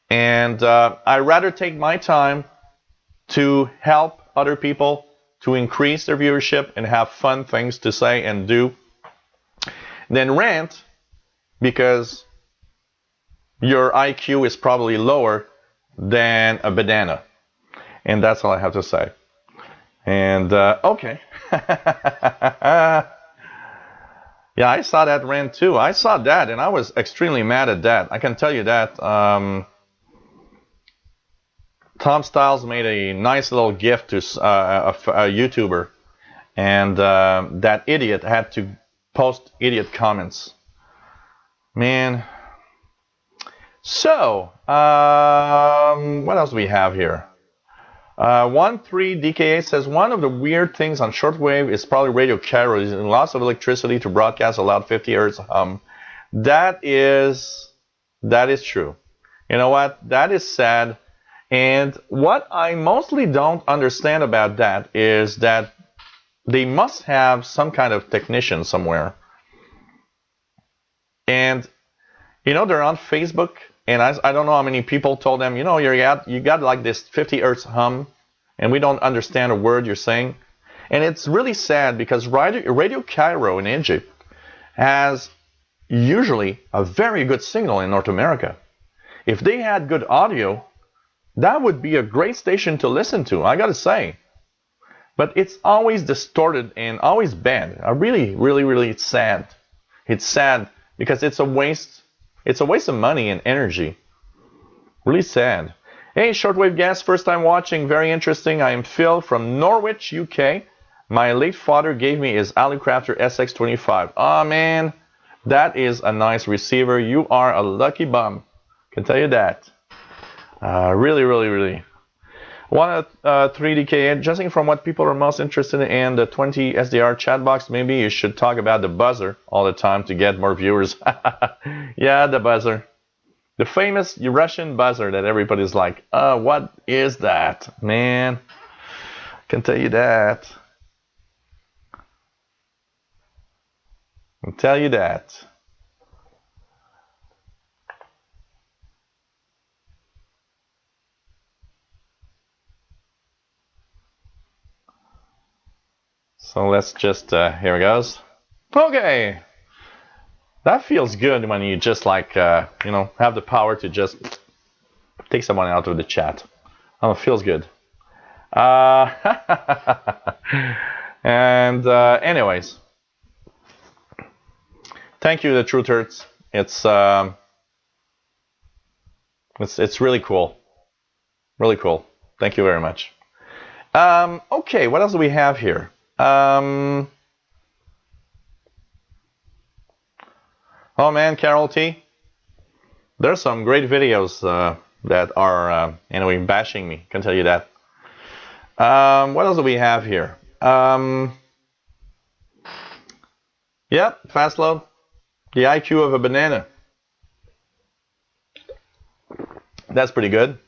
And I rather take my time to help other people to increase their viewership and have fun things to say and do than rant, because your IQ is probably lower than a banana. And that's all I have to say. And okay. Yeah, I saw that rant too. I saw that, and I was extremely mad at that. I can tell you that. Tom Styles made a nice little gift to a YouTuber, and that idiot had to post idiot comments. Man. So, what else do we have here? 13DKA says, one of the weird things on shortwave is probably radio carrier using lots of electricity to broadcast a loud 50 hertz hum. That is true. You know what? That is sad. And what I mostly don't understand about that is that they must have some kind of technician somewhere. And, they're on Facebook. And I don't know how many people told them, you got like this 50 hertz hum, and we don't understand a word you're saying. And it's really sad, because Radio Cairo in Egypt has usually a very good signal in North America. If they had good audio, that would be a great station to listen to, I gotta say. But it's always distorted and always bad. Really, really, really, it's sad. It's sad because it's a waste. It's a waste of money and energy. Really sad. Hey, Shortwave guest, first time watching, very interesting. I am Phil from Norwich, UK. My late father gave me his Alucrafter SX25. Oh man, that is a nice receiver. You are a lucky bum. Can tell you that. Really, really, really. One 3DK, judging from what people are most interested in the 20 SDR chat box, maybe you should talk about the buzzer all the time to get more viewers. Yeah, the buzzer. The famous Russian buzzer that everybody's like, what is that? Man, I can tell you that. I'll tell you that. So let's just, here it goes. Okay. That feels good when you just like, have the power to just take someone out of the chat. Oh, it feels good. And anyways, thank you, the Truthers. It's really cool. Really cool. Thank you very much. Okay, what else do we have here? Oh man, Carol T. There's some great videos that are anyway bashing me. Can tell you that. What else do we have here? Yep, fast load. The IQ of a banana. That's pretty good.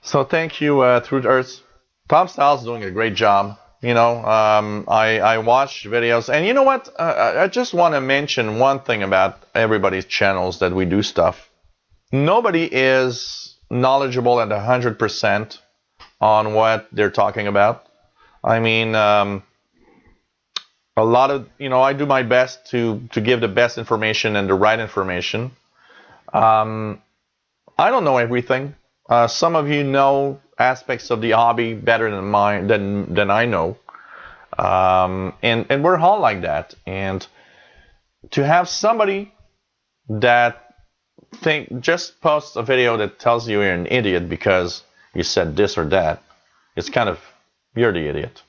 So thank you, Truth Earth. Tom Styles is doing a great job. I watch videos, and you know what? I just want to mention one thing about everybody's channels that we do stuff. Nobody is knowledgeable at 100% on what they're talking about. I mean, a lot of, I do my best to give the best information and the right information. I don't know everything. Some of you know aspects of the hobby better than I know. And we're all like that. And to have somebody that just posts a video that tells you you're an idiot because you said this or that, it's kind of, you're the idiot.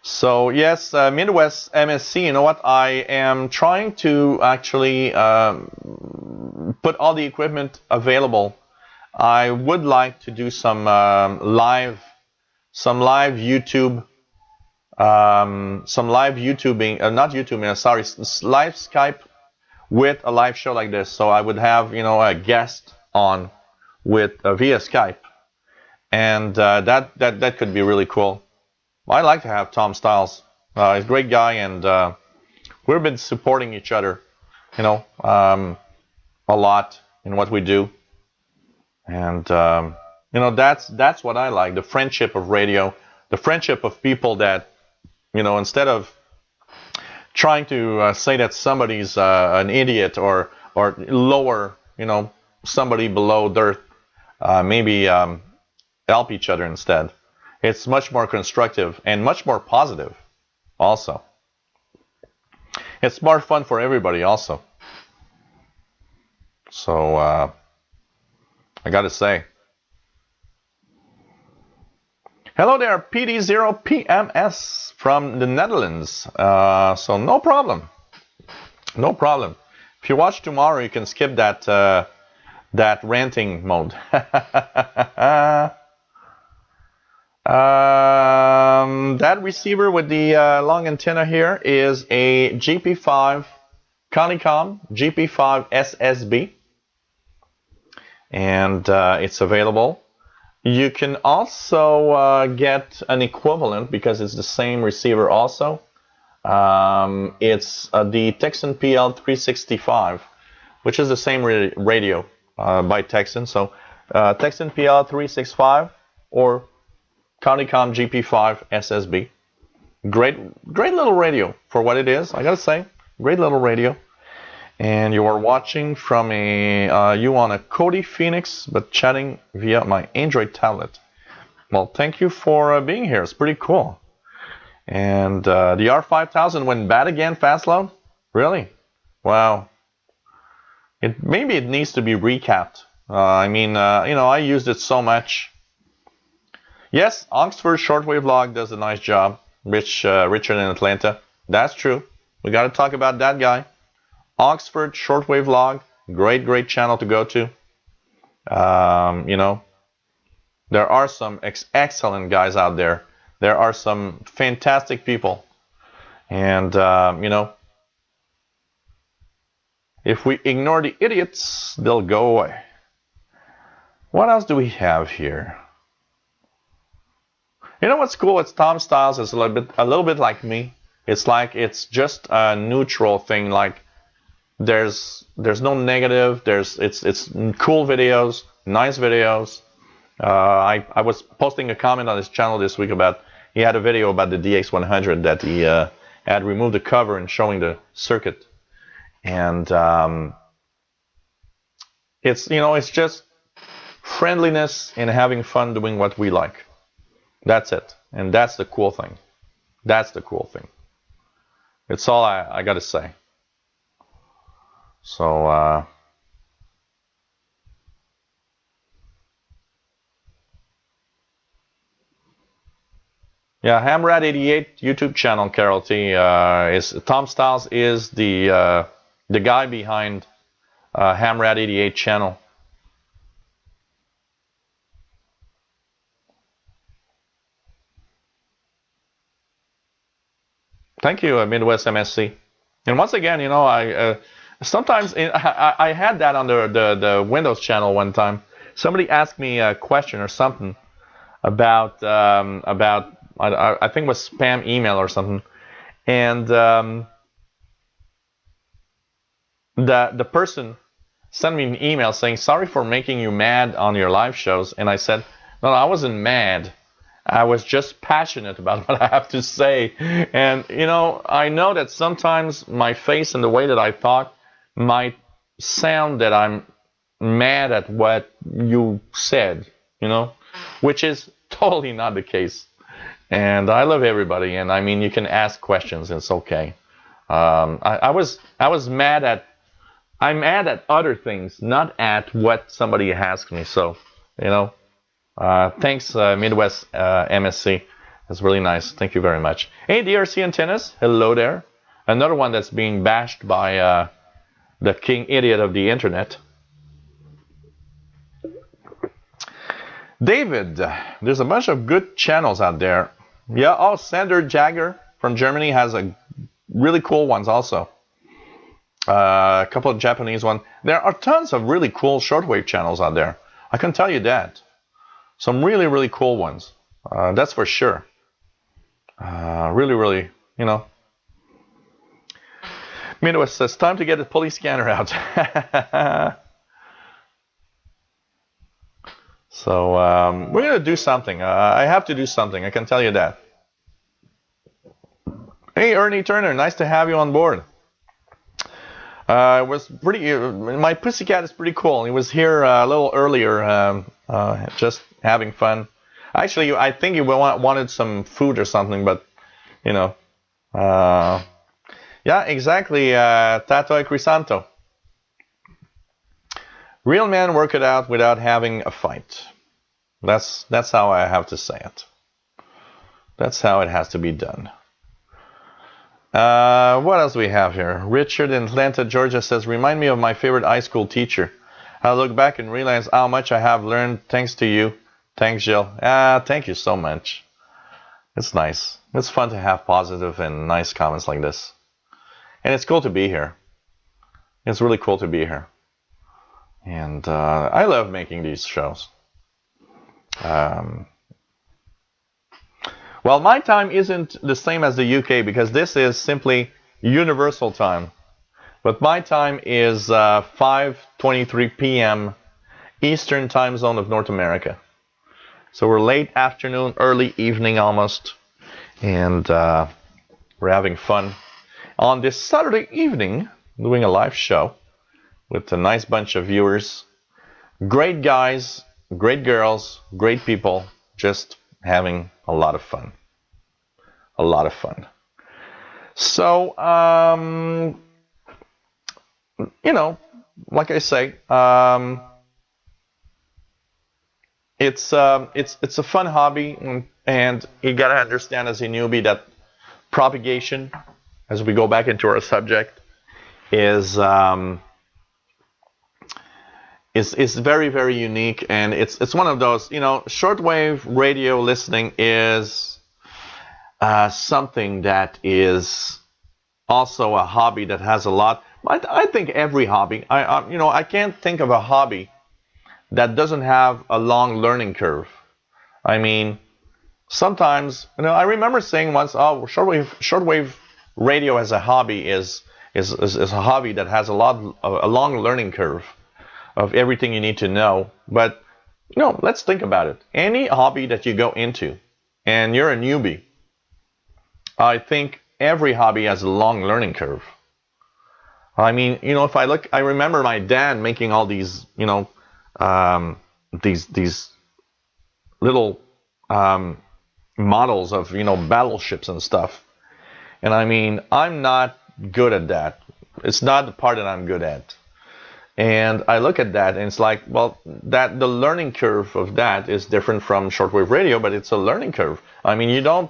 So yes, Midwest MSC, you know what? I am trying to actually put all the equipment available. I would like to do some live YouTube, live Skype with a live show like this. So I would have, a guest on with via Skype, and that could be really cool. I like to have Tom Styles. He's a great guy, and we've been supporting each other, a lot in what we do. And that's what I like, the friendship of radio, the friendship of people that, instead of trying to say that somebody's an idiot or lower, somebody below dirt, maybe help each other instead. It's much more constructive and much more positive also. It's more fun for everybody also. So I gotta say. Hello there, PD0PMS from the Netherlands. So no problem. No problem. If you watch tomorrow, you can skip that ranting mode. That receiver with the long antenna here is a GP5 Conicom GP5 SSB, and it's available. You can also get an equivalent because it's the same receiver also. It's the Texan PL365, which is the same radio by Texan. So Texan PL365 or Conicom GP5 SSB. Great little radio for what it is. I gotta say, great little radio. And you are watching from you on a Kodi Phoenix, but chatting via my Android tablet. Well, thank you for being here. It's pretty cool. And the R5000 went bad again, fast load? Really? Wow. Maybe it needs to be recapped. I used it so much. Yes, Oxford Shortwave Log does a nice job. Richard in Atlanta. That's true. We got to talk about that guy. Oxford Shortwave Log, great channel to go to. You know, there are some excellent guys out there. There are some fantastic people. And, you know, if we ignore the idiots, they'll go away. What else do we have here? You know what's cool? It's Tom Styles. It's a little bit like me. It's like it's just a neutral thing. Like there's no negative. It's cool videos, nice videos. I was posting a comment on his channel this week about he had a video about the DX100 that he had removed the cover and showing the circuit, and it's it's just friendliness and having fun doing what we like. That's it, and that's the cool thing. That's the cool thing. It's all I gotta say. So yeah, Hamrad88 YouTube channel, Carol T. Is Tom Styles is the guy behind Hamrad88 channel. Thank you, Midwest MSC. And once again, I sometimes I had that on the Windows channel one time. Somebody asked me a question or something about I think it was spam email or something, and the person sent me an email saying sorry for making you mad on your live shows, and I said no, I wasn't mad. I was just passionate about what I have to say. And, I know that sometimes my face and the way that I talk might sound that I'm mad at what you said, which is totally not the case. And I love everybody. And I mean, you can ask questions. It's okay. I was mad at, I'm mad at other things, not at what somebody asked me. So, thanks, Midwest MSC. That's really nice. Thank you very much. Hey, DRC Antennas. Hello there. Another one that's being bashed by the king idiot of the internet. David, there's a bunch of good channels out there. Yeah, Sander Jagger from Germany has a really cool ones also. A couple of Japanese ones. There are tons of really cool shortwave channels out there. I can tell you that. Some really, really cool ones. That's for sure. Really, Midwest says, time to get the police scanner out. So we're going to do something. I have to do something. I can tell you that. Hey, Ernie Turner. Nice to have you on board. It was pretty. My pussycat is pretty cool. He was here a little earlier, just having fun. Actually, I think he wanted some food or something, but yeah, exactly. Tato e Crisanto. Real men work it out without having a fight. That's how I have to say it. That's how it has to be done. What else do we have here? Richard in Atlanta, Georgia says, remind me of my favorite high school teacher. I look back and realize how much I have learned thanks to you. Thanks, Jill. Thank you so much. It's nice. It's fun to have positive and nice comments like this. And it's cool to be here. It's really cool to be here. And I love making these shows. Well, my time isn't the same as the UK because this is simply universal time. But my time is 5:23 p.m. Eastern time zone of North America. So we're late afternoon, early evening almost. And we're having fun on this Saturday evening doing a live show with a nice bunch of viewers. Great guys, great girls, great people, just having a lot of fun. A lot of fun. So, like I say, it's a fun hobby, and you gotta understand as a newbie that propagation, as we go back into our subject, is is very, very unique, and it's one of those, shortwave radio listening is something that is also a hobby that has a lot. I think every hobby, I can't think of a hobby that doesn't have a long learning curve. I mean, sometimes, I remember saying once, oh, shortwave radio as a hobby is a hobby that has a long learning curve of everything you need to know. But let's think about it. Any hobby that you go into, and you're a newbie, I think every hobby has a long learning curve. I mean, if I look, I remember my dad making all these, these little models of, battleships and stuff. And I mean, I'm not good at that. It's not the part that I'm good at. And I look at that, and it's like, well, that the learning curve of that is different from shortwave radio, but it's a learning curve. I mean, you don't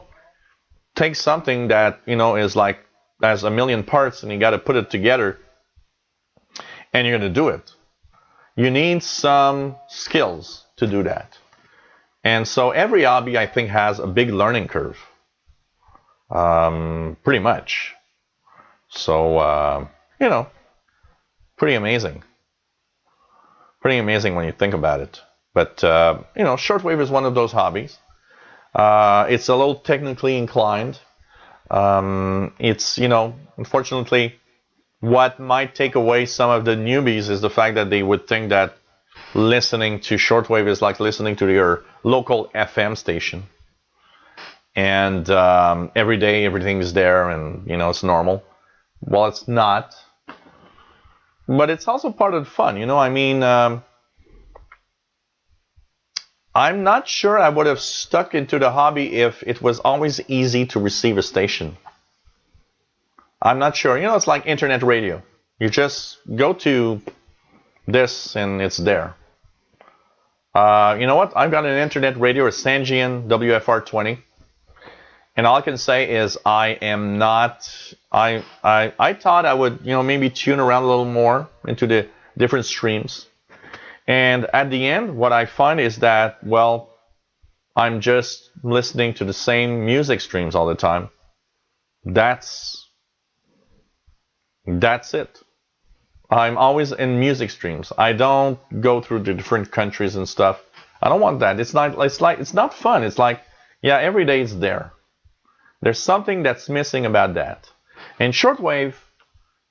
take something that is like has a million parts, and you got to put it together, and you're going to do it. You need some skills to do that. And so every hobby, I think, has a big learning curve, pretty much. So pretty amazing. Pretty amazing when you think about it. But shortwave is one of those hobbies. It's a little technically inclined. It's unfortunately, what might take away some of the newbies is the fact that they would think that listening to shortwave is like listening to your local FM station, and every day everything is there, and it's normal. Well, it's not. But it's also part of the fun, I mean, I'm not sure I would have stuck into the hobby if it was always easy to receive a station. I'm not sure. It's like internet radio. You just go to this and it's there. You know what? I've got an internet radio, a Sangian WFR20. And all I can say is I am not. I thought I would maybe tune around a little more into the different streams, and at the end, what I find is that, well, I'm just listening to the same music streams all the time. That's it. I'm always in music streams. I don't go through the different countries and stuff. I don't want that. It's not fun. It's like, yeah, every day it's there. There's something that's missing about that. And shortwave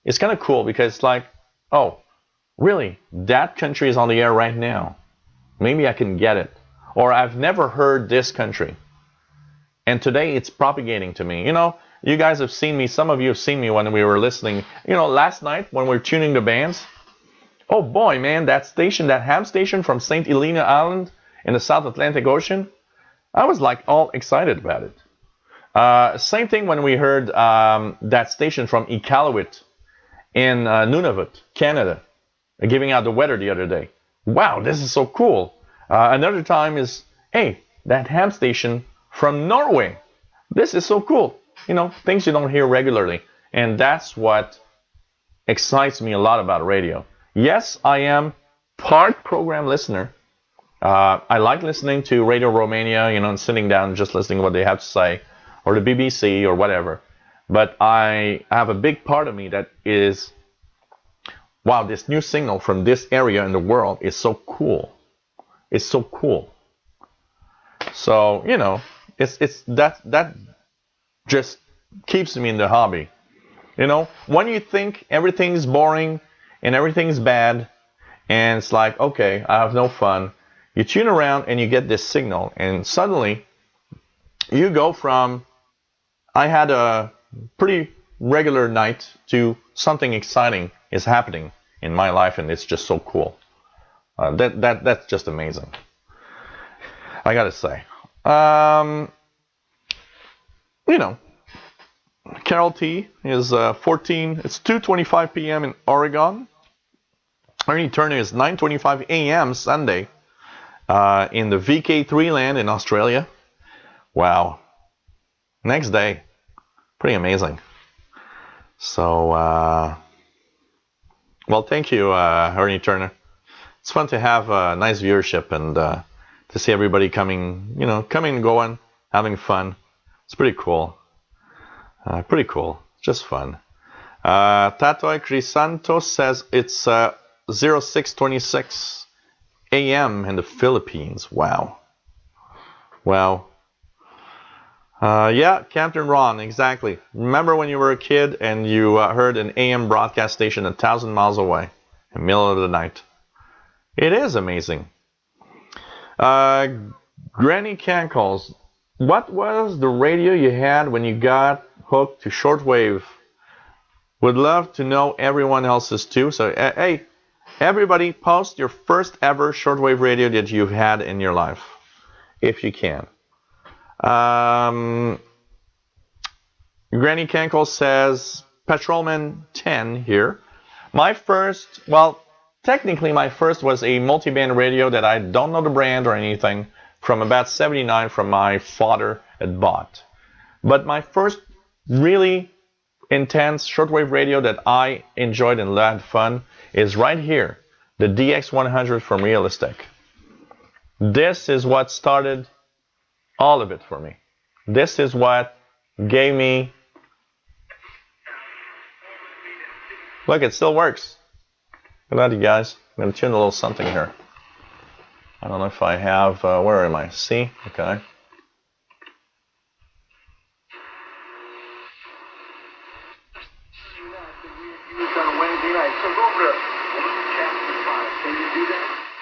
is kind of cool because it's like, oh, really? That country is on the air right now. Maybe I can get it. Or I've never heard this country. And today it's propagating to me. You guys have seen me. Some of you have seen me when we were listening. Last night when we were tuning the bands. Oh boy, man, that station, that ham station from St. Helena Island in the South Atlantic Ocean. I was like all excited about it. Same thing when we heard that station from Iqaluit in Nunavut, Canada, giving out the weather the other day. Wow, this is so cool. Another time is, hey, that ham station from Norway. This is so cool. Things you don't hear regularly. And that's what excites me a lot about radio. Yes, I am part program listener. I like listening to Radio Romania, and sitting down and just listening to what they have to say, or the BBC or whatever. But I have a big part of me that is, wow, this new signal from this area in the world is so cool. It's so cool. So, it's that just keeps me in the hobby. When you think everything's boring and everything's bad, and it's like, okay, I have no fun, you tune around and you get this signal, and suddenly you go from, I had a pretty regular night, to something exciting is happening in my life, and it's just so cool. That's just amazing. I gotta say. Carol T is 14. It's 2:25 p.m. in Oregon. Ernie Turner is 9:25 a.m. Sunday in the VK3 land in Australia. Wow. Next day. Pretty amazing. So, Well, thank you, Ernie Turner. It's fun to have a nice viewership and to see everybody coming, coming and going, having fun. It's pretty cool. Pretty cool. Just fun. Tatoy Crisanto says it's 06:26 a.m. in the Philippines. Wow. Wow. Yeah, Captain Ron, exactly. Remember when you were a kid and you heard an AM broadcast station 1,000 miles away in the middle of the night? It is amazing. Granny Cankles, what was the radio you had when you got hooked to shortwave? Would love to know everyone else's too. So, hey, everybody, post your first ever shortwave radio that you've had in your life, if you can. Granny Cankle says, Patrolman 10 here. Technically my first was a multiband radio that I don't know the brand or anything, from about 79 from my father had bought. But my first really intense shortwave radio that I enjoyed and had fun is right here, the DX100 from Realistic. This is what started all of it for me. This is what gave me... Look, it still works. Look at that, you guys. I'm going to tune a little something here. I don't know if I have... where am I? C? Okay.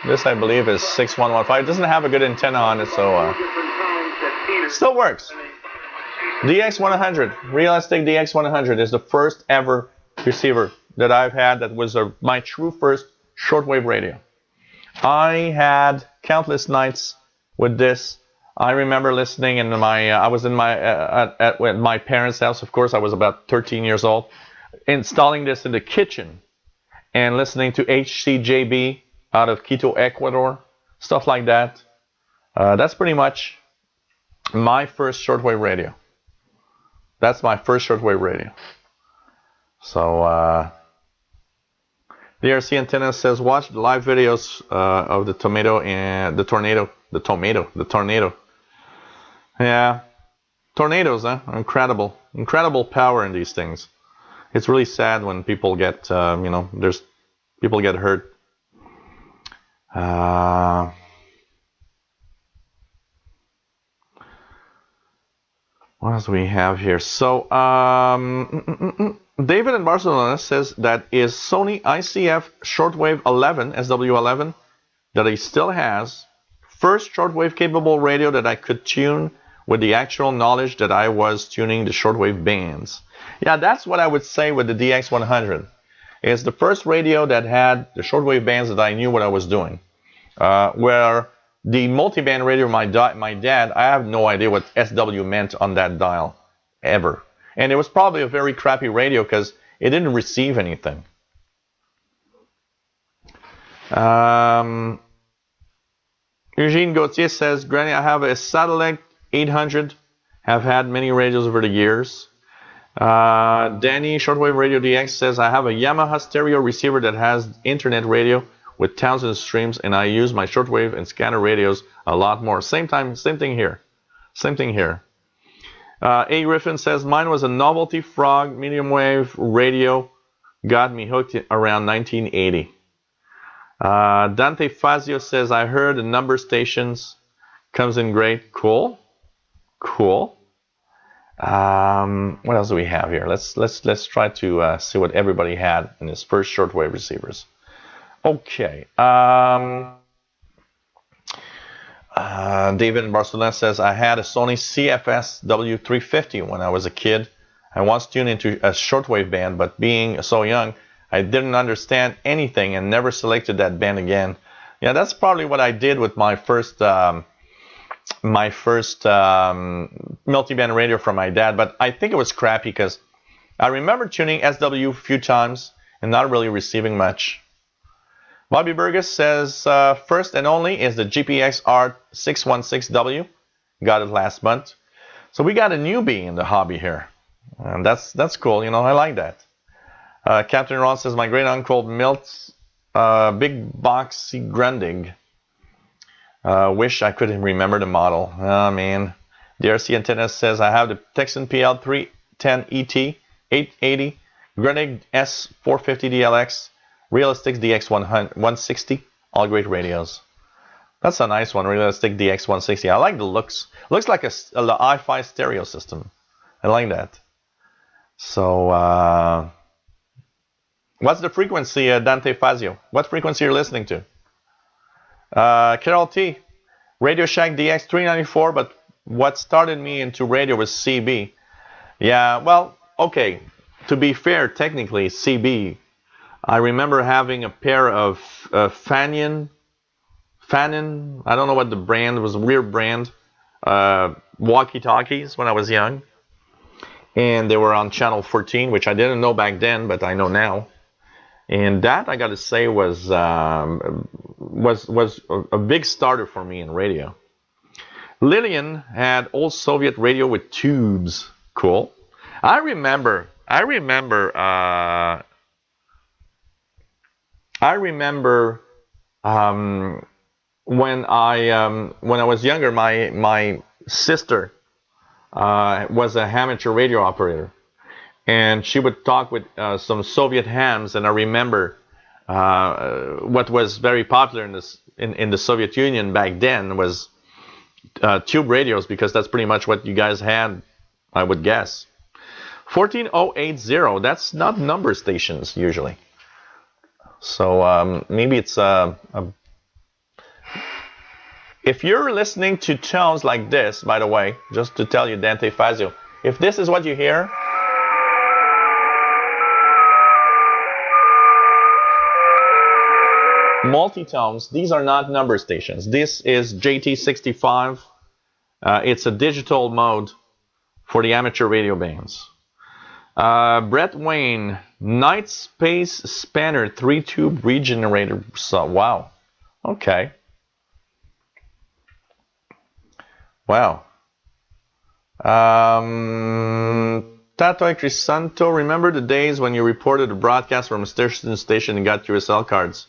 This, I believe, is 6115. It doesn't have a good antenna on it, so... still works. DX100. Realistic DX100 is the first ever receiver that I've had that was my true first shortwave radio. I had countless nights with this. I remember listening in I was in at my parents' house. Of course, I was about 13 years old, installing this in the kitchen and listening to HCJB out of Quito, Ecuador, stuff like that. That's pretty much my first shortwave radio. That's my first shortwave radio. So, DRC Antenna says, watch the live videos of the tomato and the tornado. The tornado. Yeah, tornadoes, huh? Incredible. Incredible power in these things. It's really sad when people get, people get hurt. What else do we have here? So, David in Barcelona says that is Sony ICF Shortwave 11, SW11, that he still has. First shortwave capable radio that I could tune with the actual knowledge that I was tuning the shortwave bands. Yeah, that's what I would say with the DX100. It's the first radio that had the shortwave bands that I knew what I was doing. Where the multiband radio, my dad, I have no idea what SW meant on that dial, ever. And it was probably a very crappy radio because it didn't receive anything. Eugene Gauthier says, Granny, I have a satellite 800. Have had many radios over the years. Danny, Shortwave Radio DX says, I have a Yamaha stereo receiver that has internet radio with thousands of streams, and I use my shortwave and scanner radios a lot more. Same thing here. A. Griffin says, mine was a novelty frog medium wave radio. Got me hooked around 1980. Dante Fazio says, I heard the number stations. Comes in great. Cool. What else do we have here? Let's try to see what everybody had in his first shortwave receivers. Okay. David in Barcelona says, I had a Sony CFS W350 when I was a kid. I once tuned into a shortwave band, but being so young, I didn't understand anything and never selected that band again. Yeah, that's probably what I did with my first multiband radio from my dad, but I think it was crappy because I remember tuning SW a few times and not really receiving much. Bobby Burgess says, first and only is the GPX R616W. Got it last month. So we got a newbie in the hobby here. And that's cool, I like that. Captain Ron says, my great uncle Milt, big boxy Grundig. Wish I could remember the model. Oh, man. DRC Antenna says, I have the Texan PL 310 ET 880, Grundig S450 DLX, Realistics DX 160, all great radios. That's a nice one, Realistic DX 160. I like the looks. Looks like a hi-fi stereo system. I like that. So, what's the frequency, Dante Fazio? What frequency you're listening to? Carol T, Radio Shack DX 394, but what started me into radio was CB. Yeah, well, okay. To be fair, technically, CB. I remember having a pair of Fanon, I don't know what the brand was, a weird brand, walkie-talkies when I was young. And they were on channel 14, which I didn't know back then, but I know now. And that, I got to say, was a big starter for me in radio. Lillian had old Soviet radio with tubes. Cool. I remember when I was younger, my sister was a amateur radio operator, and she would talk with some Soviet hams. And I remember what was very popular in the Soviet Union back then was tube radios, because that's pretty much what you guys had, I would guess. 14080, that's not number stations usually. So maybe it's if you're listening to tones like this, by the way, just to tell you, Dante Fazio, if this is what you hear, multi-tones, these are not number stations. This is JT65. It's a digital mode for the amateur radio bands. Brett Wayne, Night Space Spanner 3-tube regenerator. So, wow. Okay. Wow. Tato Crisanto, remember the days when you reported a broadcast from a station and got QSL cards?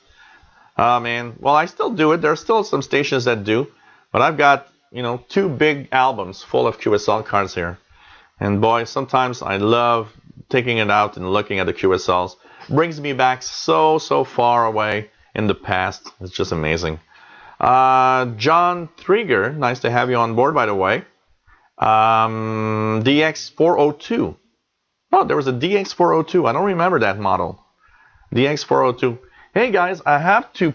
Oh, man. Well, I still do it. There are still some stations that do. But I've got, 2 big albums full of QSL cards here. And boy, sometimes I love taking it out and looking at the QSLs. Brings me back so far away in the past. It's just amazing. John Trigger, nice to have you on board, by the way. DX402. Oh, there was a DX402. I don't remember that model. DX402. Hey guys, I have to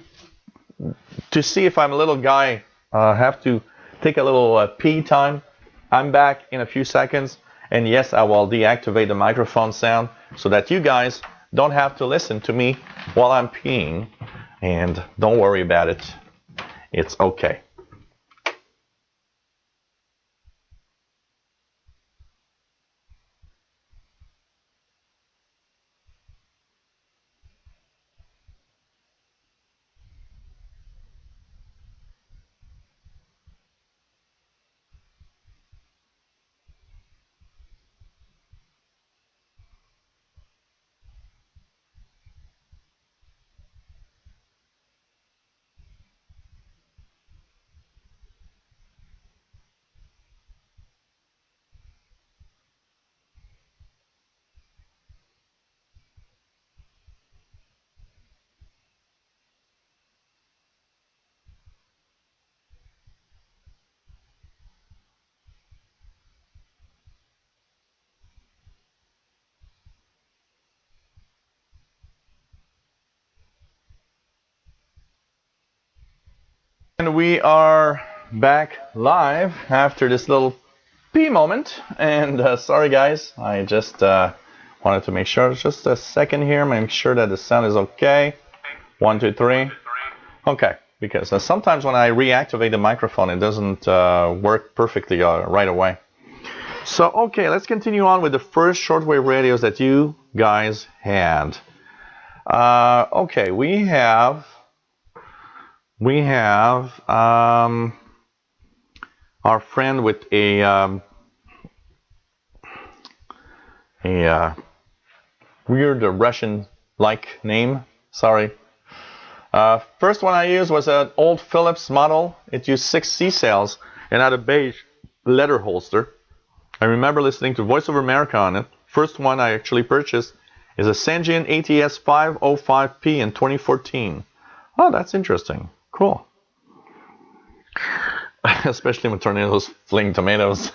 see if I'm a little guy. I have to take a little pee time. I'm back in a few seconds. And yes, I will deactivate the microphone sound so that you guys don't have to listen to me while I'm peeing. And don't worry about it. It's okay. And we are back live after this little pee moment. And sorry guys, I just wanted to make sure. Just a second here, make sure that the sound is okay. 1, 2, 3. Okay, because sometimes when I reactivate the microphone, it doesn't work perfectly right away. So, okay, let's continue on with the first shortwave radios that you guys had. Okay, we have our friend with a weird Russian-like name. Sorry. First one I used was an old Philips model. It used 6 C-cells and had a beige leather holster. I remember listening to Voice of America on it. First one I actually purchased is a Sangean ATS 505P in 2014. Oh, that's interesting. Cool. Especially when tornadoes fling tomatoes.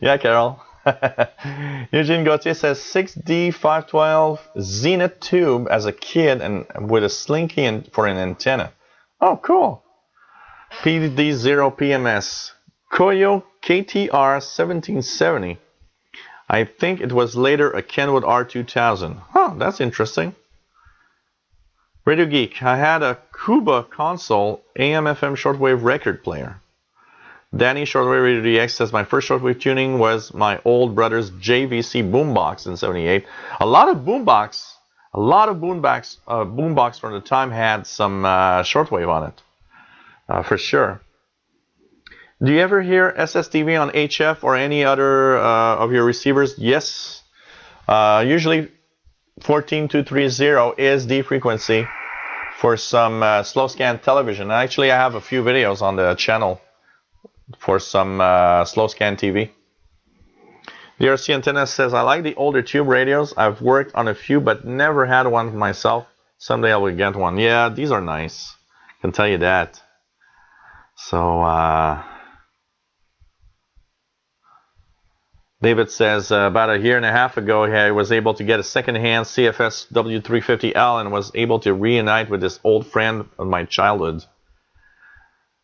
Yeah, Carol. Eugene Gauthier says 6D512 Zenith tube as a kid and with a slinky and for an antenna. Oh, cool. PD0 PMS. Koyo KTR 1770. I think it was later a Kenwood R2000. Oh, that's interesting. Radio Geek. I had a Kuba console AM/FM shortwave record player. Danny Shortwave Radio DX says my first shortwave tuning was my old brother's JVC boombox in '78. A lot of boombox from the time had some shortwave on it, for sure. Do you ever hear SSTV on HF or any other of your receivers? Yes. Usually 14230 is the frequency for some slow scan television. Actually, I have a few videos on the channel for some slow scan TV. DRC Antenna says, I like the older tube radios. I've worked on a few, but never had one myself. Someday I will get one. Yeah, these are nice. I can tell you that. So, David says, about a year and a half ago, I was able to get a second-hand CFS W350L and was able to reunite with this old friend of my childhood.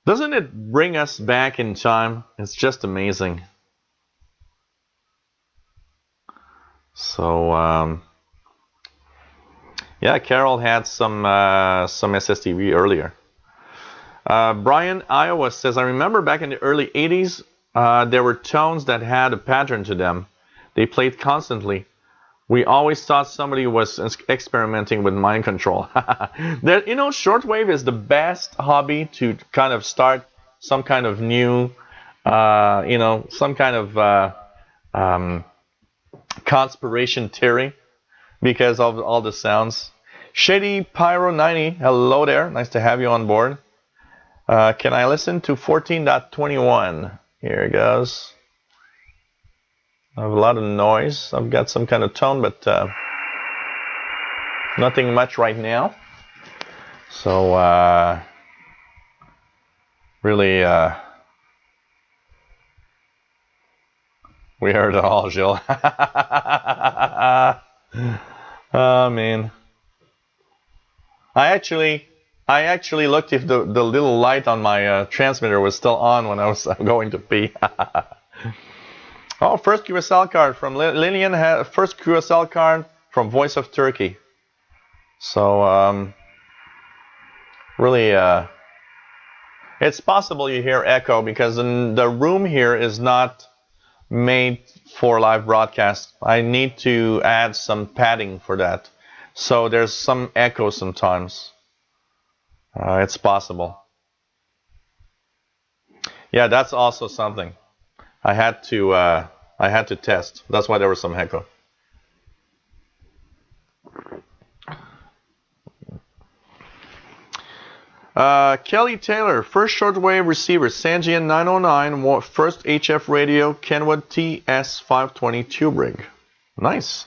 Doesn't it bring us back in time? It's just amazing. So, yeah, Carol had some SSTV earlier. Brian, Iowa says, I remember back in the early 80s, there were tones that had a pattern to them. They played constantly. We always thought somebody was experimenting with mind control. Shortwave is the best hobby to kind of start some kind of new, some kind of conspiration theory because of all the sounds. Shady Pyro 90, hello there. Nice to have you on board. Can I listen to 14.21? Here it goes. I have a lot of noise. I've got some kind of tone, but nothing much right now. So, really, we heard it all, Jill. Oh, man. I actually looked if the little light on my transmitter was still on when I was going to pee. Oh, first QSL card from Lillian. First QSL card from Voice of Turkey. So, really, it's possible you hear echo because the room here is not made for live broadcast. I need to add some padding for that. So there's some echo sometimes. It's possible. Yeah, that's also something. I had to test. That's why there was some echo. Kelly Taylor, first shortwave receiver, Sangean 909, first HF radio, Kenwood TS520 tube rig. Nice.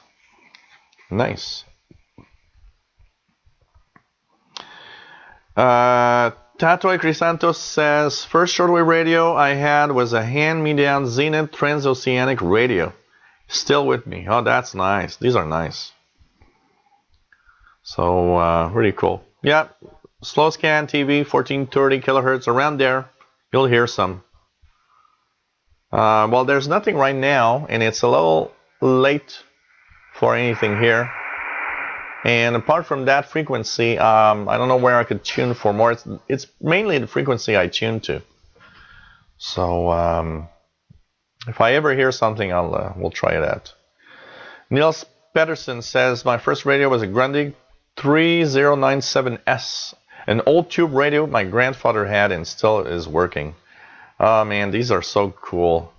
Nice. Tatoy Crisantos says, first shortwave radio I had was a hand-me-down Zenith transoceanic radio. Still with me. Oh, that's nice. These are nice. So, really cool. Yeah, slow scan TV, 1430 kilohertz, around there. You'll hear some. Well, there's nothing right now, and it's a little late for anything here. And apart from that frequency, I don't know where I could tune for more. It's mainly the frequency I tune to. So if I ever hear something, we'll try it out. Niels Pedersen says, my first radio was a Grundig 3097S, an old tube radio my grandfather had and still is working. Oh man, these are so cool.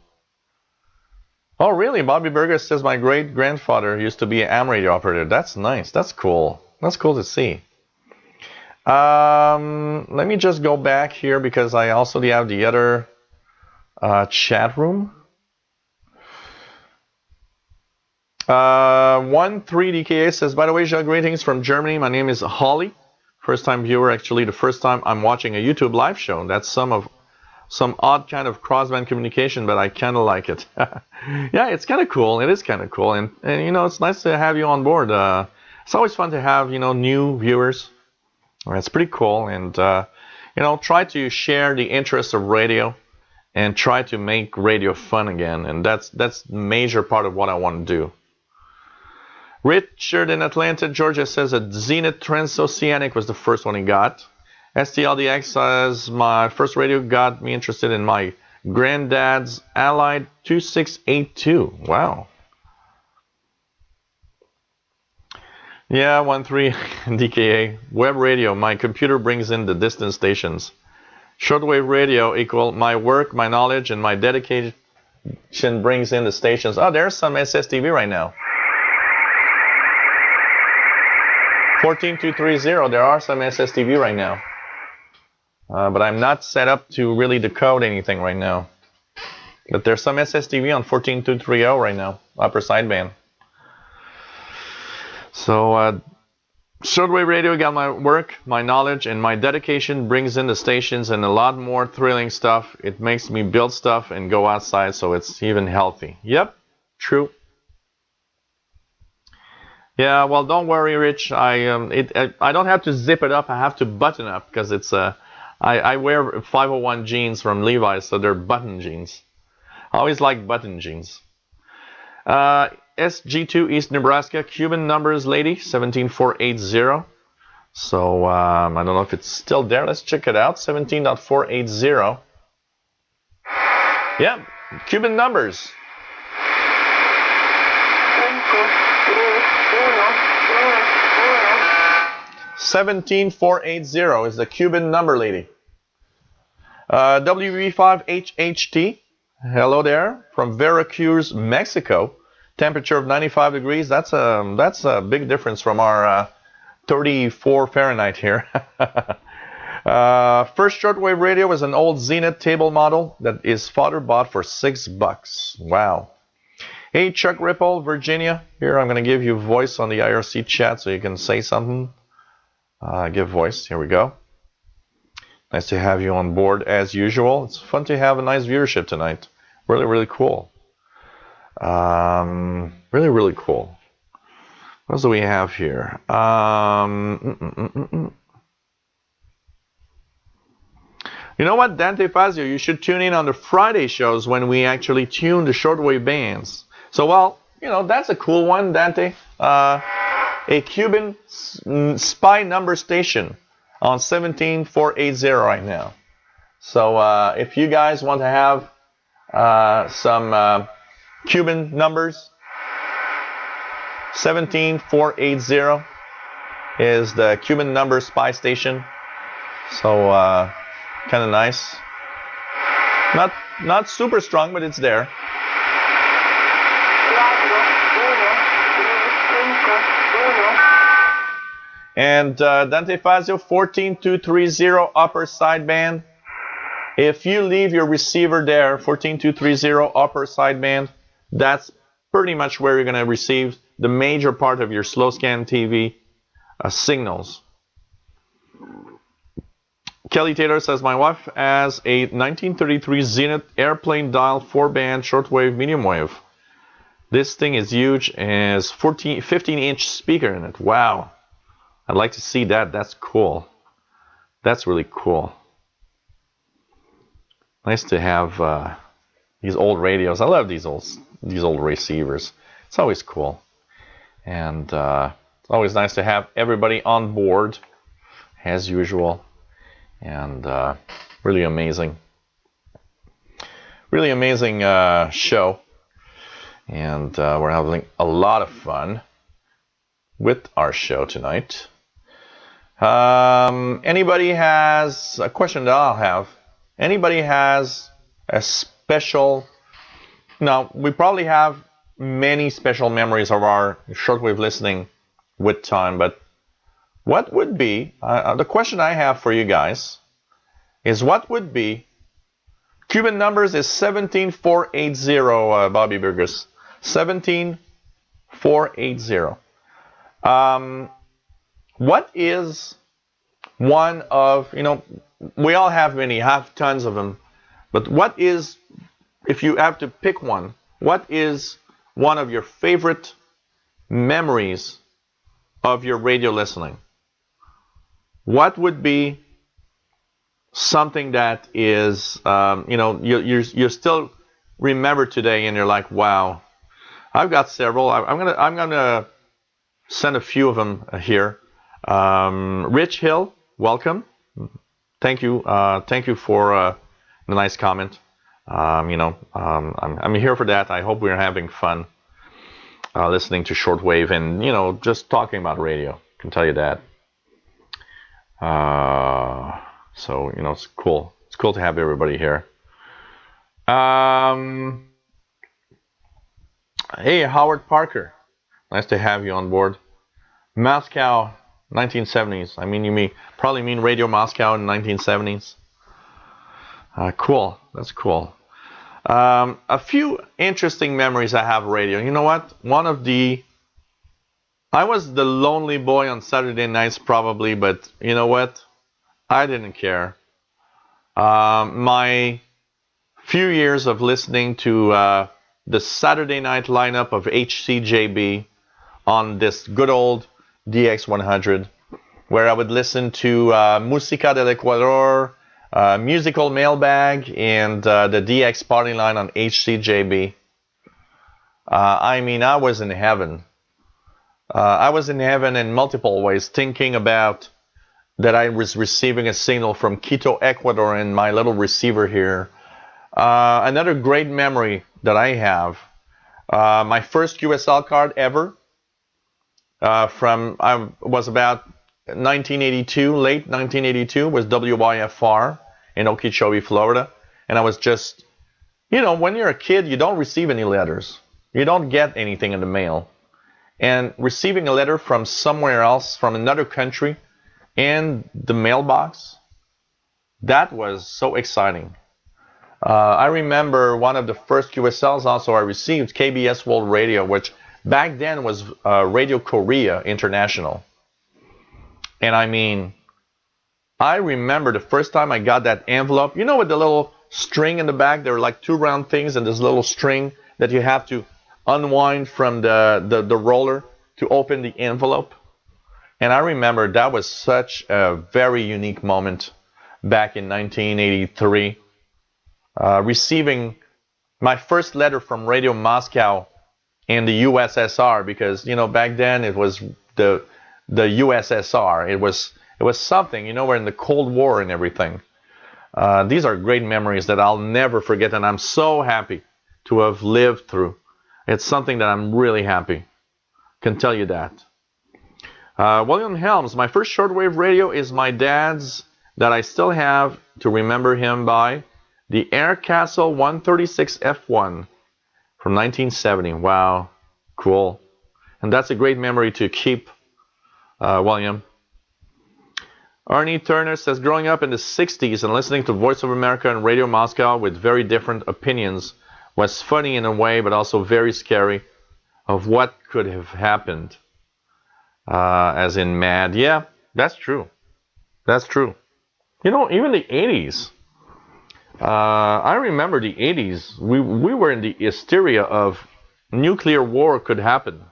Oh, really? Bobby Burgess says my great grandfather used to be an AM radio operator. That's nice. That's cool. That's cool to see. Let me just go back here because I also have the other chat room. 13DKA says, by the way, Jacques, greetings from Germany. My name is Holly. First time viewer, actually the first time I'm watching a YouTube live show. That's some odd kind of crossband communication, but I kind of like it. Yeah, it's kind of cool. It is kind of cool. And you know, it's nice to have you on board. It's always fun to have, you know, new viewers. It's pretty cool. And, you know, try to share the interest of radio and try to make radio fun again. And that's the major part of what I want to do. Richard in Atlanta, Georgia says that Zenith Transoceanic was the first one he got. STLDX says my first radio got me interested in my granddad's Allied 2682. Wow. Yeah, 13 DKA. Web radio. My computer brings in the distance stations. Shortwave radio equal my work, my knowledge, and my dedication brings in the stations. Oh, there's some SSTV right now. 14230, there are some SSTV right now. But I'm not set up to really decode anything right now. But there's some SSTV on 14230 right now, upper sideband. So, shortwave radio got my work, my knowledge, and my dedication brings in the stations and a lot more thrilling stuff. It makes me build stuff and go outside, so it's even healthy. Yep, true. Yeah, well, don't worry, Rich. I don't have to zip it up. I have to button up because it's I wear 501 jeans from Levi's, so they're button jeans. I always like button jeans. SG2 East Nebraska, Cuban numbers, lady, 17480. So I don't know if it's still there. Let's check it out. 17.480. Yeah, Cuban numbers. 17480 is the Cuban number, lady. WV5HHT, hello there, from Veracruz, Mexico. Temperature of 95 degrees. That's a big difference from our 34 Fahrenheit here. First shortwave radio was an old Zenith table model that his father bought for $6. Wow. Hey, Chuck Ripple, Virginia. Here, I'm going to give you voice on the IRC chat so you can say something. Give voice. Here we go. Nice to have you on board as usual. It's fun to have a nice viewership tonight. Really, really cool. Really, really cool. What else do we have here? You know what, Dante Fazio, you should tune in on the Friday shows when we actually tune the shortwave bands. So, well, you know, that's a cool one, Dante. A Cuban spy number station on 17480 right now. So if you guys want to have some Cuban numbers, 17480 is the Cuban number spy station. So kind of nice. Not super strong, but it's there. And Dante Fazio, 14230 upper sideband. If you leave your receiver there, 14230 upper sideband, that's pretty much where you're going to receive the major part of your slow scan TV signals. Kelly Taylor says, my wife has a 1933 Zenith airplane dial 4-band shortwave medium wave. This thing is huge and has 15-inch speaker in it. Wow. I'd like to see that. That's cool. That's really cool. Nice to have these old radios. I love these old receivers. It's always cool. And it's always nice to have everybody on board as usual. And really amazing. Really amazing show. And we're having a lot of fun with our show tonight. Anybody has a question that I'll have? Anybody has a special Now, we probably have many special memories of our shortwave listening with time, but what would be, the question I have for you guys is what would be, Cuban numbers is 17480, Bobby Burgess. 17480. What is one of, we all have many, have tons of them, but what is, if you have to pick one, what is one of your favorite memories of your radio listening? What would be something that is, you still remember today, and you're like, wow. I've got several. I'm gonna send a few of them here. Rich Hill, welcome. Thank you for the nice comment. I'm here for that. I hope we're having fun listening to shortwave and just talking about radio. I can tell you that. So it's cool. It's cool to have everybody here. Hey, Howard Parker. Nice to have you on board. Moscow, 1970s. I mean, you probably mean Radio Moscow in the 1970s. Cool. That's cool. A few interesting memories I have of radio. You know what? I was the lonely boy on Saturday nights probably, but you know what? I didn't care. My few years of listening to the Saturday night lineup of HCJB on this good old DX100, where I would listen to Música del Ecuador, Musical Mailbag, and the DX Party Line on HCJB. I mean, I was in heaven. I was in heaven in multiple ways, thinking about that I was receiving a signal from Quito, Ecuador, in my little receiver here. Another great memory that I have, my first QSL card ever, I was about 1982, late 1982, was WYFR in Okeechobee, Florida. And I was just, when you're a kid, you don't receive any letters. You don't get anything in the mail. And receiving a letter from somewhere else, from another country, in the mailbox, that was so exciting. I remember one of the first QSLs also I received, KBS World Radio, which back then was Radio Korea International. And I mean, I remember the first time I got that envelope, with the little string in the back, there were like two round things and this little string that you have to unwind from the roller to open the envelope. And I remember that was such a very unique moment back in 1983. Receiving my first letter from Radio Moscow in the USSR, because back then it was the USSR. It was something. We're in the Cold War and everything. These are great memories that I'll never forget, and I'm so happy to have lived through. It's something that I'm really happy. Can tell you that. William Helms, my first shortwave radio is my dad's that I still have to remember him by. The Air Castle 136 F1 from 1970. Wow, cool. And that's a great memory to keep, William. Arnie Turner says, growing up in the 60s and listening to Voice of America and Radio Moscow with very different opinions was funny in a way, but also very scary of what could have happened. As in mad. Yeah, that's true. That's true. Even the 80s. I remember the 80s. We were in the hysteria of nuclear war could happen.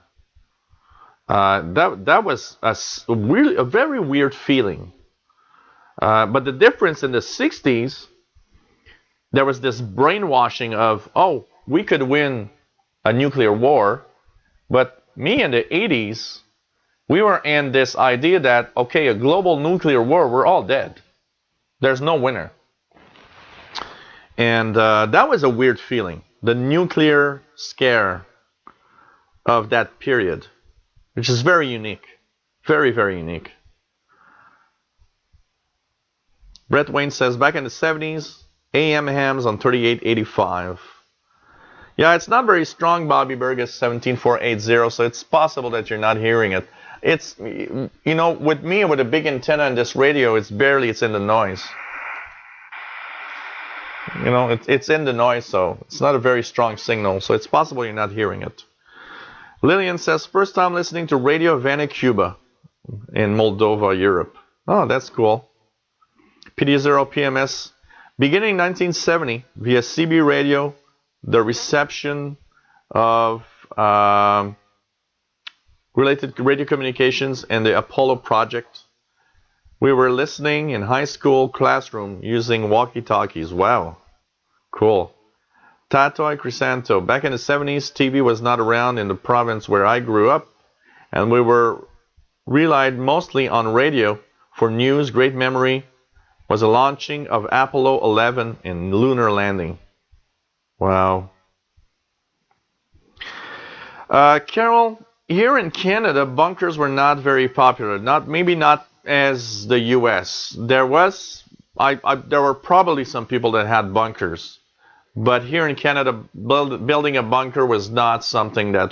That was a very weird feeling. But the difference in the 60s, there was this brainwashing of, we could win a nuclear war. But me in the 80s, we were in this idea that, okay, a global nuclear war, we're all dead. There's no winner. And that was a weird feeling. The nuclear scare of that period, which is very unique. Very, very unique. Brett Wayne says, back in the 70s, AM hams on 3885. Yeah, it's not very strong, Bobby Burgess 17480, so it's possible that you're not hearing it. It's, with me, with a big antenna and this radio, it's in the noise. It's in the noise, so it's not a very strong signal, so it's possible you're not hearing it. Lillian says, first time listening to Radio Havana, Cuba, in Moldova, Europe. Oh, that's cool. PD0 PMS, beginning 1970, via CB radio, the reception of related radio communications and the Apollo project. We were listening in high school classroom using walkie-talkies. Wow, cool. Tatoy Crisanto, back in the 70s, TV was not around in the province where I grew up, and we were relied mostly on radio for news. Great memory was the launching of Apollo 11 and lunar landing. Wow. Carol, here in Canada, bunkers were not very popular. Maybe not as the U.S. There were probably some people that had bunkers, but here in Canada, building a bunker was not something that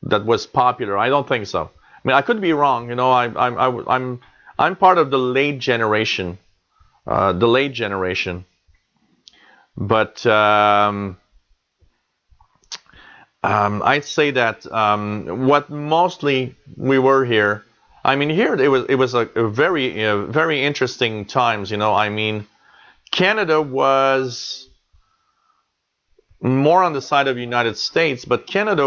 that was popular. I don't think so. I mean, I could be wrong. I'm part of the late generation, but I'd say that what mostly we were here. I mean, here it was a very interesting times. I mean, Canada was more on the side of the United States, but Canada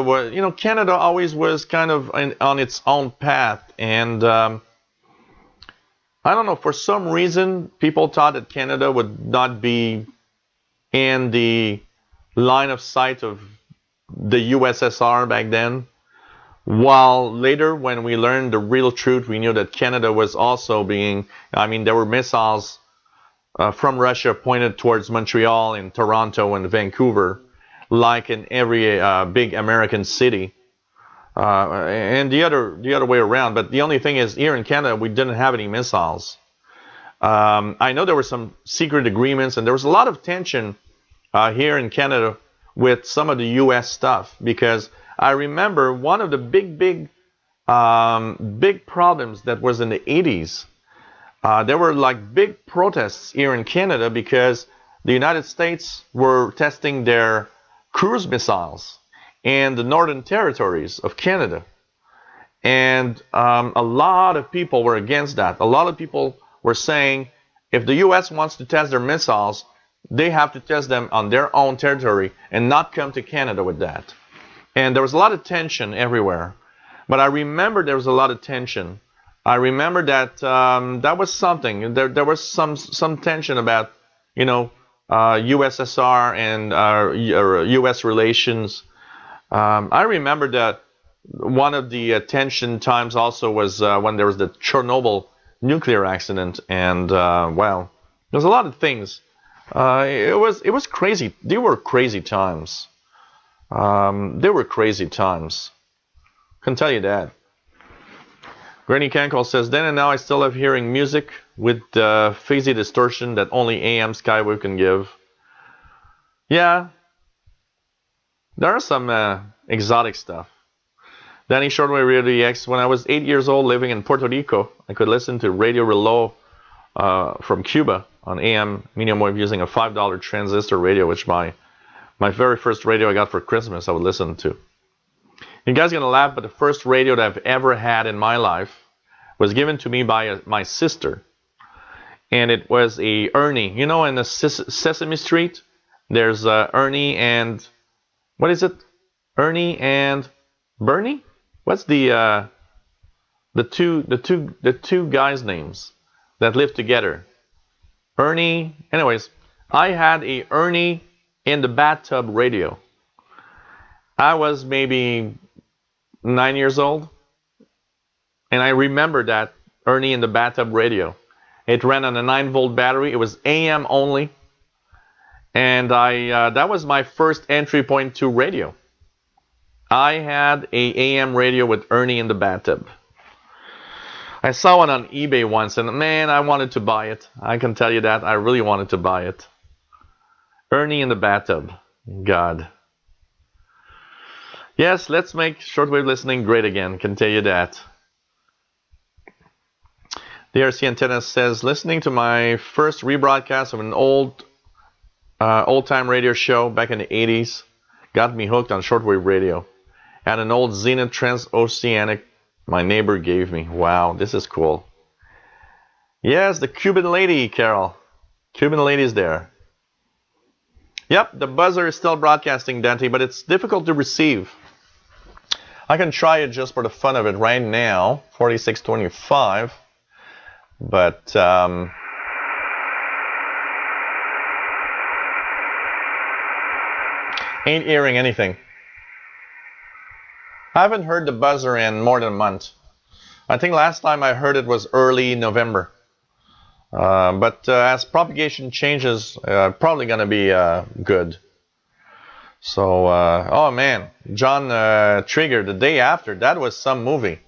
always was kind of on its own path, and I don't know, for some reason, people thought that Canada would not be in the line of sight of the USSR back then. While later, when we learned the real truth, we knew that Canada was also there were missiles from Russia pointed towards Montreal and Toronto and Vancouver, like in every big American city. And the other way around. But the only thing is, here in Canada, we didn't have any missiles. I know there were some secret agreements, and there was a lot of tension here in Canada with some of the U.S. stuff, because I remember one of the big problems that was in the 80s. There were like big protests here in Canada because the United States were testing their cruise missiles in the northern territories of Canada. And a lot of people were against that. A lot of people were saying, if the U.S. wants to test their missiles, they have to test them on their own territory and not come to Canada with that. And there was a lot of tension everywhere. But I remember there was a lot of tension. I remember that that was something. There was some tension about, USSR and U.S. relations. I remember that one of the tension times also was when there was the Chernobyl nuclear accident, and there's a lot of things. It was crazy. They were crazy times. Can tell you that. Granny Cankle says, then and now I still have hearing music with phasey distortion that only AM Skywave can give. Yeah, there are some exotic stuff. Danny Shortwave Radio X, when I was 8 years old living in Puerto Rico, I could listen to Radio Reloj from Cuba on AM medium wave using a $5 transistor radio, which my very first radio I got for Christmas I would listen to. You guys are going to laugh, but the first radio that I've ever had in my life was given to me by my sister. And it was a Ernie. In the Sesame Street, there's Ernie and... What is it? Ernie and Bernie? What's the two guys' names that live together? Ernie... Anyways, I had a Ernie in the bathtub radio. I was maybe 9 years old, and I remember that Ernie in the bathtub radio. It ran on a 9-volt battery. It was AM only, and that was my first entry point to radio. I had a AM radio with Ernie in the bathtub. I saw one on eBay once, and man, I wanted to buy it. I can tell you that. I really wanted to buy it. Ernie in the bathtub. God. Yes, let's make shortwave listening great again. Can tell you that. The RC Antenna says, listening to my first rebroadcast of an old-time radio show back in the 80s got me hooked on shortwave radio. And an old Zenith Transoceanic my neighbor gave me. Wow, this is cool. Yes, the Cuban lady, Carol. Cuban lady's there. Yep, the buzzer is still broadcasting, Dante, but it's difficult to receive. I can try it just for the fun of it right now, 4625. But ain't hearing anything. I haven't heard the buzzer in more than a month. I think last time I heard it was early November. But as propagation changes, probably going to be good. So, oh man, John Trigger, the day after, that was some movie.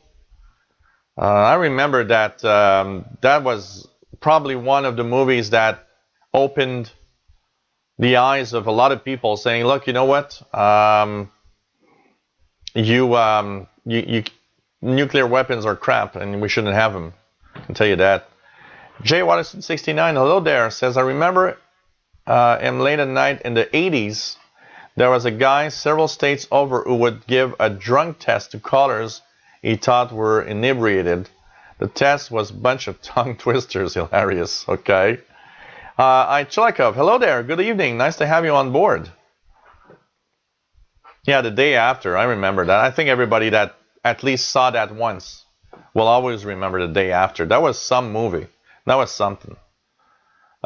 I remember that that was probably one of the movies that opened the eyes of a lot of people, saying, look, you know what? Nuclear weapons are crap, and we shouldn't have them. I can tell you that. Jay Watterson 69, hello there, says, I remember in late at night in the 80s, there was a guy several states over who would give a drunk test to callers he thought were inebriated. The test was a bunch of tongue twisters. Hilarious. Okay. Chilikov, hello there. Good evening. Nice to have you on board. Yeah, the day after. I remember that. I think everybody that at least saw that once will always remember the day after. That was some movie. That was something.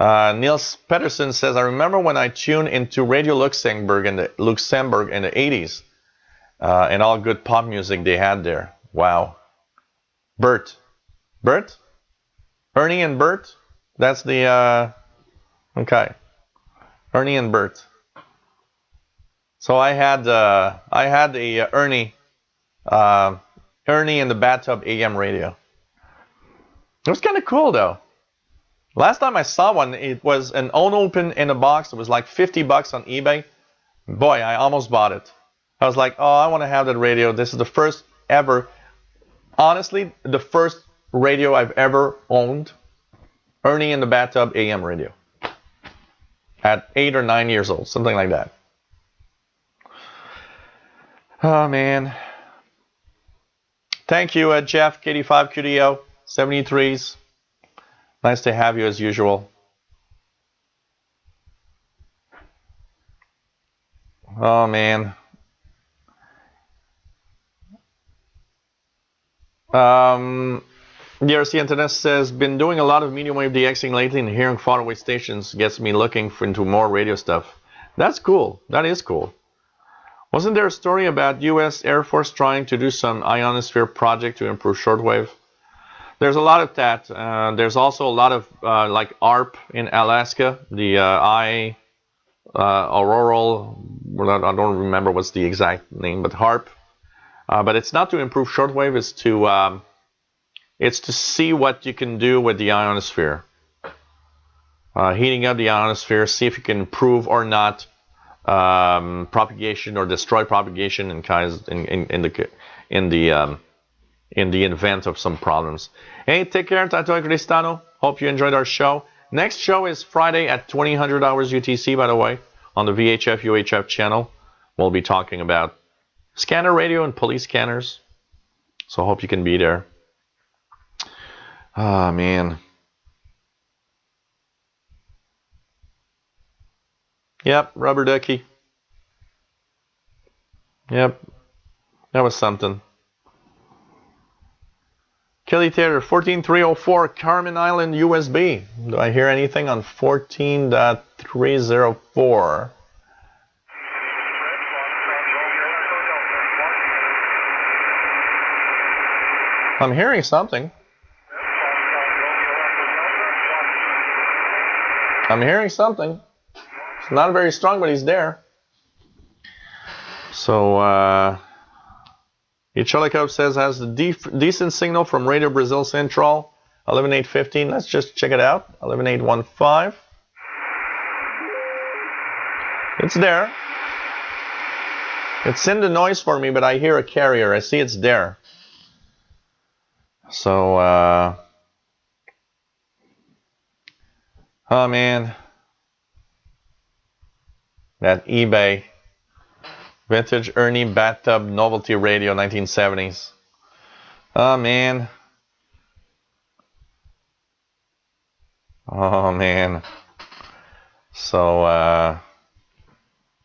Niels Pedersen says, I remember when I tuned into Radio Luxembourg in the 80s and all good pop music they had there. Wow. Bert? Ernie and Bert? That's the, okay. Ernie and Bert. So I had a Ernie in the bathtub AM radio. It was kind of cool though. Last time I saw one, it was an unopened in a box. It was like $50 on eBay. Boy, I almost bought it. I was like, oh, I want to have that radio. This is the first ever, honestly, the first radio I've ever owned. Ernie in the bathtub AM radio. At 8 or 9 years old, something like that. Oh, man. Thank you, Jeff, KD5, QDO, 73s. Nice to have you as usual. Oh, man. The RC Internet says, been doing a lot of medium wave DXing lately and hearing faraway stations gets me looking into more radio stuff. That's cool. That is cool. Wasn't there a story about U.S. Air Force trying to do some ionosphere project to improve shortwave? There's a lot of that. There's also a lot of like ARP in Alaska, the Auroral, I don't remember what's the exact name, but HARP. But it's not to improve shortwave, it's to see what you can do with the ionosphere. Heating up the ionosphere, see if you can improve or not propagation or destroy propagation in the event of some problems. Hey, take care, Tato Cristano. Hope you enjoyed our show. Next show is Friday at 2000 hours UTC, by the way, on the VHF UHF channel. We'll be talking about scanner radio and police scanners. So I hope you can be there. Ah, man. Yep, rubber ducky. Yep, that was something. Kelly Taylor, 14304 Carmen Island, USB. Do I hear anything on 14.304? I'm hearing something. I'm hearing something. It's not very strong, but he's there. So, Icholikov says, has the decent signal from Radio Brazil Central, 11815. Let's just check it out. 11815. It's there. It's in the noise for me, but I hear a carrier. I see it's there. So, oh man, that eBay vintage Ernie bathtub novelty radio 1970s. Oh man. Oh man. So,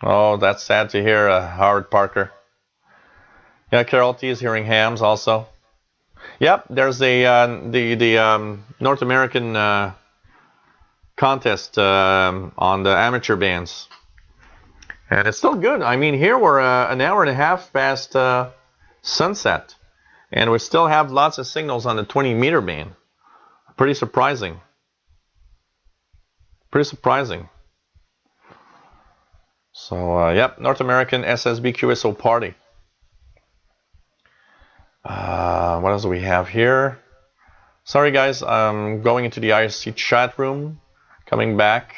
oh, that's sad to hear, Howard Parker. Yeah, Carol T is hearing hams also. Yep, there's the North American contest on the amateur bands, and it's still good. I mean, here we're an hour and a half past sunset, and we still have lots of signals on the 20-meter band. Pretty surprising. Pretty surprising. So, yep, North American SSB QSO party. What else do we have here? Sorry, guys, I'm going into the IRC chat room. Coming back.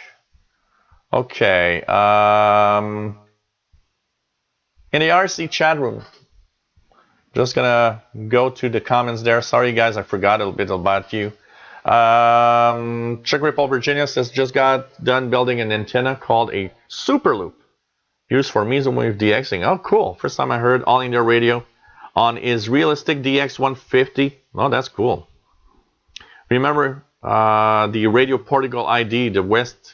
Okay. In the IRC chat room, just gonna go to the comments there. Sorry, guys, I forgot a little bit about you. Czech Republic, Virginia says just got done building an antenna called a super loop, used for mesowave wave DXing. Oh, cool! First time I heard All India Radio on is realistic DX 150. Oh, that's cool. Remember the Radio Portugal ID, the West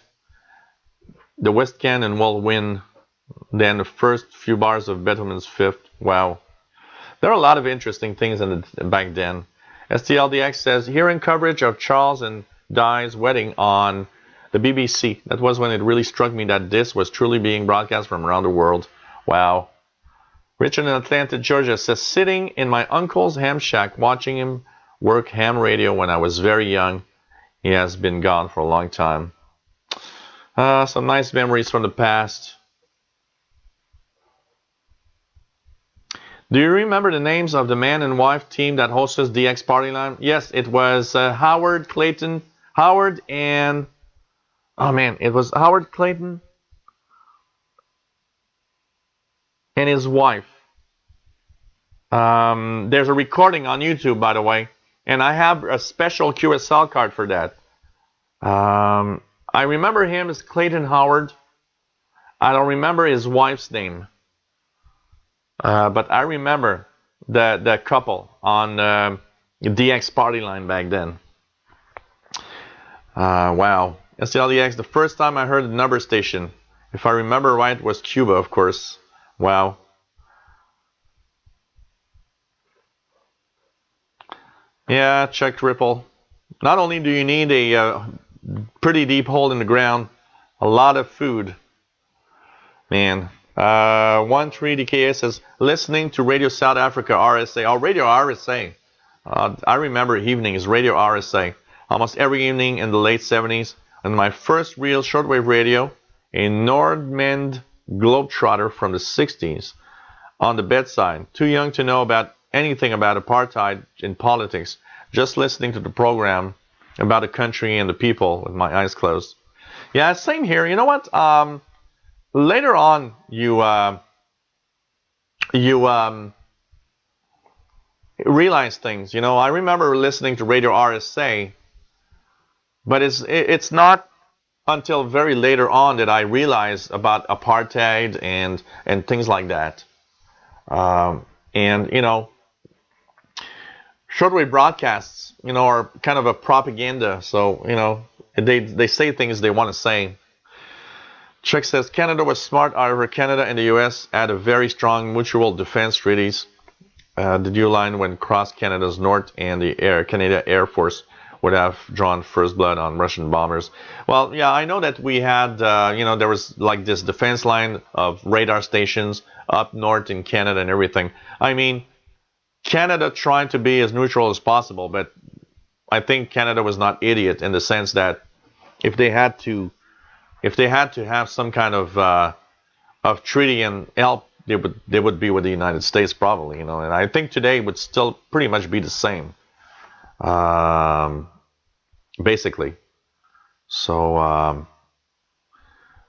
Cannon will win. Then the first few bars of Beethoven's Fifth. Wow, there are a lot of interesting things back then. STLDX says hearing coverage of Charles and Di's wedding on the BBC. That was when it really struck me that this was truly being broadcast from around the world. Wow. Richard in Atlanta, Georgia says sitting in my uncle's ham shack watching him work ham radio when I was very young. He has been gone for a long time. Some nice memories from the past. Do you remember the names of the man and wife team that hosted DX Party Line? Yes, it was Howard Clayton. Howard and... Oh man, it was Howard Clayton and his wife. There's a recording on YouTube, by the way. And I have a special QSL card for that. I remember him as Clayton Howard. I don't remember his wife's name. But I remember the couple on the DX Party Line back then. Wow. STLDX, the first time I heard the number station, if I remember right, was Cuba, of course. Wow. Yeah, check Ripple. Not only do you need a pretty deep hole in the ground, a lot of food. Man. 13DKS says, listening to Radio South Africa RSA. Oh, Radio RSA. I remember evenings, Radio RSA. Almost every evening in the late 70s. And my first real shortwave radio, a Nordmend Globetrotter from the 60s, on the bedside. Too young to know about anything about apartheid in politics. Just listening to the program about the country and the people with my eyes closed. Yeah, same here. You know what? Later on, you realize things. You know, I remember listening to Radio RSA, but it's not until very later on that I realized about apartheid and things like that. And you know, shortwave broadcasts, you know, are kind of a propaganda. So you know, they say things they want to say. Chuck says Canada was smart. However, Canada and the U.S. had a very strong mutual defense treaties. The due line when crossed Canada's north, and the Canada Air Force would have drawn first blood on Russian bombers. Well, yeah, I know that we had, you know, there was like this defense line of radar stations up north in Canada and everything. I mean, Canada tried to be as neutral as possible, but I think Canada was not idiot in the sense that if they had to have some kind of treaty and help, they would be with the United States probably, you know. And I think today would still pretty much be the same, basically. So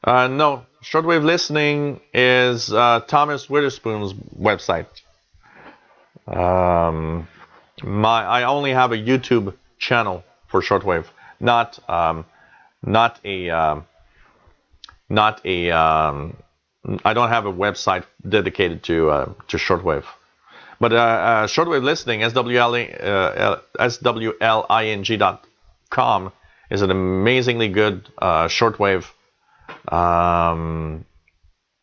no, Shortwave listening is Thomas Witherspoon's website. I only have a YouTube channel for shortwave, not a I don't have a website dedicated to shortwave. But shortwave listening, swling.com, is an amazingly good shortwave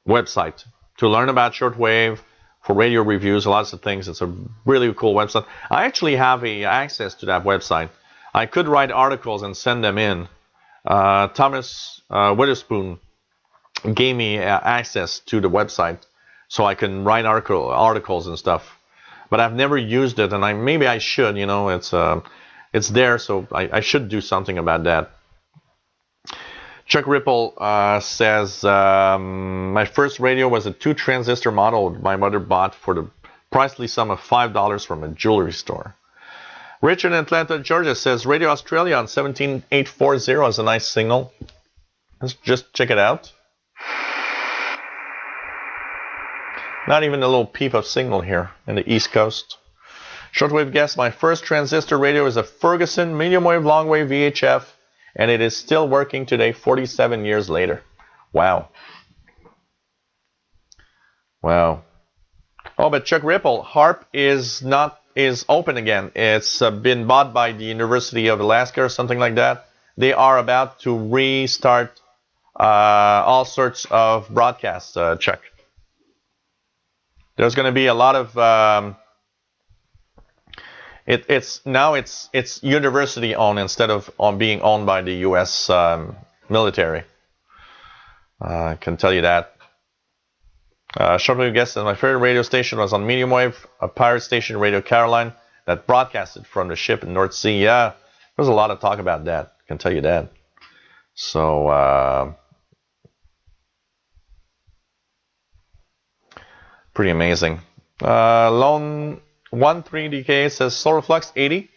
website to learn about shortwave, for radio reviews, lots of things. It's a really cool website. I actually have access to that website. I could write articles and send them in. Thomas Witherspoon gave me access to the website, so I can write articles and stuff. But I've never used it, and maybe I should. You know, it's there, so I should do something about that. Chuck Ripple says, my first radio was a 2-transistor model my mother bought for the pricely sum of $5 from a jewelry store. Richard in Atlanta, Georgia says, Radio Australia on 17840 is a nice signal. Let's just check it out. Not even a little peep of signal here in the East Coast. Shortwave guest, my first transistor radio is a Ferguson medium wave long wave VHF, and it is still working today, 47 years later. Wow. Wow. Oh, but Chuck Ripple, HARP is open again. It's been bought by the University of Alaska or something like that. They are about to restart all sorts of broadcasts, Chuck. There's going to be a lot of it's university owned instead of being owned by the U.S. military. I can tell you that. Shortwave guest says, my favorite radio station was on medium wave, a pirate station, Radio Caroline, that broadcasted from the ship in North Sea. Yeah, there's a lot of talk about that. I can tell you that. So pretty amazing. Lone 13DK says solar flux 80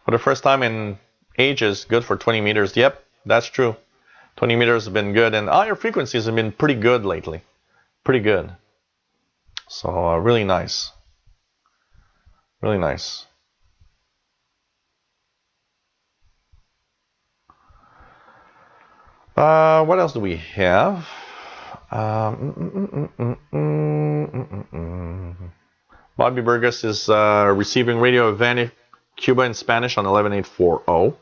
for the first time in ages, good for 20 meters. Yep, that's true. 20 meters have been good, and higher frequencies have been pretty good lately. Pretty good. So really nice. Really nice. What else do we have? Bobby Burgess is receiving Radio Havana, Cuba in Spanish on 11840.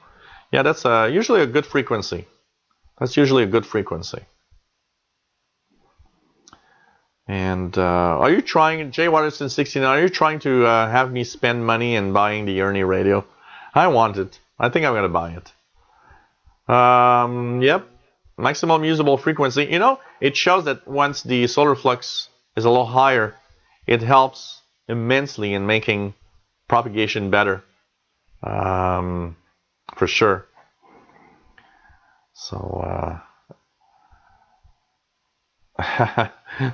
Yeah, that's usually a good frequency. That's usually a good frequency. And are you trying, Jay Watterson 69, are you trying to have me spend money in buying the Ernie radio? I want it. I think I'm going to buy it. Yep. Maximum usable frequency. You know, it shows that once the solar flux is a little higher, it helps immensely in making propagation better. For sure. So,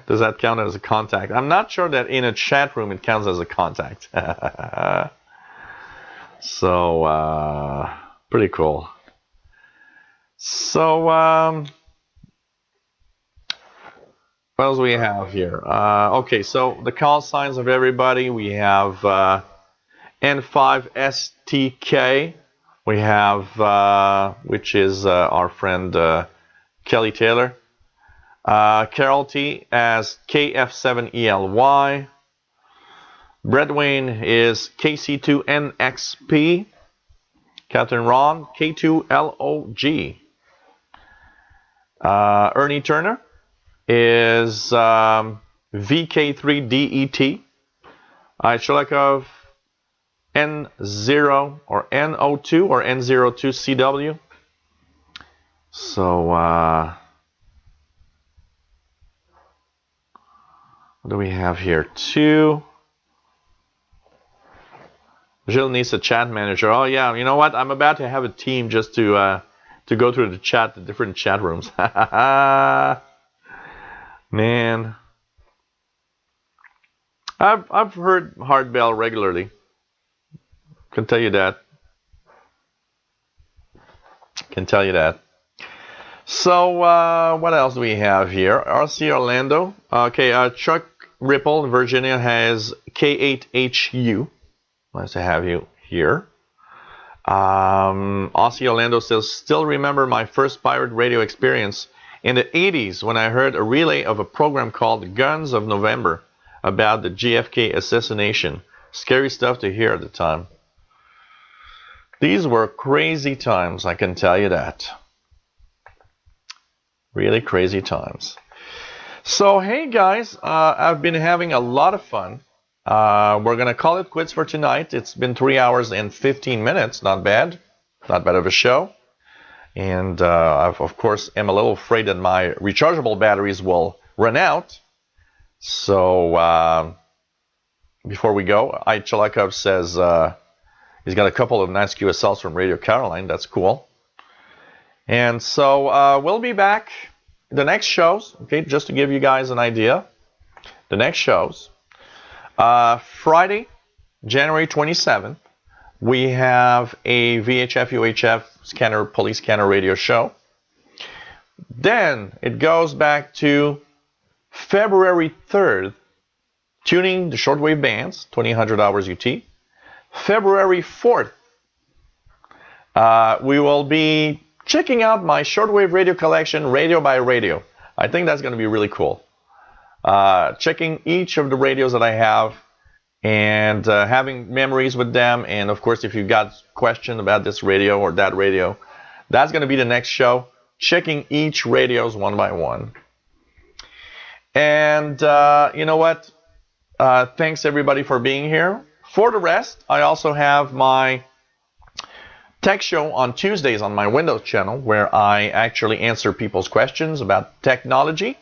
does that count as a contact? I'm not sure that in a chat room it counts as a contact. So, pretty cool. So, what else do we have here? Okay, so the call signs of everybody. We have N5STK. We have, which is our friend Kelly Taylor. Carol T as KF7ELY. Brett Wayne is KC2NXP. Captain Ron, K2LOG. Ernie Turner is VK3DET. Sholakov N0 or NO2 or N02CW. So, what do we have here? Two. Jill needs a chat manager. Oh yeah, you know what? I'm about to have a team just to go through the different chat rooms. Man, I've heard Hard Bell regularly. Can tell you that. So So what else do we have here? RC Orlando. Okay, Chuck Ripple in Virginia has K8HU. Nice to have you here. Aussie Orlando says, still remember my first pirate radio experience in the 80s when I heard a relay of a program called Guns of November about the JFK assassination. Scary stuff to hear at the time. These were crazy times, I can tell you that. Really crazy times. So, hey guys, I've been having a lot of fun. We're going to call it quits for tonight. It's been 3 hours and 15 minutes. Not bad. Not bad of a show. And I, of course, am a little afraid that my rechargeable batteries will run out. So, before we go, Chalakov says he's got a couple of nice QSLs from Radio Caroline. That's cool. And so we'll be back the next shows, okay, just to give you guys an idea. The next shows. Friday, January 27th, we have a VHF UHF scanner, police scanner radio show. Then it goes back to February 3rd, tuning the shortwave bands, 2000 hours UT. February 4th, we will be checking out my shortwave radio collection, radio by radio. I think that's going to be really cool. Checking each of the radios that I have and having memories with them. And of course, if you've got questions about this radio or that radio, that's going to be the next show. Checking each radios one by one. And you know what? Thanks everybody for being here. For the rest, I also have my tech show on Tuesdays on my Windows channel where I actually answer people's questions about technology.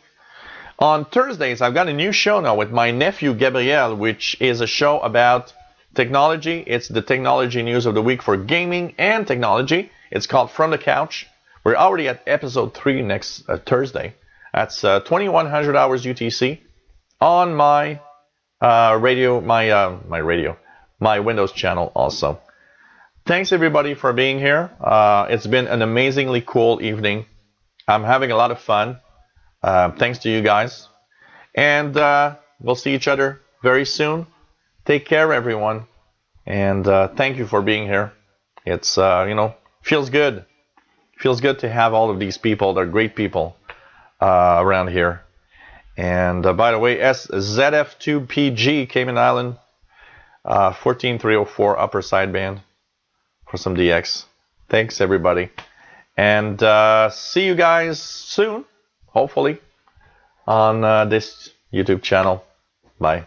On Thursdays, I've got a new show now with my nephew Gabriel, which is a show about technology. It's the technology news of the week for gaming and technology. It's called From the Couch. We're already at episode 3 next Thursday. That's 2100 hours UTC on my my Windows channel also. Thanks everybody for being here. It's been an amazingly cool evening. I'm having a lot of fun. Thanks to you guys. And we'll see each other very soon. Take care, everyone. And thank you for being here. It's, feels good. Feels good to have all of these people. They're great people around here. And by the way, ZF2PG, Cayman Island, 14304 upper sideband for some DX. Thanks, everybody. And see you guys soon. Hopefully, on this YouTube channel. Bye.